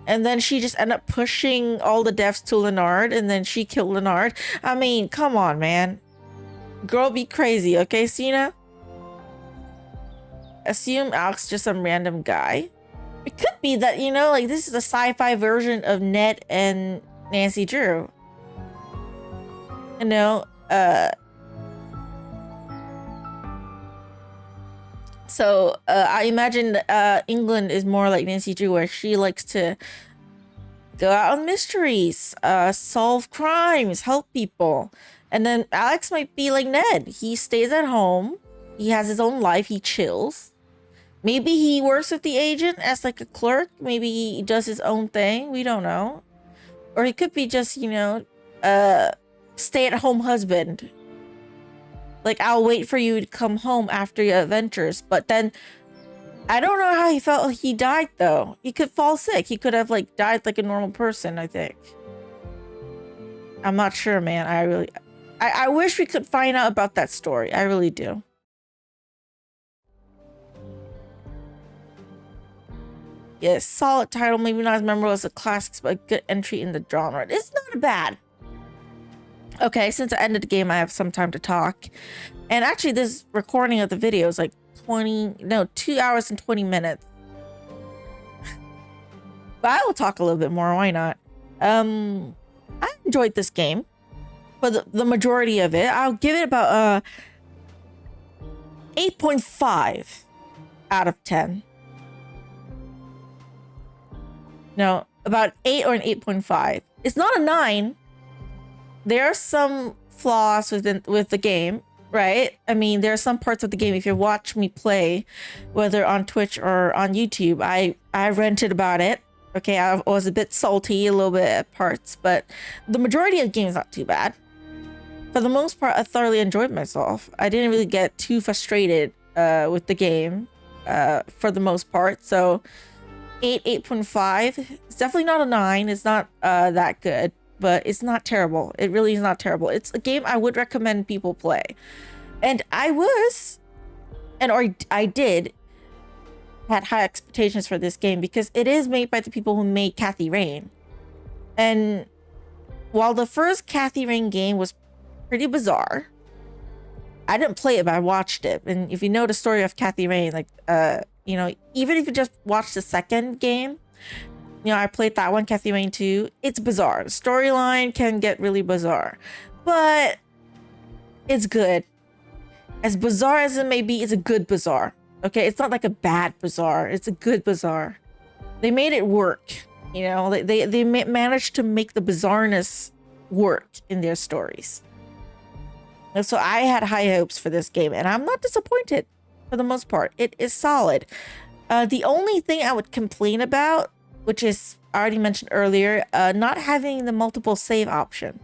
And then she just ended up pushing all the deaths to Leonard, and then she killed Leonard. I mean, come on, man. Girl be crazy, okay, Sina? Assume Alex is just some random guy. It could be that, you know, like, this is a sci-fi version of Ned and Nancy Drew. You know, so I imagine England is more like Nancy Drew, where she likes to go out on mysteries, solve crimes, help people. And then Alex might be like Ned. He stays at home. He has his own life. He chills. Maybe he works with the agent as like a clerk. Maybe he does his own thing. We don't know. Or he could be just, you know, stay-at-home husband. Like, I'll wait for you to come home after your adventures. But then, I don't know how he felt he died, though. He could fall sick. He could have, like, died like a normal person, I think. I'm not sure, man. I wish we could find out about that story. I really do. Yes, solid title. Maybe not as memorable as the classics, but a good entry in the genre. It's not bad. Okay, since I ended the game, I have some time to talk. And actually, this recording of the video is like 2 hours and 20 minutes. But I will talk a little bit more. Why not? I enjoyed this game. For the majority of it, I'll give it about 8.5 out of 10. No, about 8 or an 8.5. It's not a 9. There are some flaws with the game, right? I mean, there are some parts of the game, if you watch me play, whether on Twitch or on YouTube, I ranted about it. Okay, I was a bit salty a little bit at parts, but the majority of the game is not too bad. For the most part, I thoroughly enjoyed myself. I didn't really get too frustrated with the game for the most part. So 8.5. It's definitely not a 9. It's not that good, but it's not terrible. It really is not terrible. It's a game I would recommend people play. And I did had high expectations for this game because it is made by the people who made Kathy Rain. And while the first Kathy Rain game was pretty bizarre, I didn't play it, but I watched it. And if you know the story of Kathy Rain, like, you know, even if you just watch the second game, you know, I played that one, Kathy Rain 2. It's bizarre. The storyline can get really bizarre, but it's good. As bizarre as it may be, it's a good bizarre. Okay, it's not like a bad bizarre. It's a good bizarre. They made it work. You know, they managed to make the bizarreness work in their stories. And so I had high hopes for this game, and I'm not disappointed for the most part. It is solid. The only thing I would complain about, which is I already mentioned earlier, not having the multiple save option.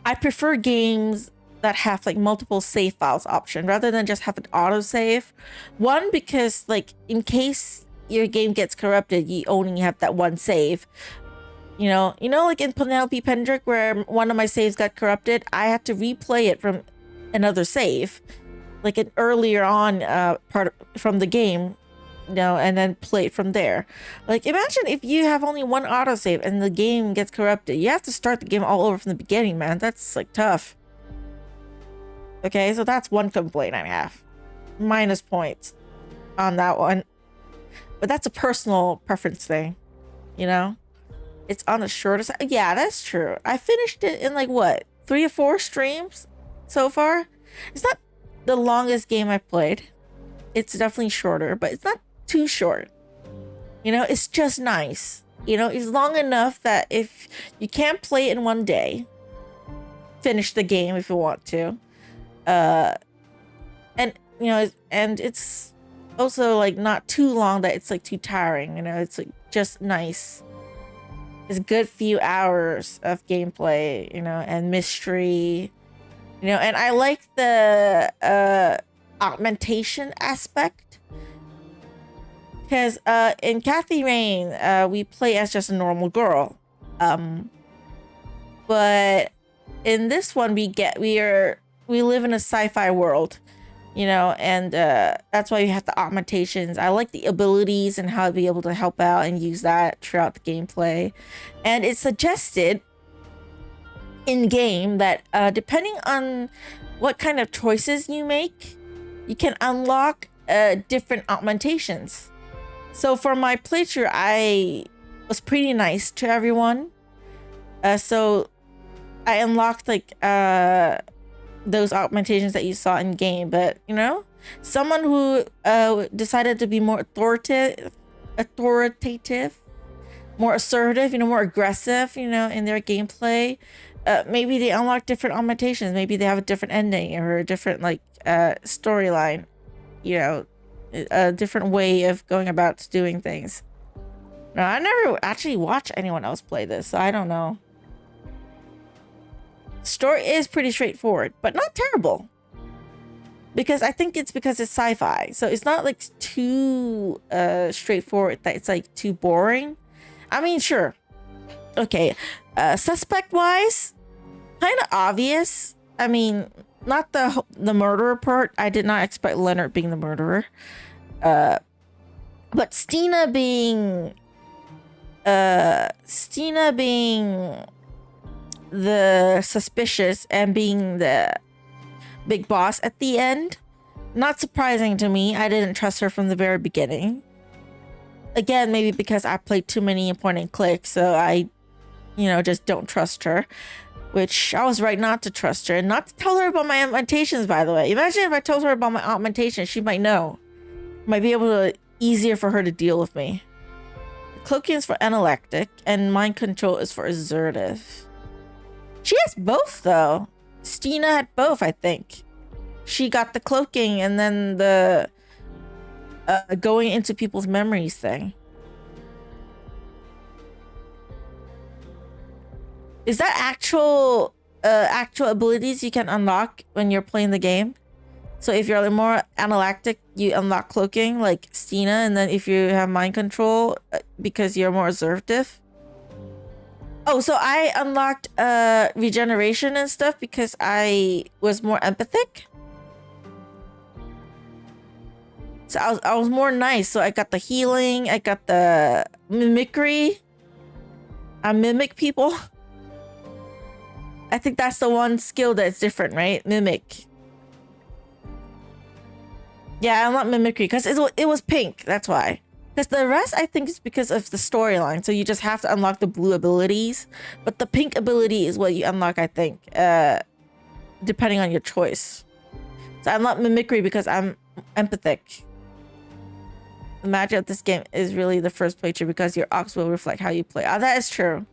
I prefer games that have like multiple save files option rather than just have an autosave. One, because like in case your game gets corrupted, you only have that one save. You know, like in Penelope Pendrick, where one of my saves got corrupted, I had to replay it from another save, like an earlier on from the game, you know, and then play it from there. Like, imagine if you have only one autosave and the game gets corrupted. You have to start the game all over from the beginning, man. That's like tough. Okay, so that's one complaint I have. Minus points on that one. But that's a personal preference thing, you know? It's on the shorter side. Yeah, that's true. I finished it in like what, 3 or 4 streams so far? It's not the longest game I've played. It's definitely shorter, but it's not too short. You know, it's just nice. You know, it's long enough that if you can't play it in one day, finish the game if you want to. And you know, and it's also like not too long that it's like too tiring. You know, it's like just nice. It's a good few hours of gameplay, you know, and mystery, you know, and I like the augmentation aspect, because in Kathy Rain we play as just a normal girl, but in this one we live in a sci-fi world, you know, and that's why you have the augmentations. I like the abilities and how to be able to help out and use that throughout the gameplay. And it's suggested in game that depending on what kind of choices you make, you can unlock different augmentations. So for my playthrough, I was pretty nice to everyone. So I unlocked like those augmentations that you saw in game, but you know, someone who decided to be more authoritative, more assertive, you know, more aggressive, you know, in their gameplay, maybe they unlock different augmentations. Maybe they have a different ending or a different like storyline, you know, a different way of going about doing things. No, I never actually watched anyone else play this, so I don't know. Story is pretty straightforward, but not terrible. Because I think it's because it's sci-fi. So it's not like too straightforward that it's like too boring. I mean, sure. Okay. Suspect-wise, kind of obvious. I mean, not the murderer part. I did not expect Leonard being the murderer. But Stina being the suspicious and being the big boss at the end, not surprising to me. I didn't trust her from the very beginning. Again, maybe because I played too many point and click, so I, just don't trust her. Which I was right not to trust her and not to tell her about my augmentations, by the way. Imagine if I told her about my augmentations, she might know. Might be able to, easier for her to deal with me. Cloaking is for analectic and mind control is for assertive. She has both though. Stina had both, I think. She got the cloaking and then the going into people's memories thing. Is that actual abilities you can unlock when you're playing the game? So if you're more analectic, you unlock cloaking like Stina, and then if you have mind control because you're more assertive. Oh, so I unlocked regeneration and stuff because I was more empathic. So I was more nice. So I got the healing, I got the mimicry. I mimic people. I think that's the one skill that's different, right? Mimic. Yeah, I'm not mimicry because it was pink. That's why. Because the rest, I think, is because of the storyline. So you just have to unlock the blue abilities. But the pink ability is what you unlock, I think, depending on your choice. So I'm not mimicry because I'm empathic. The magic of this game is really the first playthrough because your ox will reflect how you play. Oh, that is true.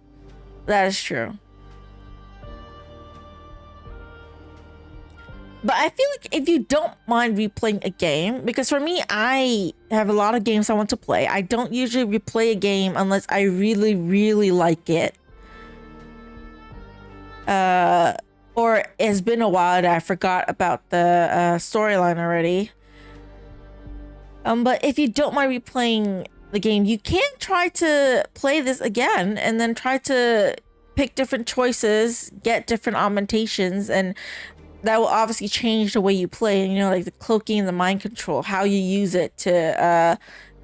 That is true. But I feel like if you don't mind replaying a game, because for me, I have a lot of games I want to play. I don't usually replay a game unless I really, really like it. Or it's been a while that I forgot about the storyline already. But if you don't mind replaying the game, you can try to play this again and then try to pick different choices, get different augmentations, and that will obviously change the way you play, like the cloaking and the mind control, how you use it to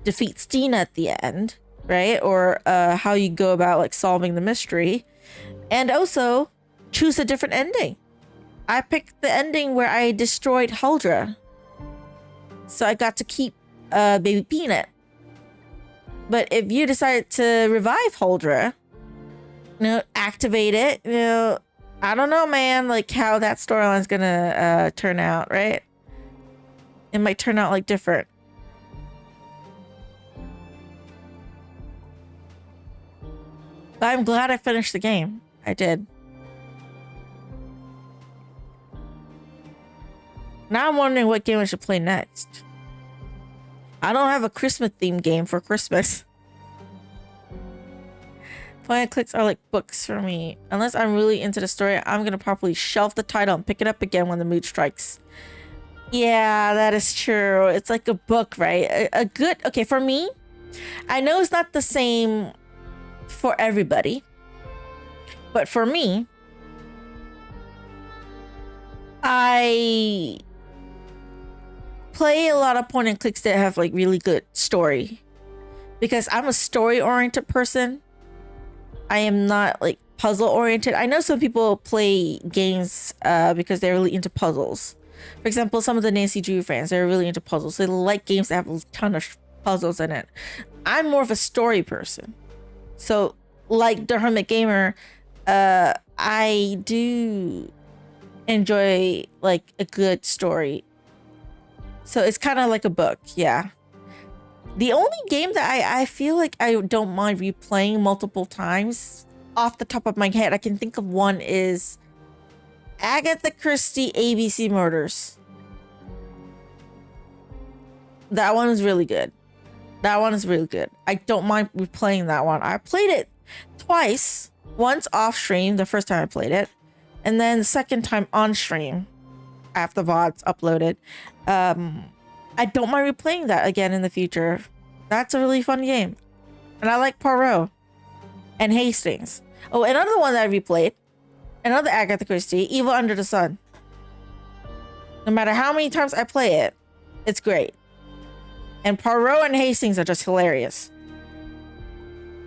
defeat Stina at the end, right? Or how you go about like solving the mystery, and also choose a different ending. I picked the ending where I destroyed Huldra, so I got to keep Baby Peanut. But if you decide to revive Huldra, activate it, I don't know, man, like how that storyline's gonna turn out, right? It might turn out like different. But I'm glad I finished the game. I did. Now I'm wondering what game I should play next. I don't have a Christmas themed game for Christmas. Point and clicks are like books for me. Unless I'm really into the story, I'm gonna probably shelf the title and pick it up again when the mood strikes. Yeah, that is true. It's like a book, right? A good... Okay, for me, I know it's not the same for everybody. But for me, I play a lot of point and clicks that have like really good story. Because I'm a story-oriented person. I am not like puzzle oriented. I know some people play games because they're really into puzzles. For example, some of the Nancy Drew fans, they're really into puzzles. They like games that have a ton of puzzles in it. I'm more of a story person. So like the Hermit Gamer, I do enjoy like a good story. So it's kind of like a book, yeah. The only game that I feel like I don't mind replaying multiple times, off the top of my head, I can think of one, is Agatha Christie ABC Murders. That one is really good. That one is really good. I don't mind replaying that one. I played it twice. Once off stream, the first time I played it. And then the second time on stream, after VOD's uploaded. I don't mind replaying that again in the future. That's a really fun game. And I like Poirot and Hastings. Oh, another one that I replayed, another Agatha Christie, Evil Under the Sun. No matter how many times I play it, it's great. And Poirot and Hastings are just hilarious.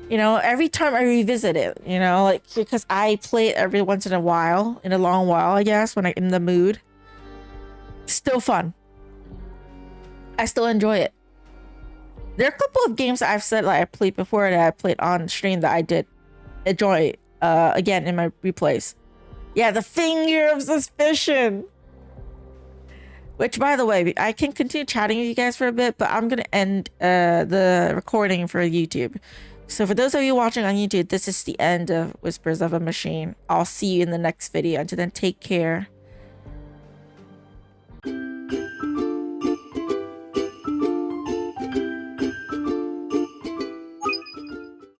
You know, every time I revisit it, you know, like, because I play it every once in a while, in a long while, I guess, when I'm in the mood. Still fun. I still enjoy it. There are a couple of games that I've said like I played before that I played on stream that I did enjoy again in my replays. Yeah, the Finger of Suspicion. Which, by the way, I can continue chatting with you guys for a bit, but I'm going to end the recording for YouTube. So for those of you watching on YouTube, this is the end of Whispers of a Machine. I'll see you in the next video. Until then, take care.